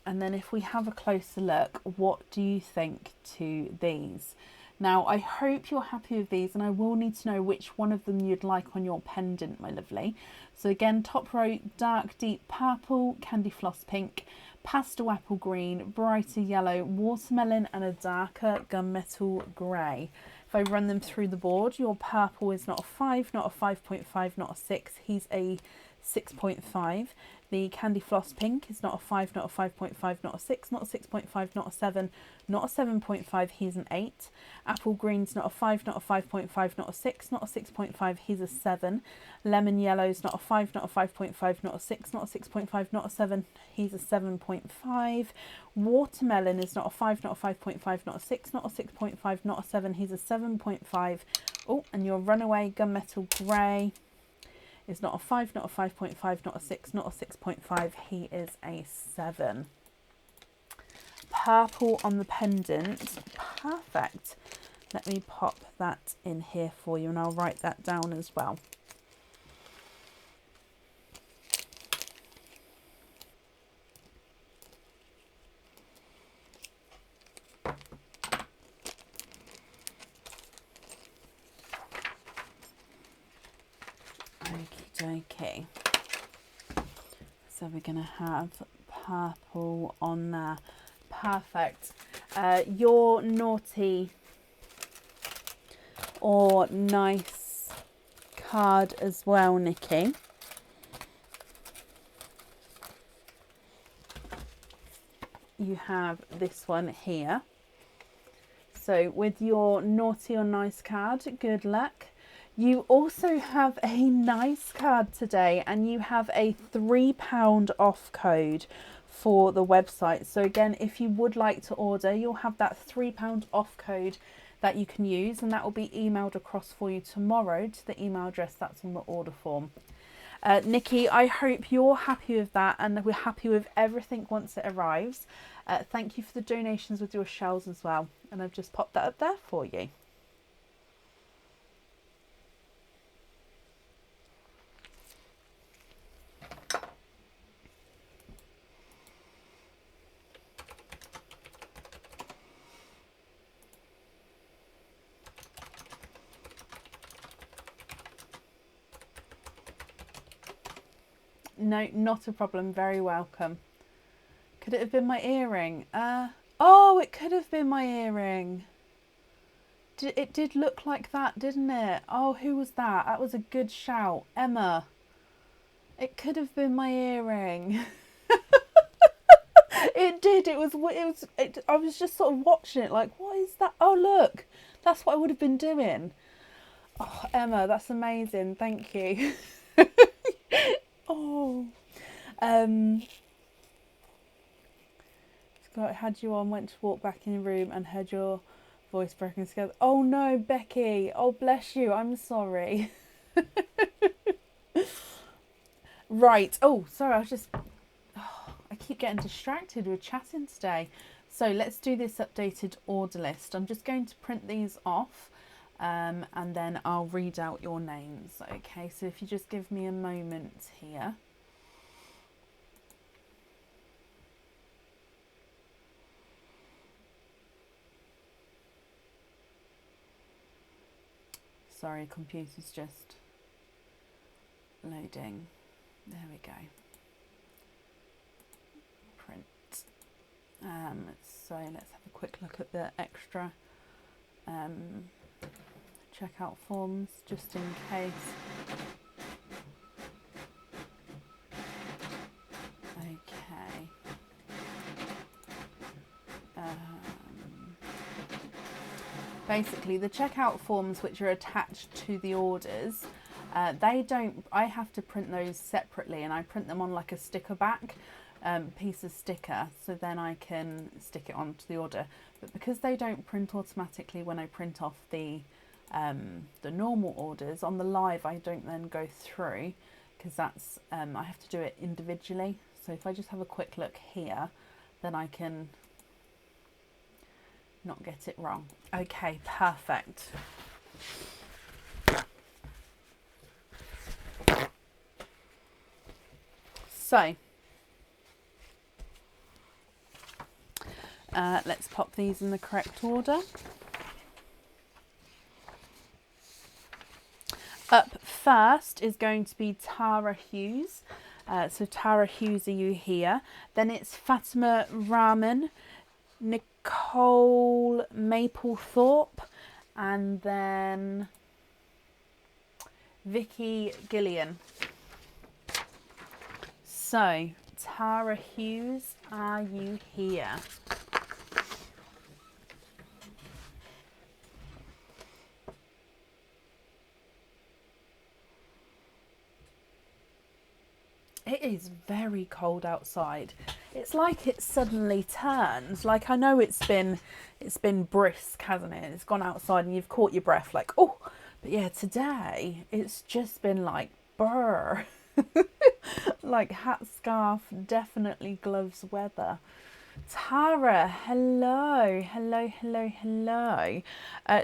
And then if we have a closer look, what do you think to these? Now, I hope you're happy with these, and I will need to know which one of them you'd like on your pendant, my lovely. So again, top row, dark, deep purple, candy floss pink, pastel apple green, brighter yellow, watermelon, and a darker gunmetal grey. If I run them through the board, your purple is not a 5, not a 5.5, not a 6. He's a 6.5. The candy floss pink is not a 5, not a 5.5, not a 6, not a 6.5, not a 7, not a 7.5, he's an 8. Apple green's not a 5, not a 5.5, not a 6, not a 6.5, he's a 7. Lemon yellow's not a 5, not a 5.5, not a 6, not a 6.5, not a 7, he's a 7.5. Watermelon is not a 5, not a 5.5, not a 6, not a 6.5, not a 7, he's a 7.5. Oh, and your runaway gunmetal grey is not a 5, not a 5.5, not a 6, not a 6.5. He is a 7. Purple on the pendant. Perfect. Let me pop that in here for you, and I'll write that down as well. Okay, so we're going to have purple on there. Perfect. Your naughty or nice card as well, Nikki. You have this one here. So with your naughty or nice card, good luck. You also have a nice card today, and you have a £3 off code for the website. So again, if you would like to order, you'll have that £3 off code that you can use, and that will be emailed across for you tomorrow to the email address that's on the order form. Nikki, I hope you're happy with that, and we're happy with everything once it arrives. Thank you for the donations with your shells as well, and I've just popped that up there for you. No, not a problem. Very welcome. Could it have been my earring? Oh, it could have been my earring. It did look like that, didn't it? Oh, who was that? That was a good shout. Emma. It could have been my earring. It did. I was just sort of watching it like, what is that? Oh, look. That's what I would have been doing. Oh, Emma, that's amazing. Thank you. Oh, Scott had you on, went to walk back in the room and heard your voice breaking together. Oh no, Becky. Oh, bless you. I'm sorry. Right. Oh, sorry. I keep getting distracted with chatting today. So let's do this updated order list. I'm just going to print these off. And then I'll read out your names. Okay, so if you just give me a moment here. Sorry, computer's just loading. There we go. Print. So let's have a quick look at the extra checkout forms, just in case. Okay. Basically, the checkout forms which are attached to the orders, I have to print those separately, and I print them on like a sticker back, piece of sticker, so then I can stick it onto the order. But because they don't print automatically when I print off the normal orders, on the live I don't then go through, because that's I have to do it individually. So if I just have a quick look here, then I can not get it wrong. Okay, perfect. So let's pop these in the correct order. Up first is going to be Tara Hughes. So Tara Hughes, are you here? Then it's Fatima Rahman, Nicole Maplethorpe, and then Vicky Gillian. So Tara Hughes, are you here? It is very cold outside. It's like it suddenly turns. Like, I know it's been brisk, hasn't it? It's gone outside and you've caught your breath like, oh, but yeah, today it's just been like brr. Like hat, scarf, definitely gloves weather. Tara, hello, hello, hello, hello.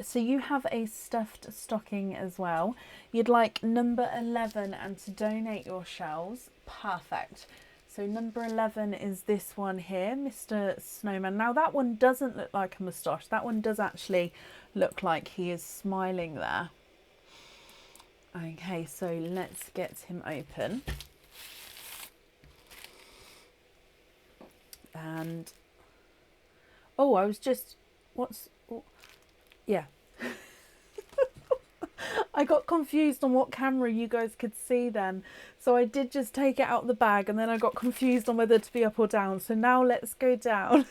So you have a stuffed stocking as well. You'd like number 11 and to donate your shells. Perfect. So number 11 is this one here, Mr. Snowman. Now that one doesn't look like a moustache. That one does actually look like he is smiling there. Okay, so let's get him open. And oh, I was just yeah. I got confused on what camera you guys could see then, so I did just take it out the bag, and then I got confused on whether to be up or down, so now let's go down.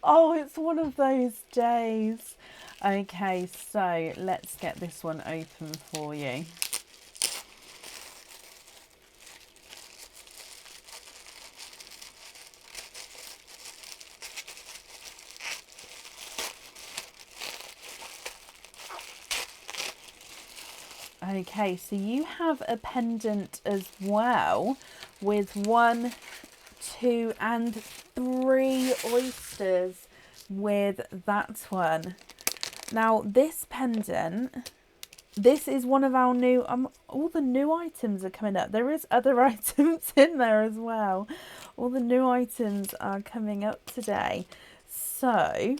Oh, it's one of those days. Okay, so let's get this one open for you. Okay, so you have a pendant as well with 1, 2 and 3 oysters with that one. Now this pendant, this is one of our new, all the new items are coming up. There is other items in there as well. All the new items are coming up today. So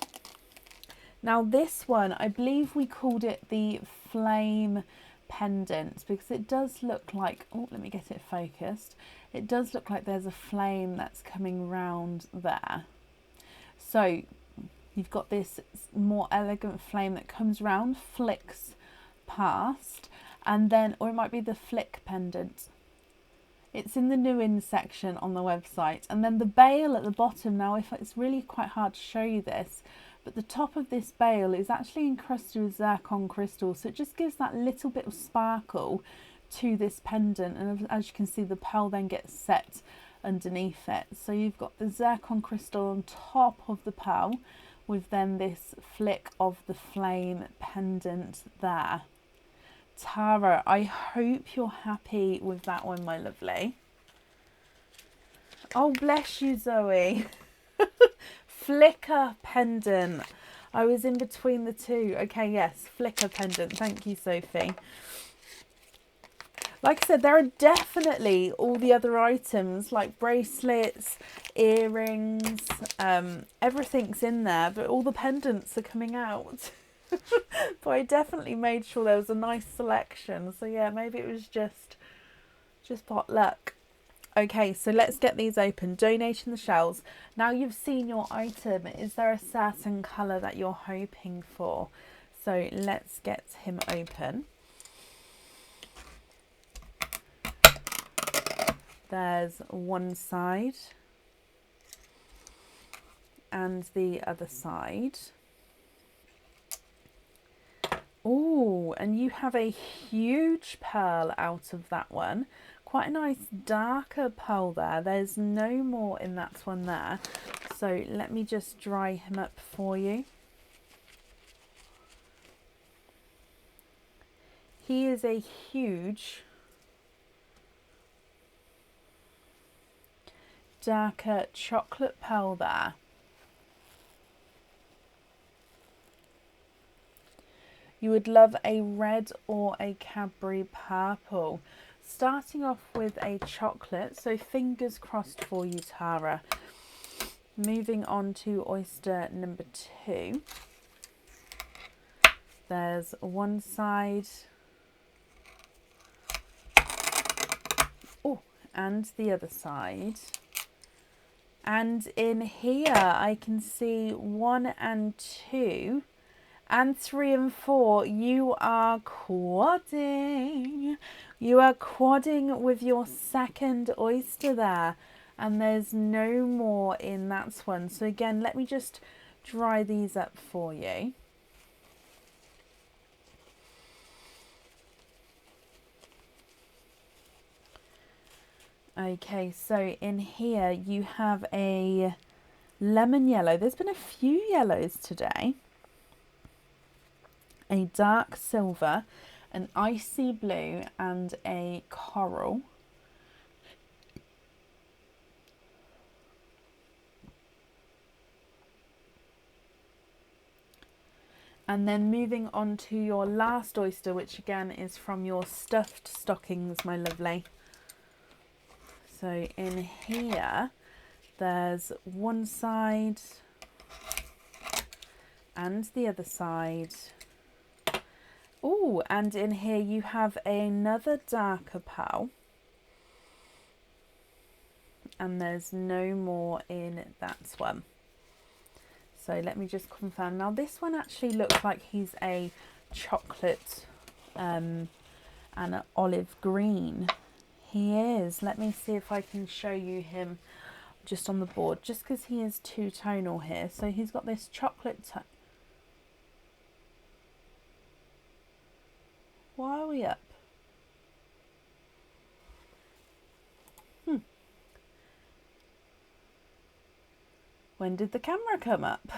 now this one, I believe we called it the Flame Pendant because it does look like, oh, let me get it focused. It does look like there's a flame that's coming round there. So you've got this more elegant flame that comes round, flicks past, and then, or it might be the flick pendant. It's in the new in section on the website. And then the bail at the bottom, now if it's really quite hard to show you this, but the top of this bail is actually encrusted with zircon crystal, so it just gives that little bit of sparkle to this pendant, and as you can see, the pearl then gets set underneath it. So you've got the zircon crystal on top of the pearl with then this flick of the flame pendant there. Tara, I hope you're happy with that one, my lovely. Oh, bless you, Zoe. Flicker pendant. I was in between the two. Okay, yes, flicker pendant. Thank you, Sophie. Like I said, there are definitely all the other items like bracelets, earrings, everything's in there, but all the pendants are coming out. But I definitely made sure there was a nice selection. So yeah, maybe it was just pot luck. Okay, so let's get these open. Donating the shells. Now you've seen your item, is there a certain colour that you're hoping for? So let's get him open. There's one side and the other side. Oh, and you have a huge pearl out of that one. Quite a nice darker pearl there. There's no more in that one there. So let me just dry him up for you. He is a huge darker chocolate pearl there. You would love a red or a Cadbury purple. Starting off with a chocolate, so fingers crossed for you, Tara. Moving on to oyster number 2. There's one side. Oh, and the other side. And in here I can see 1 and 2. And 3 and 4, you are quadding. You are quadding with your second oyster there. And there's no more in that one. So again, let me just dry these up for you. Okay, so in here you have a lemon yellow. There's been a few yellows today. A dark silver, an icy blue and a coral. And then moving on to your last oyster, which again is from your stuffed stockings, my lovely. So in here, there's one side and the other side. Oh, and in here you have another darker pearl. And there's no more in that one. So let me just confirm. Now this one actually looks like he's a chocolate and an olive green. He is. Let me see if I can show you him just on the board, just because he is two-tonal here. So he's got this chocolate tone. Why are we up? When did the camera come up?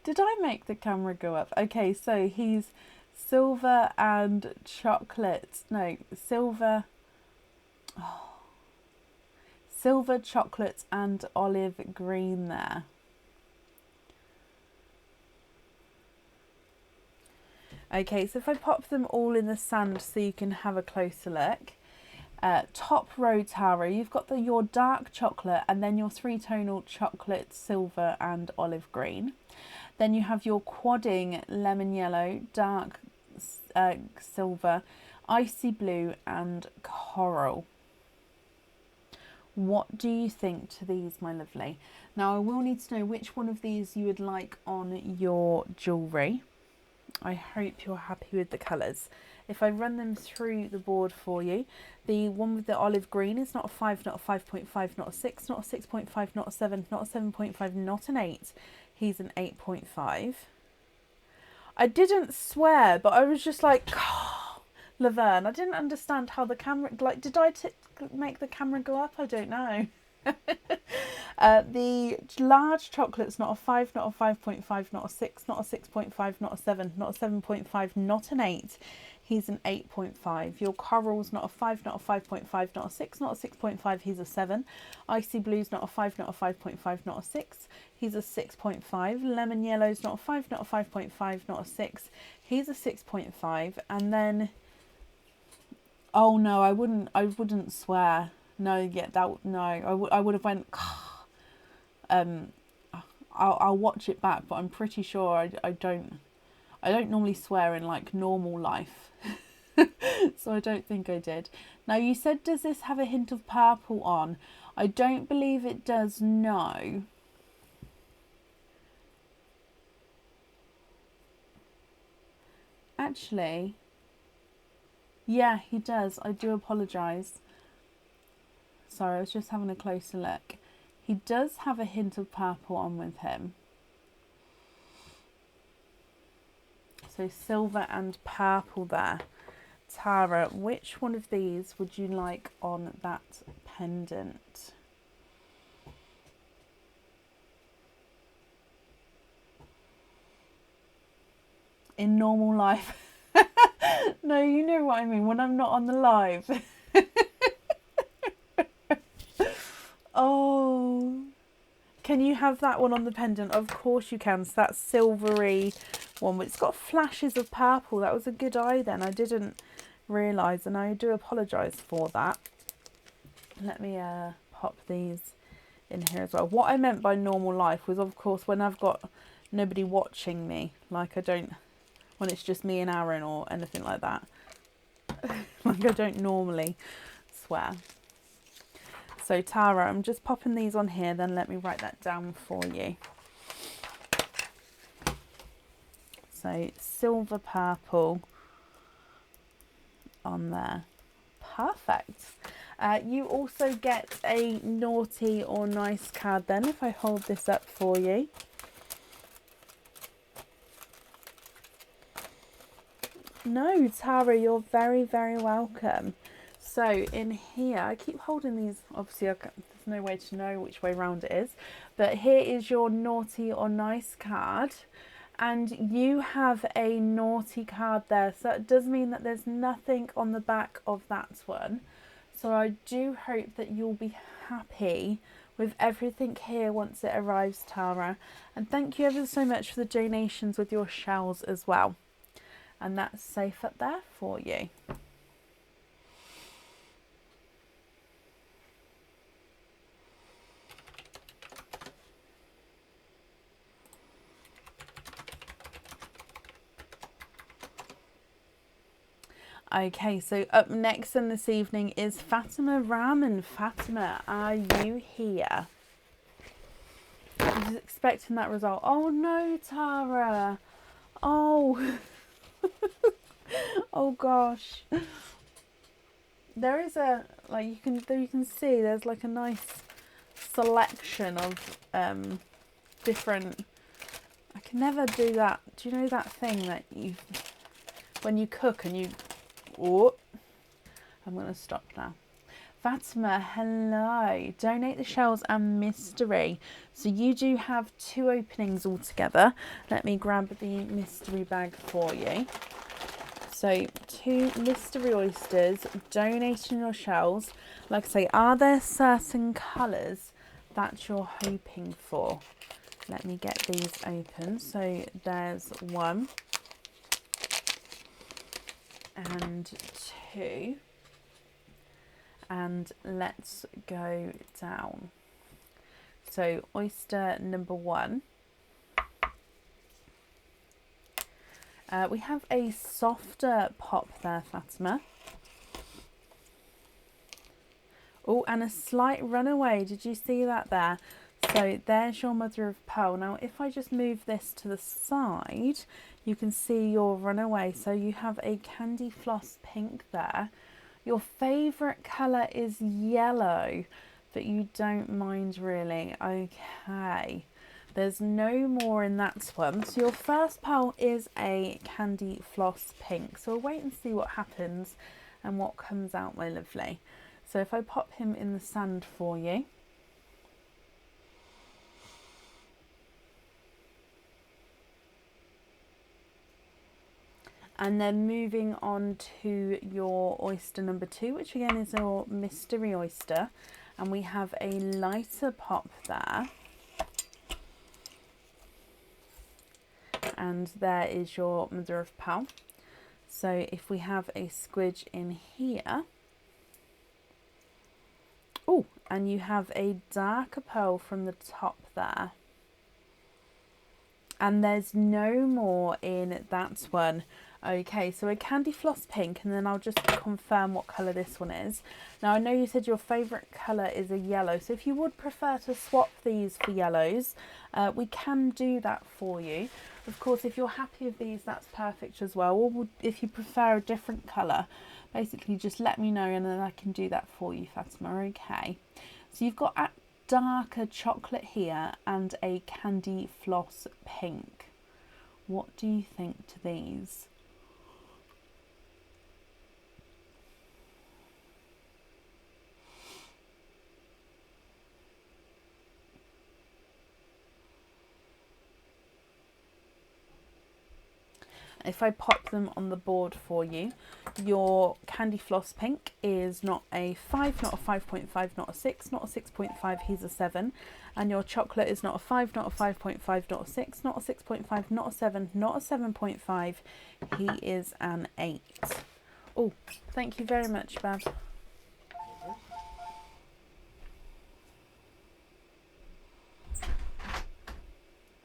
Did I make the camera go up? Okay, so he's silver and chocolate. No, silver. Oh, silver, chocolate and olive green there. Okay, so if I pop them all in the sand so you can have a closer look. Top row, Tara, you've got your dark chocolate and then your three-tonal chocolate, silver and olive green. Then you have your quadding lemon yellow, dark silver, icy blue and coral. What do you think to these, my lovely? Now I will need to know which one of these you would like on your jewellery. I hope you're happy with the colours. If I run them through the board for you, the one with the olive green is not a 5, not a 5.5, not a 6, not a 6.5, not a 7, not a 7.5, not an 8. He's an 8.5. I didn't swear, but I was just like, oh, Laverne, I didn't understand how the camera, like, did I make the camera go up? I don't know. The large chocolate's not a 5, not a 5.5, not a 6, not a 6.5, not a 7, not a 7.5, not an 8. He's an 8.5. Your coral's not a 5, not a 5.5, not a 6, not a 6.5. He's a 7. Icy blue's not a 5, not a 5.5, not a 6. He's a 6.5. Lemon yellow's not a 5, not a 5.5, not a 6. He's a 6.5. And then, oh no, I wouldn't swear. No, yeah, that no, I would have went. I'll watch it back, but I'm pretty sure I don't normally swear in like normal life. So I don't think I did. Now you said, does this have a hint of purple on? I don't believe it does, no. Actually, yeah, he does. I do apologise. Sorry, I was just having a closer look. He does have a hint of purple on with him. So silver and purple there. Tara, which one of these would you like on that pendant? In normal life. No, you know what I mean, when I'm not on the live. Oh, can you have that one on the pendant? Of course you can. So that silvery one, it's got flashes of purple. That was a good eye then. I didn't realise, and I do apologise for that. Let me pop these in here as well. What I meant by normal life was, of course, when I've got nobody watching me, like when it's just me and Aaron or anything like that. Like I don't normally swear. So Tara, I'm just popping these on here, then let me write that down for you. So silver purple on there. Perfect. You also get a naughty or nice card then, if I hold this up for you. No, Tara, you're very, very welcome. So in here, I keep holding these, obviously there's no way to know which way round it is, but here is your naughty or nice card, and you have a naughty card there, so it does mean that there's nothing on the back of that one. So I do hope that you'll be happy with everything here once it arrives, Tara, and thank you ever so much for the donations with your shells as well, and that's safe up there for you. Okay, so up next in this evening is Fatima Rahman. Fatima, are you here? I was expecting that result. Oh no, Tara. Oh. Oh gosh. There is a, like, you can see there's like a nice selection of different, I can never do that. Do you know that thing that when you cook and you, oh, I'm going to stop now. Fatima, hello. Donate the shells and mystery. So you do have 2 openings altogether. Let me grab the mystery bag for you. So 2 mystery oysters, donating your shells. Like I say, are there certain colours that you're hoping for? Let me get these open. So there's 1 and 2. And let's go down. So oyster number 1. We have a softer pop there, Fatima. Oh, and a slight runaway. Did you see that there? So there's your mother of pearl. Now, if I just move this to the side, you can see your runaway. So you have a candy floss pink there. Your favourite colour is yellow, but you don't mind really. Okay. There's no more in that one. So your first pearl is a candy floss pink. So we'll wait and see what happens and what comes out, my lovely. So if I pop him in the sand for you. And then moving on to your oyster number 2, which again is your mystery oyster. And we have a lighter pop there. And there is your mother of pearl. So if we have a squidge in here. Oh, and you have a darker pearl from the top there. And there's no more in that one. Okay, so a candy floss pink, and then I'll just confirm what colour this one is. Now I know you said your favourite colour is a yellow, so if you would prefer to swap these for yellows, we can do that for you. Of course, if you're happy with these, that's perfect as well. Or if you prefer a different colour, basically just let me know and then I can do that for you, Fatima. Okay, so you've got a darker chocolate here and a candy floss pink. What do you think to these? If I pop them on the board for you, your candy floss pink is not a 5, not a 5.5, not a 6, not a 6.5, he's a 7. And your chocolate is not a 5, not a 5.5, not a 6, not a 6.5, not a 7, not a 7.5, he is an 8. Oh, thank you very much, Bab.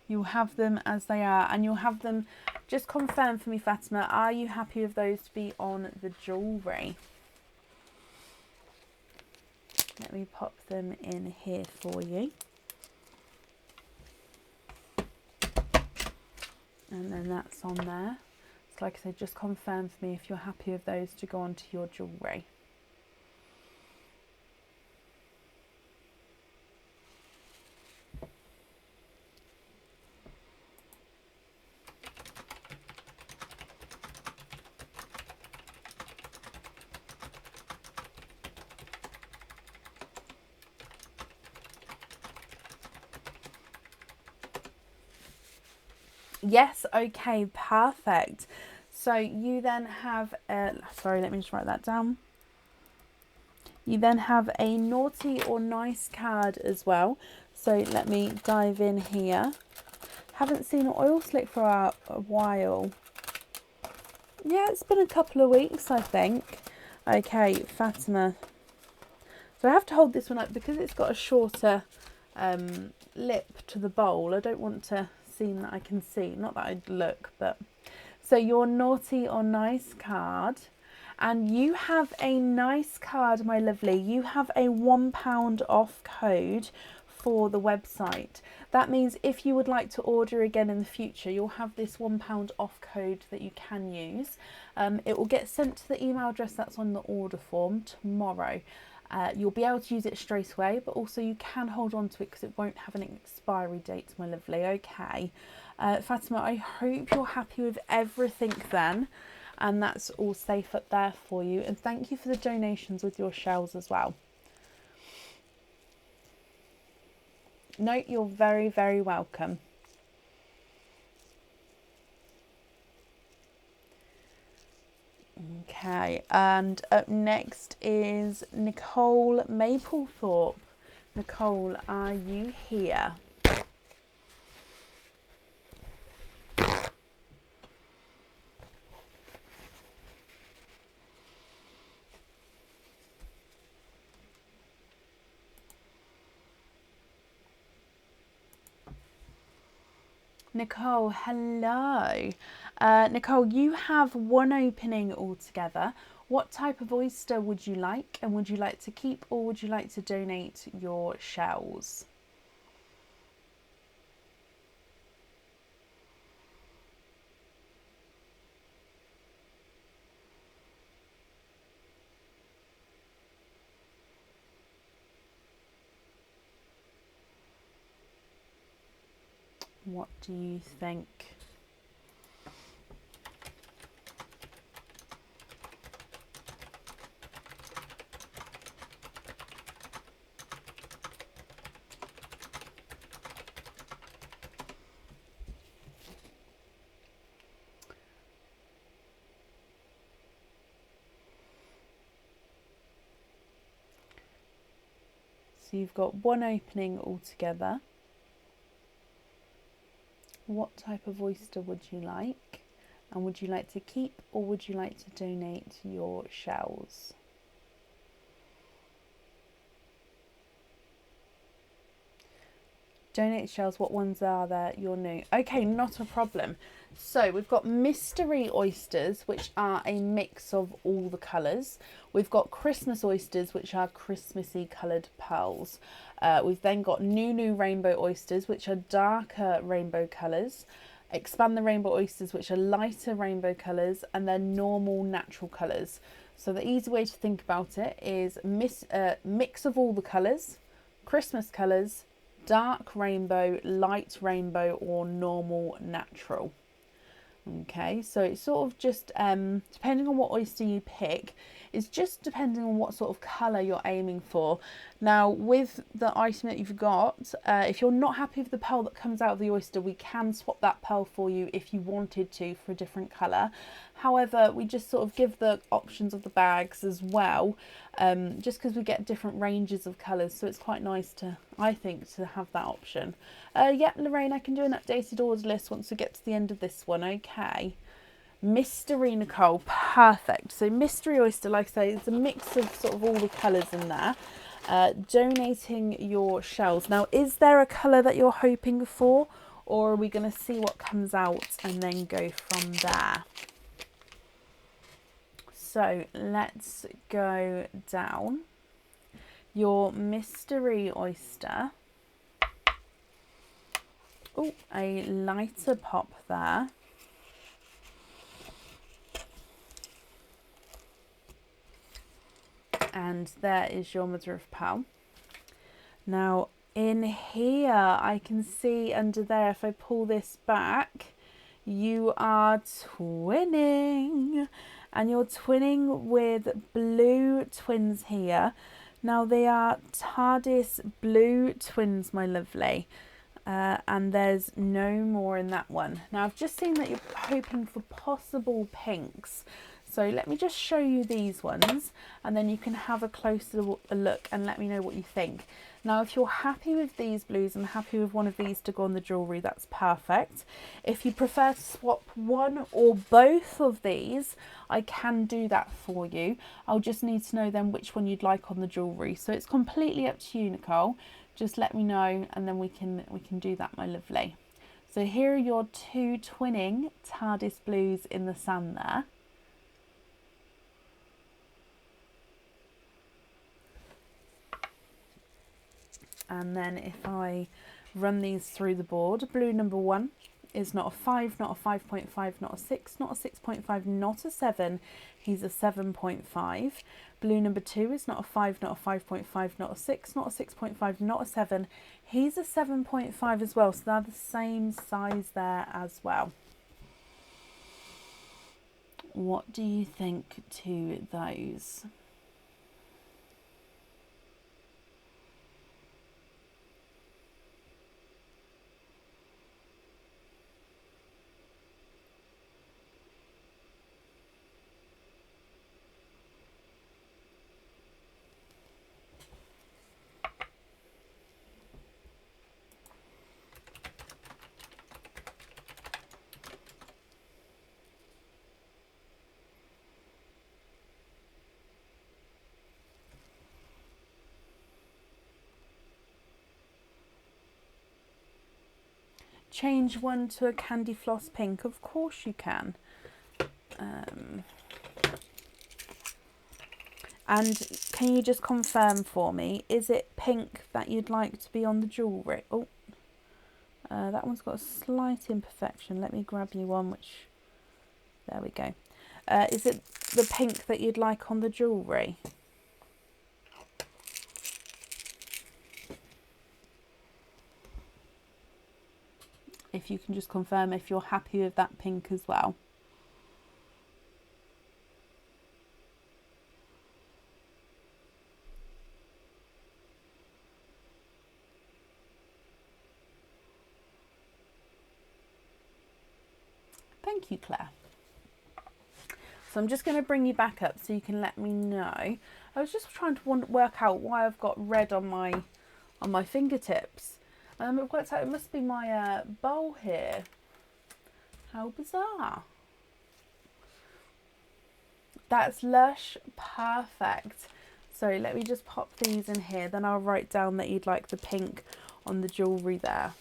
You'll have them as they are, and you'll have them, just confirm for me, Fatima, are you happy with those to be on the jewellery? Let me pop them in here for you. And then that's on there. So like I said, just confirm for me if you're happy with those to go onto your jewellery. Yes, okay, perfect. So you then have, sorry, let me just write that down. You then have a naughty or nice card as well. So let me dive in here. Haven't seen an oil slick for a while. Yeah, it's been a couple of weeks, I think. Okay, Fatima. So I have to hold this one up because it's got a shorter lip to the bowl. I don't want to seem that I can see. Not that I'd look, but... So your naughty or nice card. And you have a nice card, my lovely. You have a £1 off code for the website. That means if you would like to order again in the future, you'll have this £1 off code that you can use. It will get sent to the email address that's on the order form tomorrow. You'll be able to use it straight away, but also you can hold on to it because it won't have an expiry date, my lovely. Okay. Fatima, I hope you're happy with everything then. And that's all safe up there for you. And thank you for the donations with your shells as well. No, you're very, very welcome. Okay, and up next is Nicole Maplethorpe. Nicole, are you here? Nicole, hello. Nicole, you have one opening altogether. What type of oyster would you like? And would you like to keep or would you like to donate your shells? What do you think? So you've got one opening altogether. What type of oyster would you like? And would you like to keep or would you like to donate your shells? Donate shells. What ones are there? You're new. Okay, not a problem. So we've got mystery oysters, which are a mix of all the colours. We've got Christmas oysters, which are Christmassy coloured pearls. We've then got new rainbow oysters, which are darker rainbow colours. Expand the rainbow oysters, which are lighter rainbow colours, and then normal natural colours. So the easy way to think about it is mix of all the colours, Christmas colours, dark rainbow, light rainbow, or normal natural. Okay, so it's sort of just depending on what oyster you pick, it's just depending on what sort of colour you're aiming for. Now with the item that you've got, if you're not happy with the pearl that comes out of the oyster, we can swap that pearl for you if you wanted to for a different colour. However, we just sort of give the options of the bags as well, just because we get different ranges of colours, so it's quite nice to, I think, to have that option. Yep, Lorraine, I can do an updated order list once we get to the end of this one, okay. Mystery, Nicole, perfect. So mystery oyster, like I say, it's a mix of sort of all the colours in there. Donating your shells. Now, is there a colour that you're hoping for, or are we going to see what comes out and then go from there? So let's go down. Your mystery oyster. Oh, a lighter pop there. And there is your mother of pearl. Now in here I can see under there, if I pull this back, you are twinning, and you're twinning with blue twins here. Now they are TARDIS blue twins, my lovely, and there's no more in that one. Now I've just seen that you're hoping for possible pinks. So let me just show you these ones, and then you can have a closer look and let me know what you think. Now, if you're happy with these blues and happy with one of these to go on the jewellery, that's perfect. If you prefer to swap one or both of these, I can do that for you. I'll just need to know then which one you'd like on the jewellery. So it's completely up to you, Nicole. Just let me know, and then we can do that, my lovely. So here are your two twinning TARDIS blues in the sand there. And then if I run these through the board, blue number 1 is not a 5, not a 5.5, not a 6, not a 6.5, not a 7. He's a 7.5. Blue number 2 is not a 5, not a 5.5, not a 6, not a 6.5, not a 7. He's a 7.5 as well, so they're the same size there as well. What do you think to those? Change one to a candy floss pink. Of course you can. And can you just confirm for me, is it pink that you'd like to be on the jewellery? Oh, that one's got a slight imperfection. Let me grab you one, which, there we go. Is it the pink that you'd like on the jewellery? If you can just confirm if you're happy with that pink as well. Thank you, Claire. So I'm just going to bring you back up so you can let me know. I was just trying to work out why I've got red on my fingertips. It worked out it must be my bowl here. How bizarre. That's lush, perfect. So let me just pop these in here, then I'll write down that you'd like the pink on the jewellery there.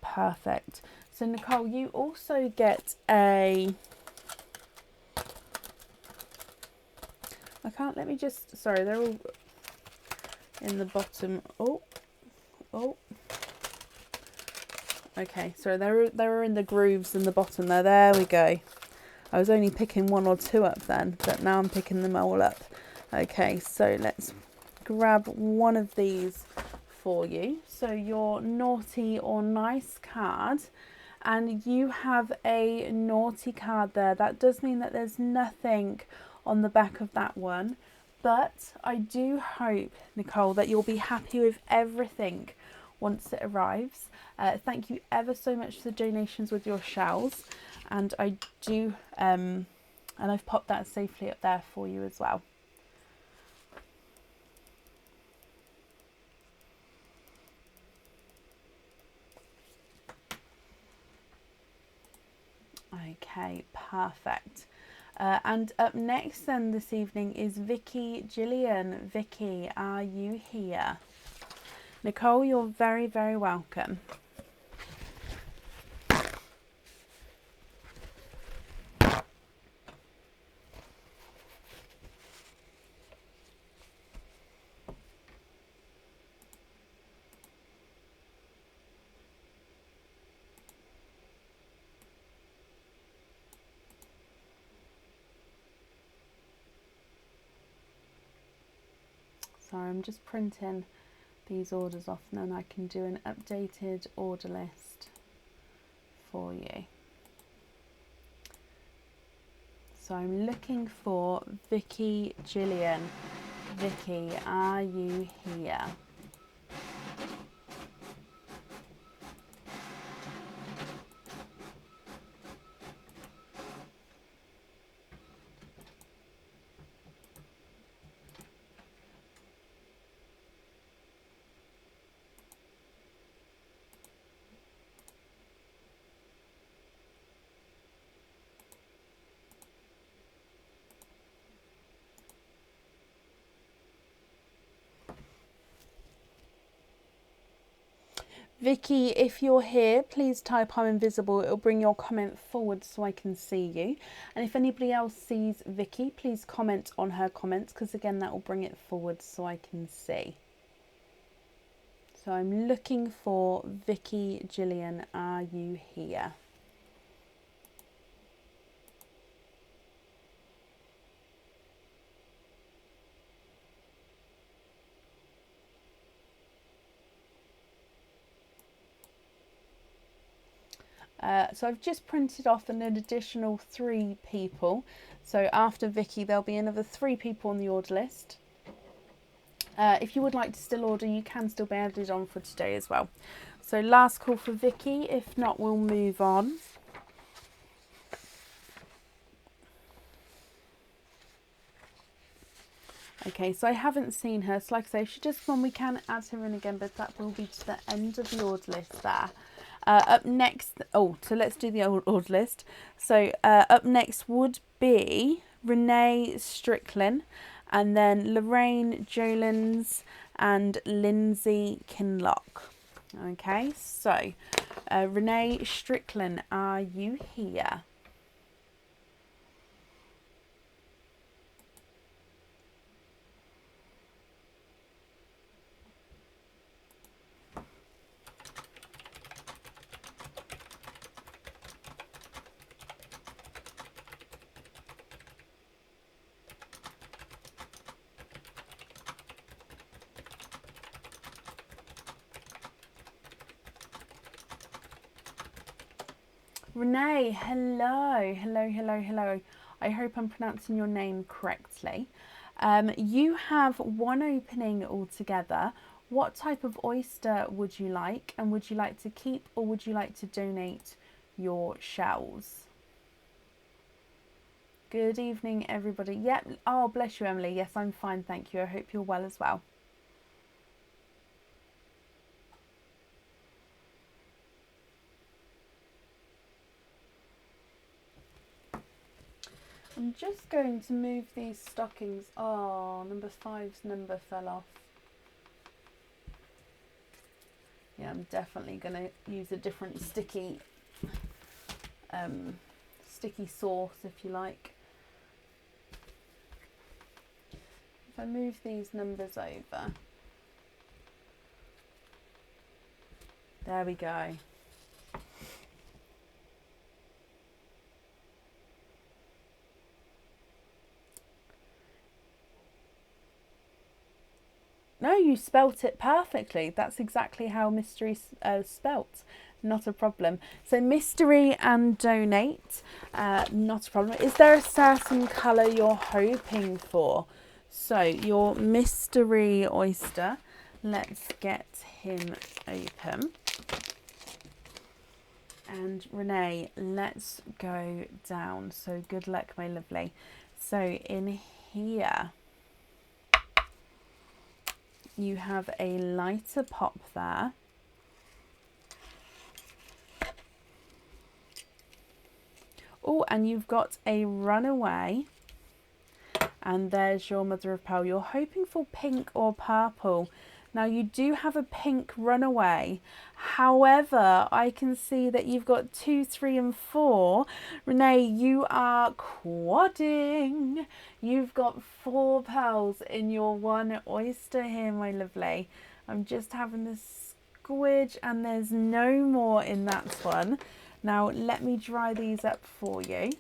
Perfect. So Nicole, you also get a, let me just, sorry, they're all in the bottom. Oh, okay, so they were in the grooves in the bottom there. There we go. I was only picking one or two up then, but now I'm picking them all up. Okay, so let's grab one of these for you. So your naughty or nice card, and you have a naughty card there. That does mean that there's nothing on the back of that one, but I do hope, Nicole, that you'll be happy with everything once it arrives. Thank you ever so much for the donations with your shells, and I do and I've popped that safely up there for you as well. Okay, perfect. And up next then this evening is Vicky Gillian. Vicky, are you here? Nicole, you're very, very welcome. Sorry, I'm just printing these orders off and then I can do an updated order list for you. So I'm looking for Vicky Gillian. Vicky, are you here? Vicky, if you're here, please type I'm invisible. It'll bring your comment forward so I can see you. And if anybody else sees Vicky, please comment on her comments, because again, that will bring it forward so I can see. So I'm looking for Vicky Gillian. Are you here? So I've just printed off an additional 3 people. So after Vicky, there'll be another 3 people on the order list. If you would like to still order, you can still be added on for today as well. So last call for Vicky. If not, we'll move on. Okay, so I haven't seen her. So like I say, if she does come on, we can add her in again, but that will be to the end of the order list there. Up next, so let's do the order list. So up next would be Renee Strickland, and then Lorraine Jolins and Lindsay Kinlock. Okay, so Renee Strickland, are you here? Renee, hello. I hope I'm pronouncing your name correctly. You have one opening altogether. What type of oyster would you like? And would you like to keep or would you like to donate your shells? Good evening, everybody. Yep. Oh, bless you, Emily. Yes, I'm fine, thank you. I hope you're well as well. I'm just going to move these stockings. Oh, number 5's number fell off. Yeah, I'm definitely going to use a different sticky sauce, if you like. If I move these numbers over, there we go. No, you spelt it perfectly. That's exactly how mystery spelt. Not a problem. So mystery and donate, not a problem. Is there a certain colour you're hoping for? So your mystery oyster, let's get him open. And Renee, let's go down. So good luck, my lovely. So in here, you have a lighter pop there. Oh, and you've got a runaway. And there's your mother of pearl. You're hoping for pink or purple. Now you do have a pink runaway. However, I can see that you've got 2, 3 and 4. Renee, you are quadding. You've got 4 pearls in your one oyster here, my lovely. I'm just having this squidge and there's no more in that one. Now let me dry these up for you.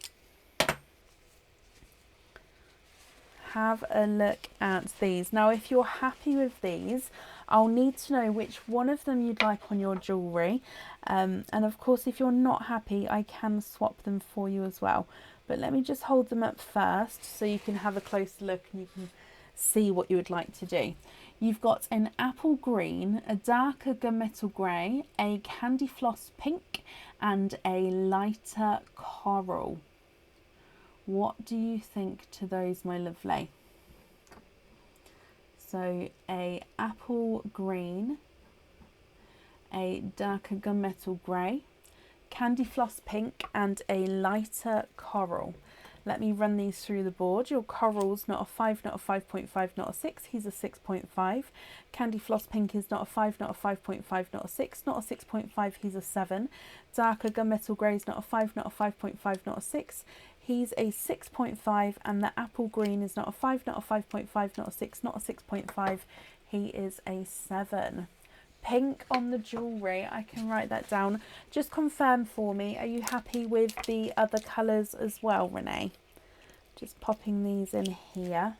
Have a look at these. Now if you're happy with these, I'll need to know which one of them you'd like on your jewellery, and of course if you're not happy I can swap them for you as well, but let me just hold them up first so you can have a closer look and you can see what you would like to do. You've got an apple green, a darker gunmetal grey, a candy floss pink and a lighter coral. What do you think to those, my lovely? So a apple green, a darker gunmetal grey, candy floss pink and a lighter coral. Let me run these through the board. Your coral's not a 5, not a 5.5, not a 6. He's a 6.5. Candy floss pink is not a 5, not a 5.5, not a 6. Not a 6.5, he's a 7. Darker gunmetal grey is not a 5, not a 5.5, not a 6. He's a 6.5, and the apple green is not a 5, not a 5.5, not a 6, not a 6.5. He is a 7. Pink on the jewellery, I can write that down. Just confirm for me, are you happy with the other colours as well, Renee? Just popping these in here.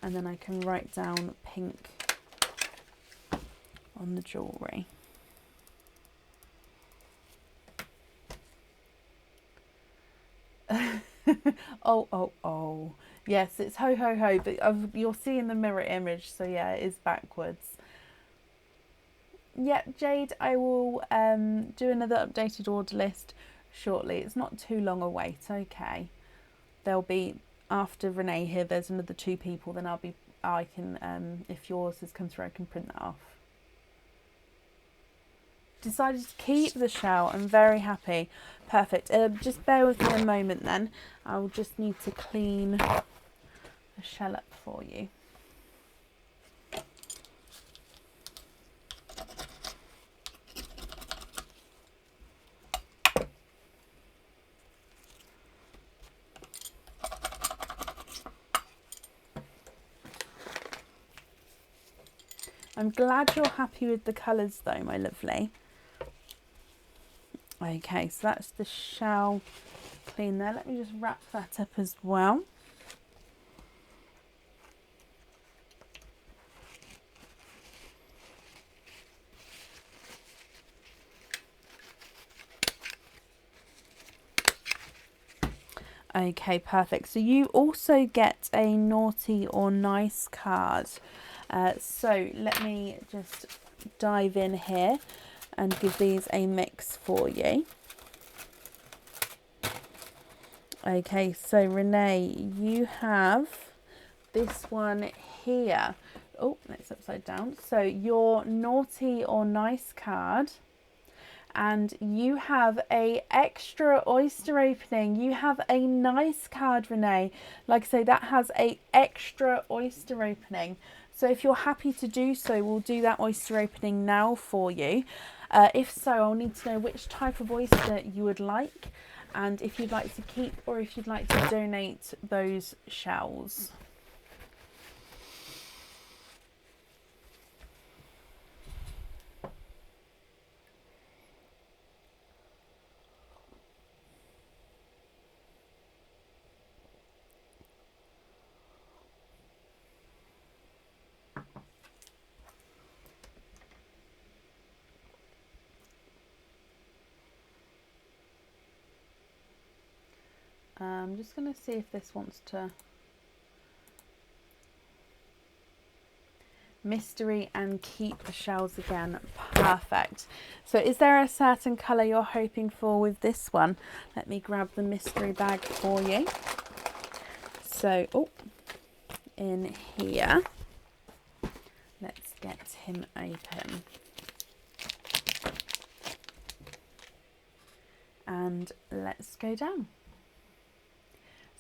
And then I can write down pink on the jewellery. oh. Yes, it's ho ho ho, but you'll see in the mirror image, so yeah, it is backwards. Yeah, Jade, I will do another updated order list shortly. It's not too long a wait, okay. There'll be, after Renee here, there's another 2 people, then I can, if yours has come through, I can print that off. Decided to keep the shell. I'm very happy. Perfect. Just bear with me a moment then. I'll just need to clean the shell up for you. I'm glad you're happy with the colours though, my lovely. Okay, so that's the shell clean there. Let me just wrap that up as well. Okay, perfect. So you also get a naughty or nice card. So let me just dive in here and give these a mix for you. Okay, so Renee, you have this one here. Oh, it's upside down. So your naughty or nice card, and you have a extra oyster opening. You have a nice card, Renee. Like I say, that has a extra oyster opening. So if you're happy to do so, we'll do that oyster opening now for you. If so, I'll need to know which type of oyster you would like, and if you'd like to keep or if you'd like to donate those shells. I'm just going to see if this wants to mystery and keep the shells again. Perfect. So is there a certain colour you're hoping for with this one? Let me grab the mystery bag for you. So, oh, in here, let's get him open. And let's go down.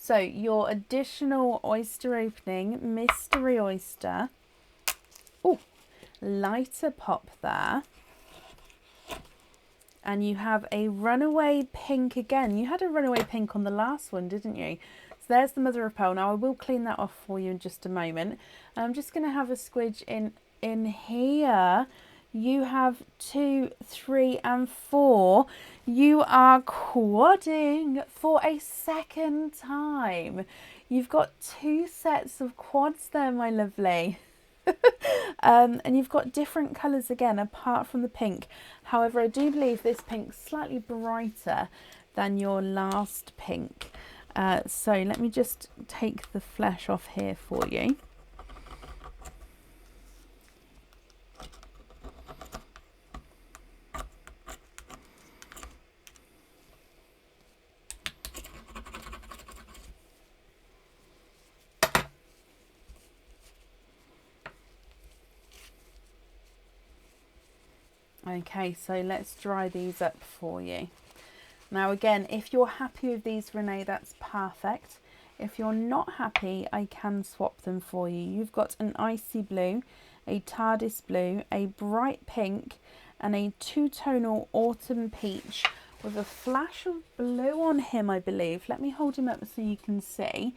So your additional oyster opening, mystery oyster. Oh, lighter pop there. And you have a runaway pink again. You had a runaway pink on the last one, didn't you? So there's the mother of pearl. Now I will clean that off for you in just a moment. And I'm just going to have a squidge in here. You have 2, 3 and 4. You are quadding for a second time. You've got 2 sets of quads there, my lovely. And you've got different colours again apart from the pink. However, I do believe this pink's slightly brighter than your last pink. So let me just take the flesh off here for you. Okay, so let's dry these up for you. Now again, if you're happy with these, Renee, that's perfect. If you're not happy, I can swap them for you. You've got an icy blue, a TARDIS blue, a bright pink, and a two-tonal autumn peach with a flash of blue on him, I believe. Let me hold him up so you can see.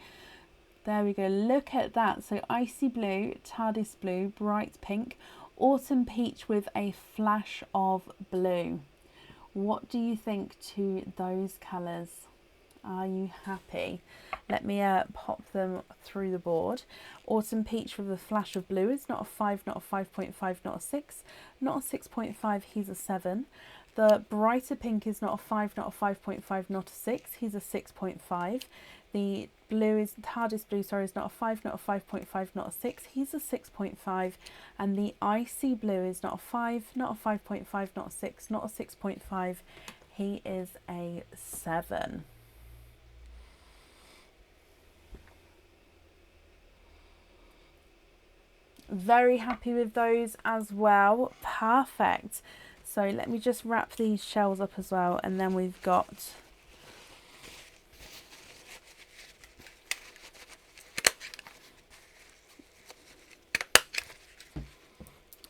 There we go, look at that. So icy blue, TARDIS blue, bright pink, autumn peach with a flash of blue. What do you think to those colours? Are you happy? Let me pop them through the board. Autumn peach with a flash of blue is not a 5, not a 5.5, not a 6, not a 6.5, he's a 7. The brighter pink is not a 5, not a 5.5, not a 6, he's a 6.5. The blue is TARDIS blue, sorry, is not a 5, not a 5.5, not a 6, he's a 6.5. And the icy blue is not a 5, not a 5.5, not a 6, not a 6.5, he is a 7. Very happy with those as well. Perfect. So let me just wrap these shells up as well, and then we've got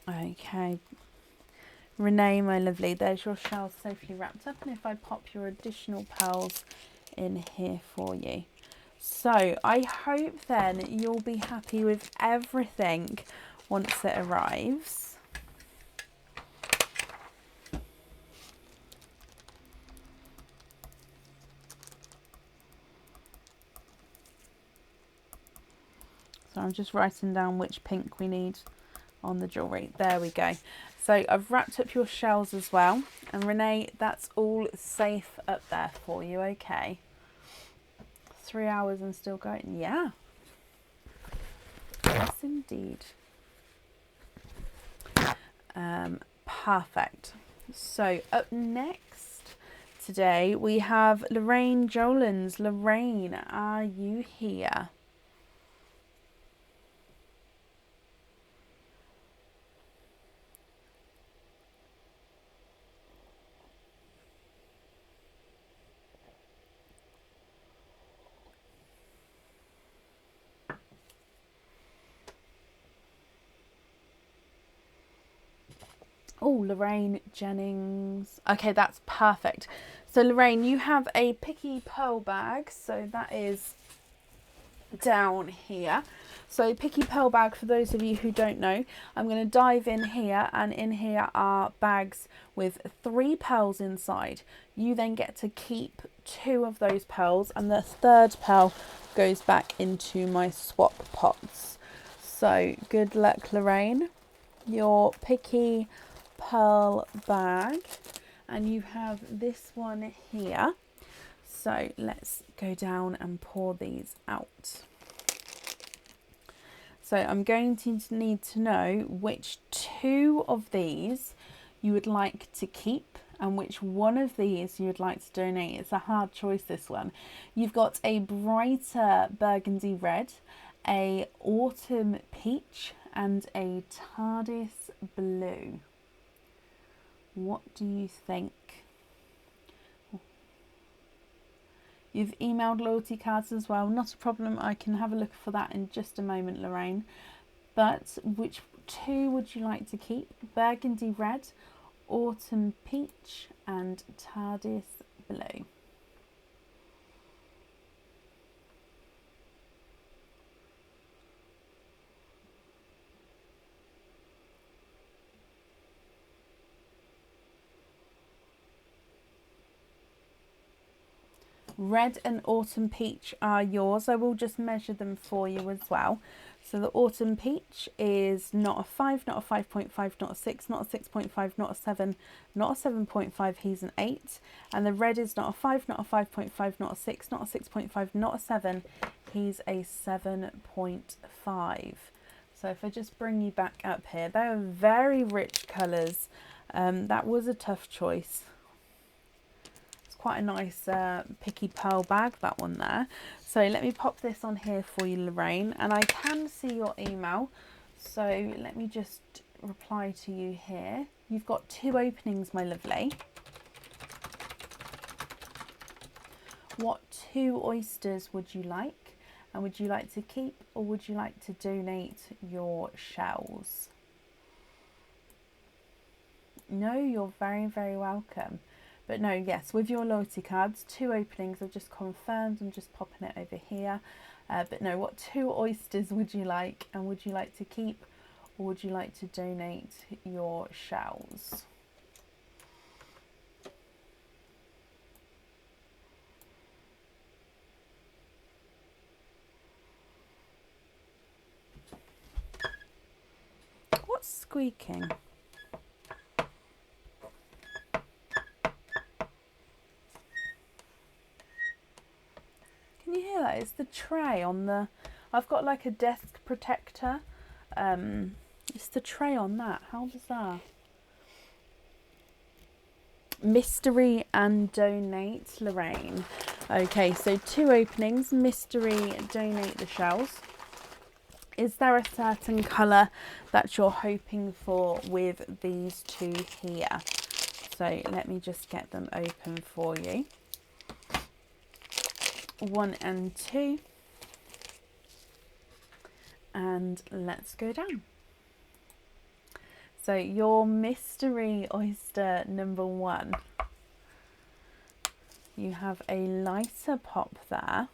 okay, Renee, my lovely, there's your shells safely wrapped up, and if I pop your additional pearls in here for you. So I hope then you'll be happy with everything once it arrives. So I'm just writing down which pink we need on the jewellery. There we go. So I've wrapped up your shells as well. And Renee, that's all safe up there for you, okay? 3 hours and still going? Yeah. Yes, indeed. Perfect. So up next today we have Lorraine Jolens. Lorraine, are you here? Oh, Lorraine Jennings. Okay, that's perfect. So Lorraine, you have a Picky Pearl bag. So that is down here. So Picky Pearl bag, for those of you who don't know, I'm going to dive in here, and in here are bags with 3 pearls inside. You then get to keep 2 of those pearls, and the 3rd pearl goes back into my swap pots. So good luck, Lorraine. Your Picky Pearl bag, and you have this one here. So let's go down and pour these out. So I'm going to need to know which 2 of these you would like to keep and which one of these you would like to donate. It's a hard choice, this one. You've got a brighter burgundy red, a autumn peach, and a TARDIS blue. What do you think? You've emailed loyalty cards as well. Not a problem. I can have a look for that in just a moment, Lorraine. But which 2 would you like to keep? Burgundy red, autumn peach, and TARDIS blue. Red and autumn peach are yours. I will just measure them for you as well. So the autumn peach is not a 5, not a 5.5, not a 6, not a 6.5, not a 7, not a 7.5, he's an 8. And the red is not a 5, not a 5.5, not a 6, not a 6.5, not a 7, he's a 7.5. So if I just bring you back up here, they are very rich colours. That was a tough choice. Quite a nice Picky Pearl bag, that one there. So let me pop this on here for you, Lorraine, and I can see your email, so let me just reply to you here. You've got 2 openings, my lovely. What 2 oysters would you like, and would you like to keep or would you like to donate your shells? No, you're very, very welcome. But no, yes, with your loyalty cards, 2 openings, I've just confirmed. I'm just popping it over here. But no, what 2 oysters would you like? And would you like to keep or would you like to donate your shells? What's squeaking? Can you hear that? It's the tray on the... I've got like a desk protector. It's the tray on that. How bizarre. Mystery and donate, Lorraine. Okay, so 2 openings. Mystery, donate the shells. Is there a certain colour that you're hoping for with these 2 here? So let me just get them open for you. 1 and 2, and let's go down. So your mystery oyster number 1, you have a lighter pop there.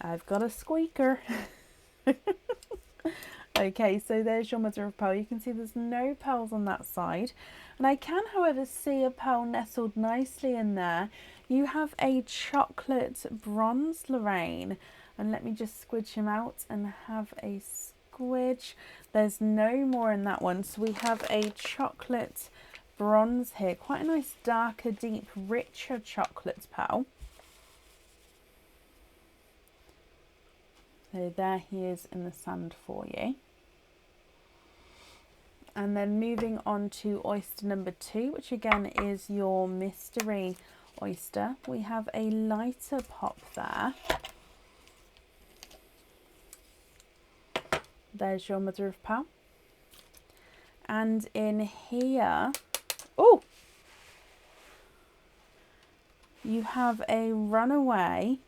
I've got a squeaker. Okay, so there's your mother of pearl. You can see there's no pearls on that side, and I can, however, see a pearl nestled nicely in there. You have a chocolate bronze, Lorraine, and let me just squidge him out and have a squidge. There's no more in that one, so we have a chocolate bronze here. Quite a nice darker, deep, richer chocolate pearl. So there he is in the sand for you. And then moving on to oyster number 2, which again is your mystery oyster. We have a lighter pop there. There's your mother of pearl. And in here, oh, you have a runaway.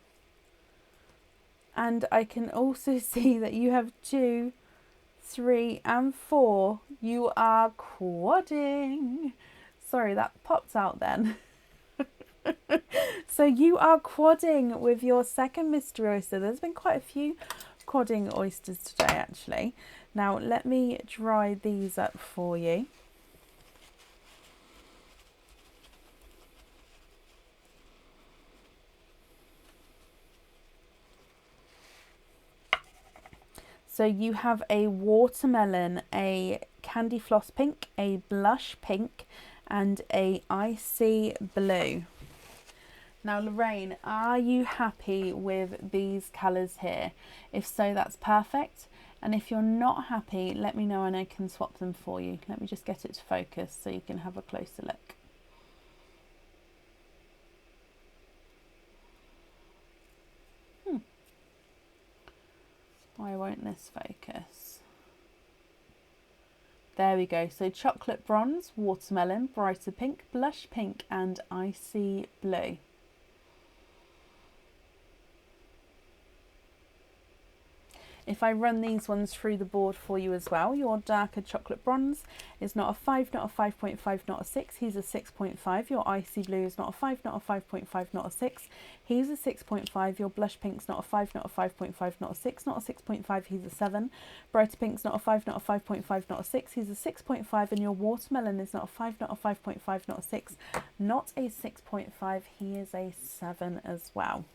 And I can also see that you have 2 3 and 4, you are quadding. Sorry, that popped out then. So you are quadding with your second mystery oyster. There's been quite a few quadding oysters today, actually. Now, let me dry these up for you. So you have a watermelon, a candy floss pink, a blush pink, and a icy blue. Now, Lorraine, are you happy with these colours here? If so, that's perfect. And if you're not happy, let me know and I can swap them for you. Let me just get it to focus so you can have a closer look. Why won't this focus? There we go. So chocolate bronze, watermelon, brighter pink, blush pink, and icy blue. If I run these ones through the board for you as well, your darker chocolate bronze is not a 5, not a 5.5, not a 6. He's a 6.5. Your icy blue is not a 5, not a 5.5, not a 6. He's a 6.5. Your blush pink's not a 5, not a 5.5, not a 6, not a 6.5. He's a 7. Brighter pink's not a 5, not a 5.5, not a 6. He's a 6.5. And your watermelon is not a 5, not a 5.5, not a 6, not a 6.5. He is a 7 as well.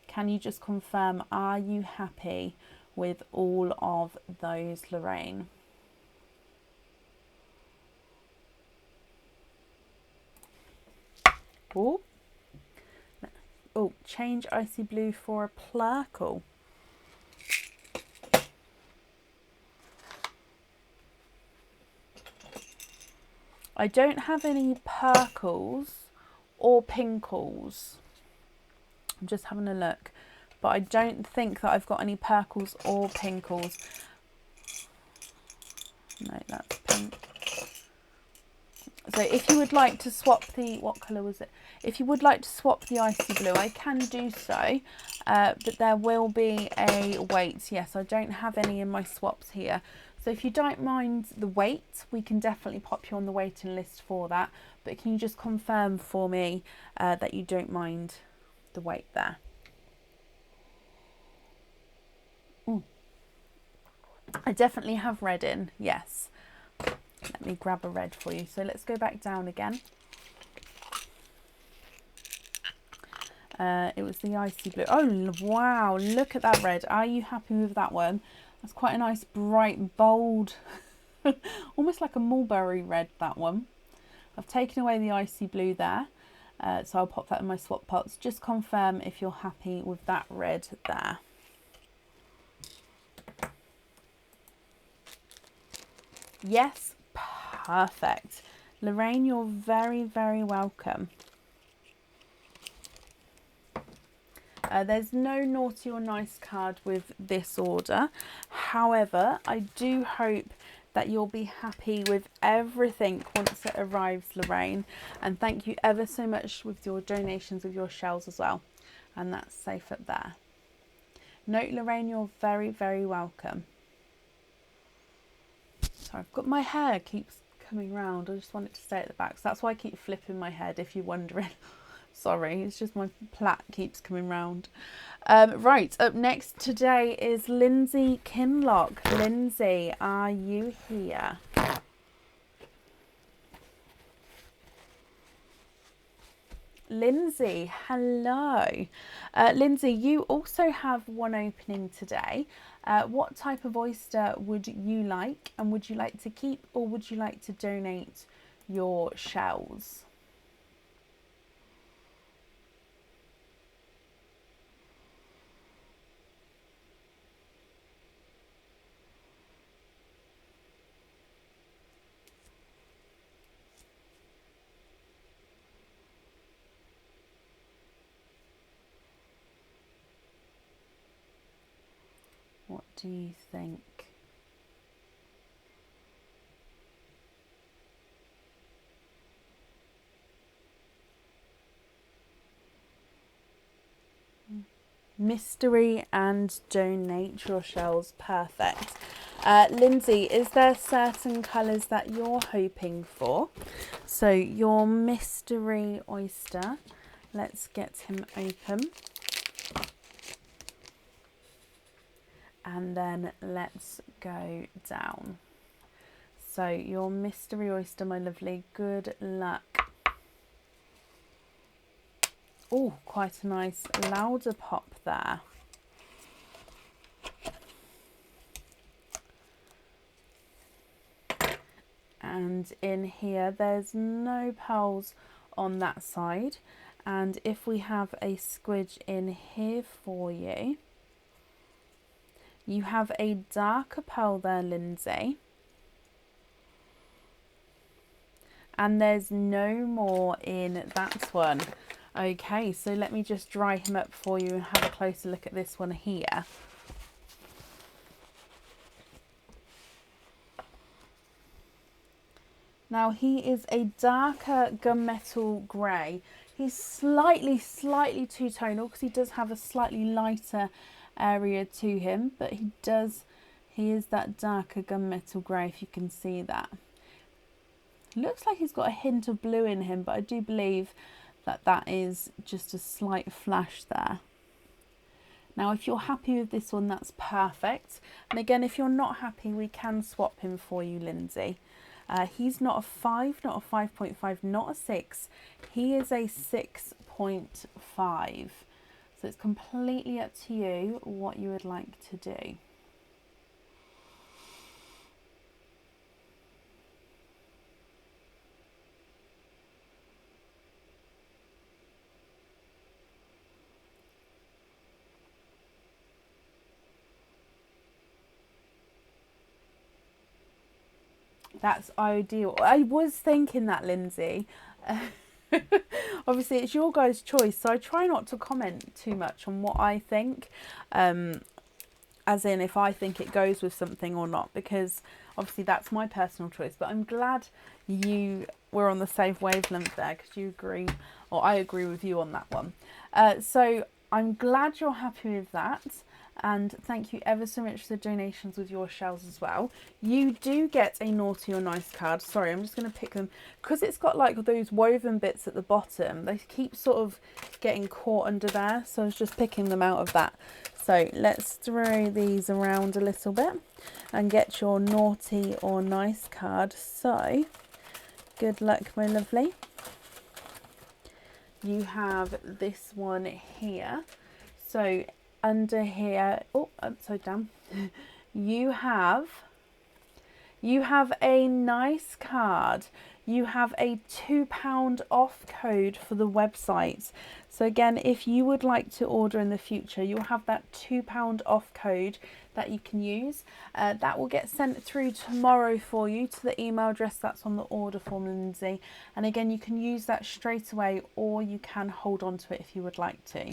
Can you just confirm, are you happy with all of those, Lorraine? Oh, change icy blue for a plurkle. I don't have any purkles or pinkles. I'm just having a look. But I don't think that I've got any purkles or pinkles. No, that's pink. So if you would like to swap the, what colour was it? If you would like to swap the icy blue, I can do so. But there will be a weight. Yes, I don't have any in my swaps here. So if you don't mind the weight, we can definitely pop you on the waiting list for that. But can you just confirm for me that you don't mind the weight there? I definitely have red in, yes. Let me grab a red for you. So let's go back down again. It was the icy blue. Oh, wow, look at that red. Are you happy with that one? That's quite a nice, bright, bold, almost like a mulberry red, that one. I've taken away the icy blue there. So I'll pop that in my swap pots. Just confirm if you're happy with that red there. Yes, perfect. Lorraine, you're very, very welcome. There's no naughty or nice card with this order. However, I do hope that you'll be happy with everything once it arrives, Lorraine. And thank you ever so much with your donations of your shells as well. And that's safe up there. No, Lorraine, you're very, very welcome. So I've got my hair keeps coming round. I just want it to stay at the back. So that's why I keep flipping my head, if you're wondering. Sorry, it's just my plait keeps coming round. Right, up next today is Lindsay Kinlock. Lindsay, are you here? Lindsay, hello. Lindsay, you also have one opening today. What type of oyster would you like, and would you like to keep or would you like to donate your shells? What do you think? Mystery and donate your shells. Perfect. Lindsay, is there certain colours that you're hoping for? So your mystery oyster, let's get him open. And then let's go down. So your mystery oyster, my lovely, good luck. Oh, quite a nice louder pop there. And in here, there's no pearls on that side. And if we have a squidge in here for you, you have a darker pearl there, Lindsay. And there's no more in that one. Okay, so let me just dry him up for you and have a closer look at this one here. Now he is a darker gunmetal grey. He's slightly two-tonal because he does have a slightly lighter area to him, but he is that darker gunmetal grey, if you can see that. Looks like he's got a hint of blue in him, but I do believe that that is just a slight flash there. Now if you're happy with this one, that's perfect. And again, if you're not happy, we can swap him for you, Lindsay. He's not a 5, not a 5.5, not a 6. He is a 6.5. So it's completely up to you what you would like to do. That's ideal. I was thinking that, Lindsay. Obviously, it's your guys' choice, so I try not to comment too much on what I think, as in if I think it goes with something or not, because obviously that's my personal choice. But I'm glad you were on the same wavelength there, because you agree, or I agree with you on that one. So I'm glad you're happy with that. And thank you ever so much for the donations with your shells as well. You do get a naughty or nice card. Sorry, I'm just going to pick them because it's got like those woven bits at the bottom. They keep sort of getting caught under there, so I was just picking them out of that. So let's throw these around a little bit and get your naughty or nice card. So good luck, my lovely. You have this one here. So under here, oh, upside down, you have a nice card. You have a £2 off code for the website. So again, if you would like to order in the future, you'll have that £2 off code that you can use. That will get sent through tomorrow for you to the email address that's on the order form, Lindsay. And again, you can use that straight away, or you can hold on to it if you would like to.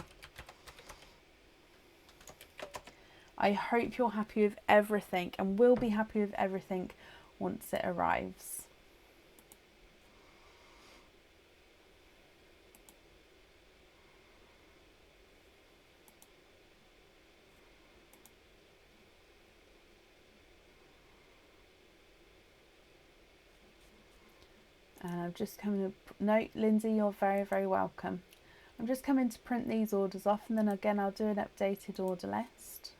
I hope you're happy with everything and will be happy with everything once it arrives. And I'm just coming to, no, Lindsay, you're very, very welcome. I'm just coming to print these orders off, and then again, I'll do an updated order list.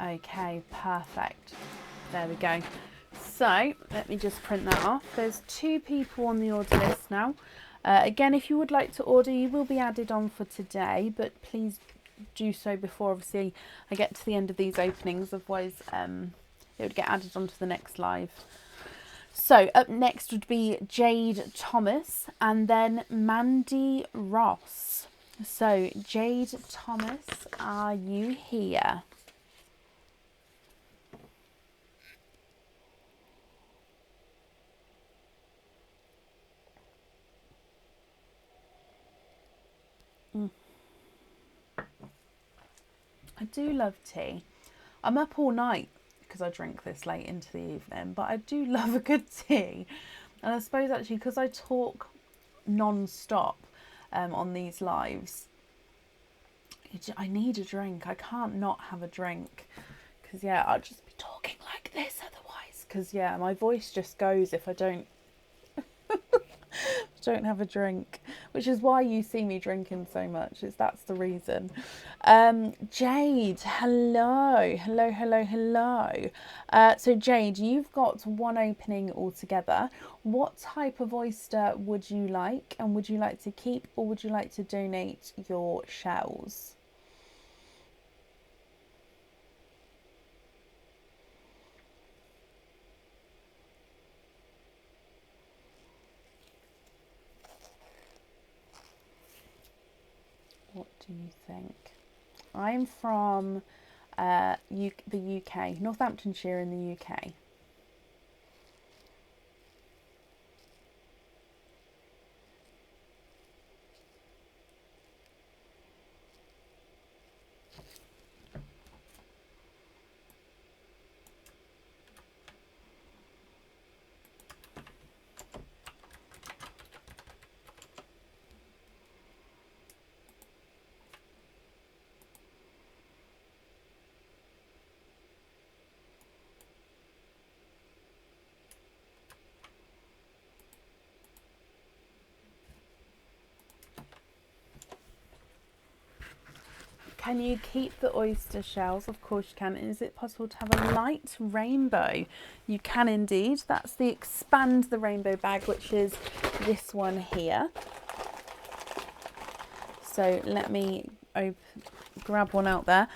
Okay, perfect. There we go. So let me just print that off. There's 2 people on the order list now. Again, if you would like to order, you will be added on for today, but please do so before obviously I get to the end of these openings, otherwise it would get added onto the next live. So up next would be Jade Thomas and then Mandy Ross. So Jade Thomas, are you here? I do love tea. I'm up all night because I drink this late into the evening, but I do love a good tea. And I suppose actually because I talk non-stop on these lives, I need a drink. I can't not have a drink because yeah, I'll just be talking like this otherwise, because yeah, my voice just goes if I don't have a drink, which is why you see me drinking so much. That's the reason. Jade, hello. So Jade, you've got one opening altogether. What type of oyster would you like, and would you like to keep, or would you like to donate your shells? What do you think? I'm from the UK, Northamptonshire in the UK. Can you keep the oyster shells? Of course you can. Is it possible to have a light rainbow? You can indeed. That's the Expand the Rainbow bag, which is this one here. So let me grab one out there.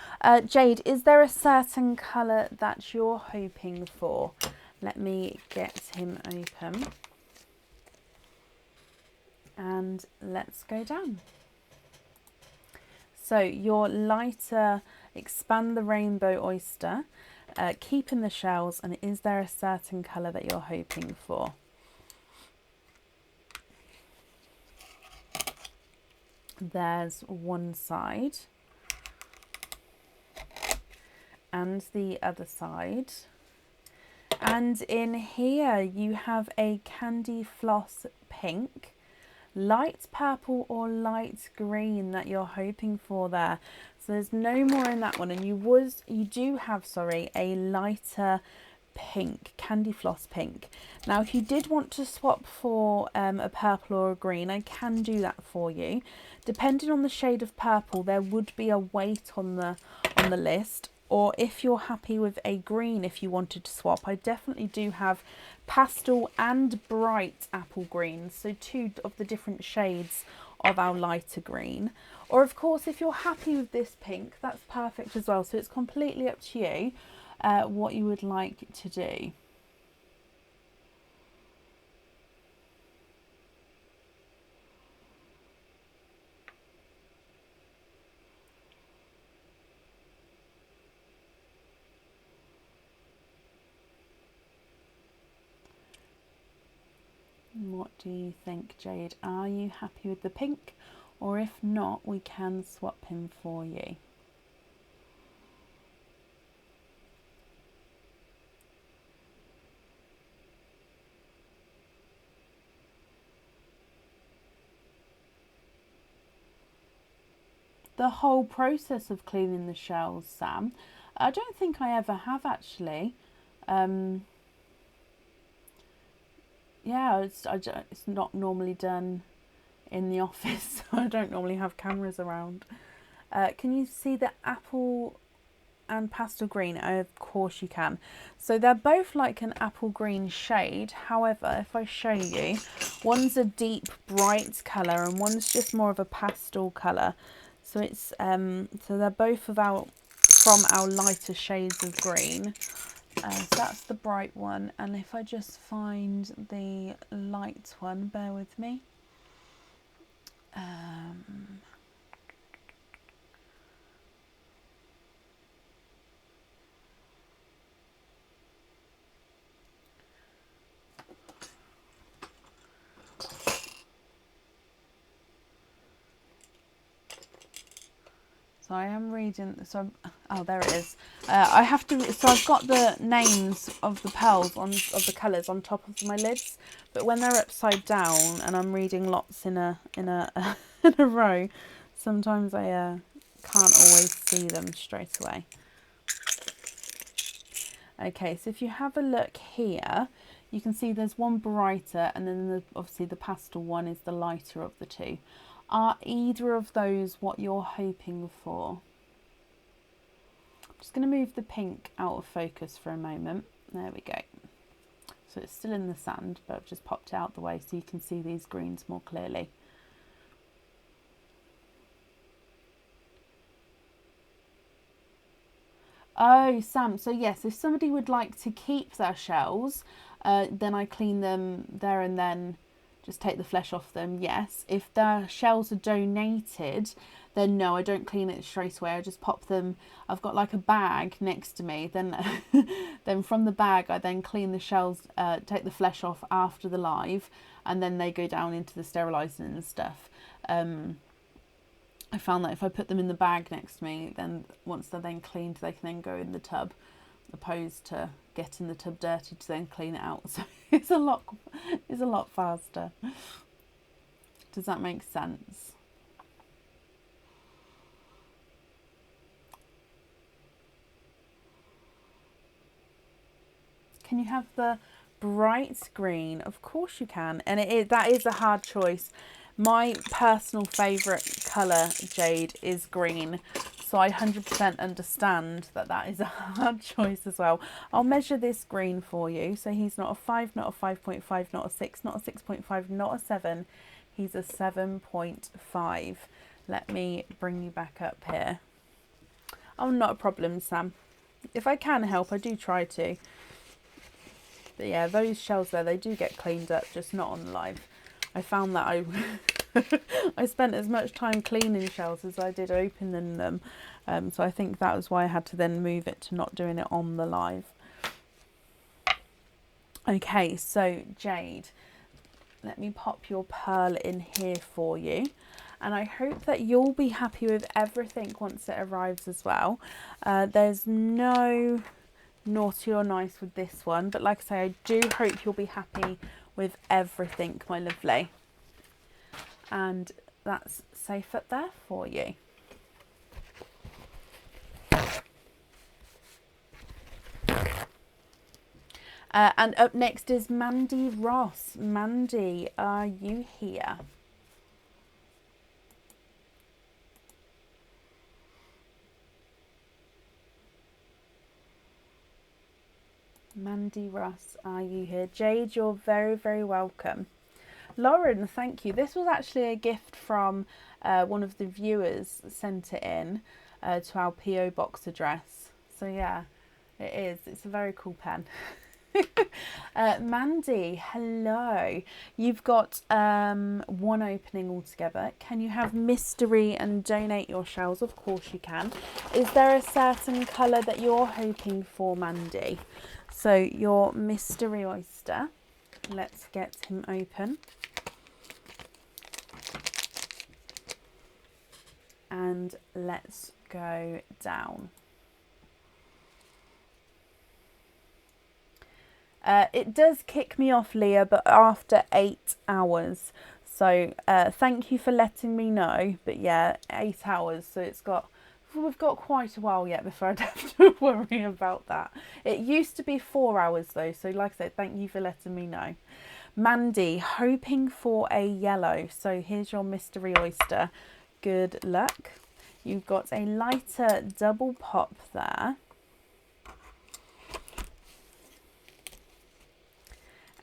Jade, is there a certain colour that you're hoping for? Let me get him open. And let's go down. So your lighter Expand the Rainbow oyster, keeping the shells, and is there a certain colour that you're hoping for? There's one side and the other side. And in here you have a Candy Floss pink, light purple or light green that you're hoping for there. So there's no more in that one, and you do have a lighter pink, Candy Floss pink. Now if you did want to swap for a purple or a green, I can do that for you. Depending on the shade of purple, there would be a weight on the list, or if you're happy with a green, if you wanted to swap, I definitely do have pastel and bright apple greens, so two of the different shades of our lighter green. Or of course, if you're happy with this pink, that's perfect as well. So it's completely up to you what you would like to do. What do you think, Jade? Are you happy with the pink? Or if not, we can swap him for you. The whole process of cleaning the shells, Sam, I don't think I ever have actually. Yeah, it's not normally done in the office. I don't normally have cameras around. Can you see the apple and pastel green? Of course you can. So they're both like an apple green shade. However, if I show you, one's a deep bright colour and one's just more of a pastel colour. So it's so they're both from our lighter shades of green. So that's the bright one, and if I just find the light one, bear with me. So I am reading, so, oh, there it is. I have to, so I've got the names of the pearls of the colours on top of my lids, but when they're upside down and I'm reading lots in a in a row, sometimes I can't always see them straight away. Okay, so if you have a look here, you can see there's one brighter, and then obviously the pastel one is the lighter of the two. Are either of those what you're hoping for? I'm just going to move the pink out of focus for a moment. There we go. So it's still in the sand, but I've just popped it out the way so you can see these greens more clearly. Oh, Sam, so yes, if somebody would like to keep their shells, then I clean them there and then, just take the flesh off them, yes. If their shells are donated, then no, I don't clean it straight away. I just pop them, I've got like a bag next to me, then then from the bag I then clean the shells, take the flesh off after the live, and then they go down into the sterilising and stuff. I found that if I put them in the bag next to me, then once they're then cleaned, they can then go in the tub, opposed to getting the tub dirty to then clean it out. So it's a lot faster. Does that make sense? Can you have the bright green? Of course you can, and that is a hard choice. My personal favourite colour, Jade, is green, so I 100% understand that is a hard choice as well. I'll measure this green for you. So he's not a 5, not a 5.5, not a 6, not a 6.5, not a 7. He's a 7.5. Let me bring you back up here. Oh, not a problem, Sam. If I can help, I do try to. But yeah, those shells there, they do get cleaned up, just not on live. I found that I spent as much time cleaning shells as I did opening them. So I think that was why I had to then move it to not doing it on the live. Okay, so Jade, let me pop your pearl in here for you. And I hope that you'll be happy with everything once it arrives as well. There's no naughty or nice with this one, but like I say, I do hope you'll be happy with everything, my lovely. And that's safe up there for you. And up next is Mandy Ross. Mandy, are you here? Mandy Ross, are you here? Jade, you're very, very welcome. Lauren, thank you. This was actually a gift from one of the viewers, sent it in to our PO box address. So yeah, it is. It's a very cool pen. Mandy, hello. You've got one opening altogether. Can you have mystery and donate your shells? Of course you can. Is there a certain colour that you're hoping for, Mandy? So your mystery oyster. Let's get him open. And let's go down. It does kick me off, Leah, but after 8 hours. So thank you for letting me know. But yeah, 8 hours. So we've got quite a while yet before I'd have to worry about that. It used to be 4 hours though. So like I said, thank you for letting me know. Mandy, hoping for a yellow. So here's your mystery oyster. Good luck. You've got a lighter double pop there.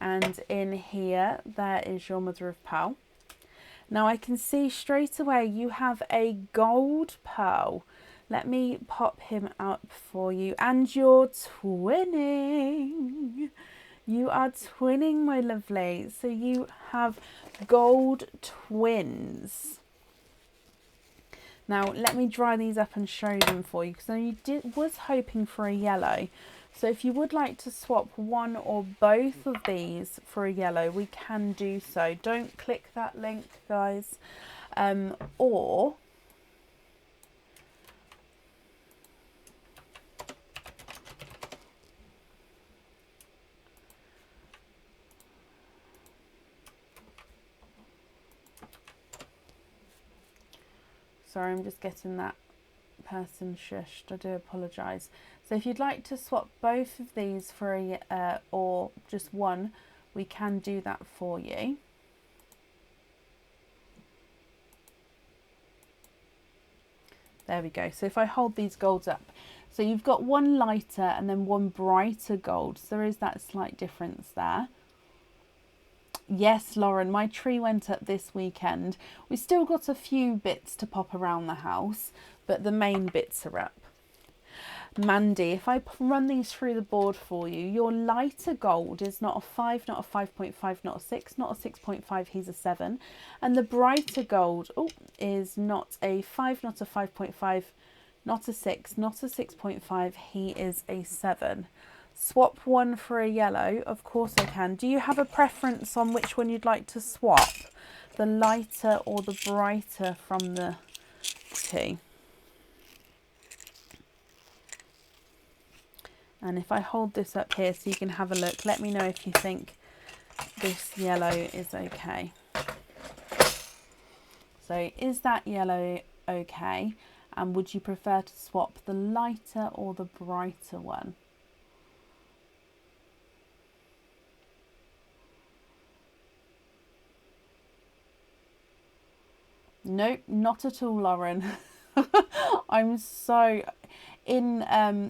And in here, there is your mother of pearl. Now I can see straight away you have a gold pearl. Let me pop him up for you. And you're twinning. You are twinning, my lovely. So you have gold twins. Now let me dry these up and show them for you, because you was hoping for a yellow. So if you would like to swap one or both of these for a yellow, we can do so. Don't click that link, guys. Or Sorry, I'm just getting that person shushed. I do apologise. So if you'd like to swap both of these for a or just one, we can do that for you. There we go. So if I hold these golds up, so you've got one lighter and then one brighter gold. So there is that slight difference there. Yes, Lauren, my tree went up this weekend. We still got a few bits to pop around the house, but the main bits are up. Mandy, if I run these through the board for you, your lighter gold is not a 5, not a 5.5, not a 6, not a 6.5, he's a 7. And the brighter gold is not a 5, not a 5.5, not a 6, not a 6.5, he is a 7. Swap one for a yellow, of course I can. Do you have a preference on which one you'd like to swap? The lighter or the brighter from the two? And if I hold this up here so you can have a look, let me know if you think this yellow is okay. So is that yellow okay? And would you prefer to swap the lighter or the brighter one? Nope, not at all, Lauren. I'm so... In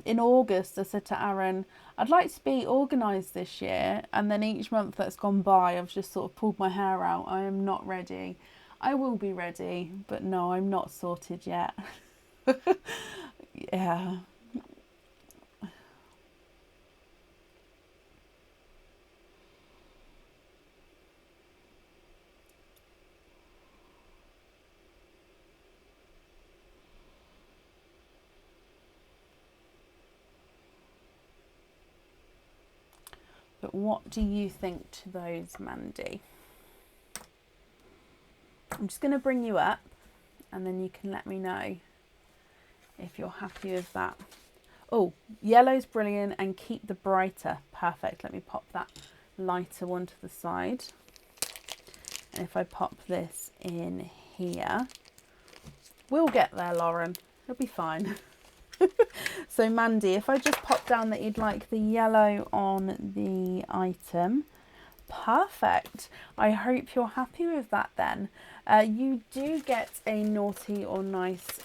August, I said to Aaron, I'd like to be organised this year. And then each month that's gone by, I've just sort of pulled my hair out. I am not ready. I will be ready, but no, I'm not sorted yet. Yeah. But what do you think to those, Mandy? I'm just going to bring you up and then you can let me know if you're happy with that. Oh, yellow's brilliant and keep the brighter. Perfect. Let me pop that lighter one to the side. And if I pop this in here, we'll get there, Lauren. It'll be fine. So Mandy, if I just pop down that you'd like the yellow on the item. Perfect. I hope you're happy with that then. You do get a naughty or nice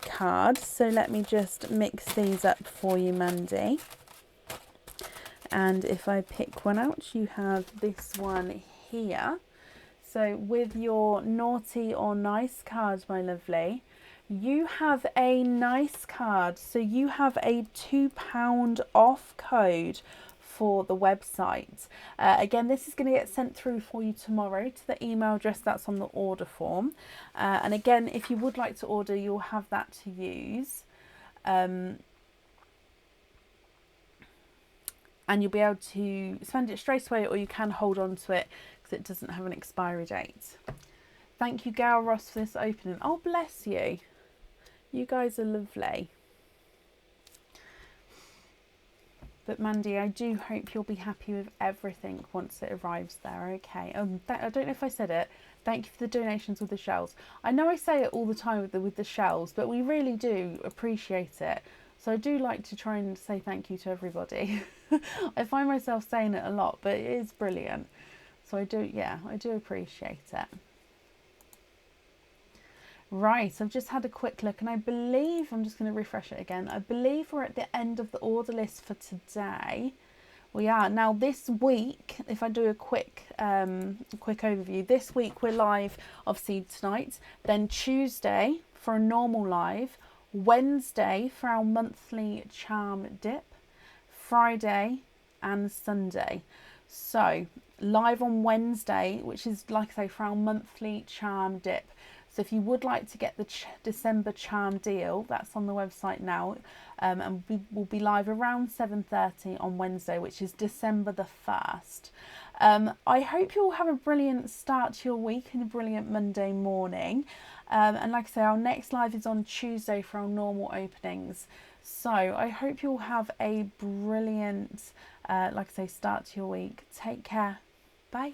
card. So let me just mix these up for you, Mandy. And if I pick one out, you have this one here. So with your naughty or nice card, my lovely, you have a nice card. So you have a £2 off code for the website. Again, this is going to get sent through for you tomorrow to the email address that's on the order form. And again, if you would like to order, you'll have that to use. And you'll be able to spend it straight away, or you can hold on to it because it doesn't have an expiry date. Thank you, Gail Ross, for this opening. Oh, bless you. You guys are lovely. But Mandy, I do hope you'll be happy with everything once it arrives there, okay? I don't know if I said it. Thank you for the donations with the shells. I know I say it all the time with the shells, but we really do appreciate it. So I do like to try and say thank you to everybody. I find myself saying it a lot, but it is brilliant. So I do appreciate it. Right, I've just had a quick look and I believe, I'm just going to refresh it again. I believe we're at the end of the order list for today. We are. Now this week, if I do a quick overview, this week we're live obviously tonight, then Tuesday for a normal live, Wednesday for our monthly charm dip, Friday and Sunday. So live on Wednesday, which is like I say for our monthly charm dip. So if you would like to get the December charm deal, that's on the website now, and we will be live around 7:30 on Wednesday, which is December the 1st. I hope you all have a brilliant start to your week and a brilliant Monday morning. And like I say, our next live is on Tuesday for our normal openings. So I hope you all have a brilliant, like I say, start to your week. Take care. Bye.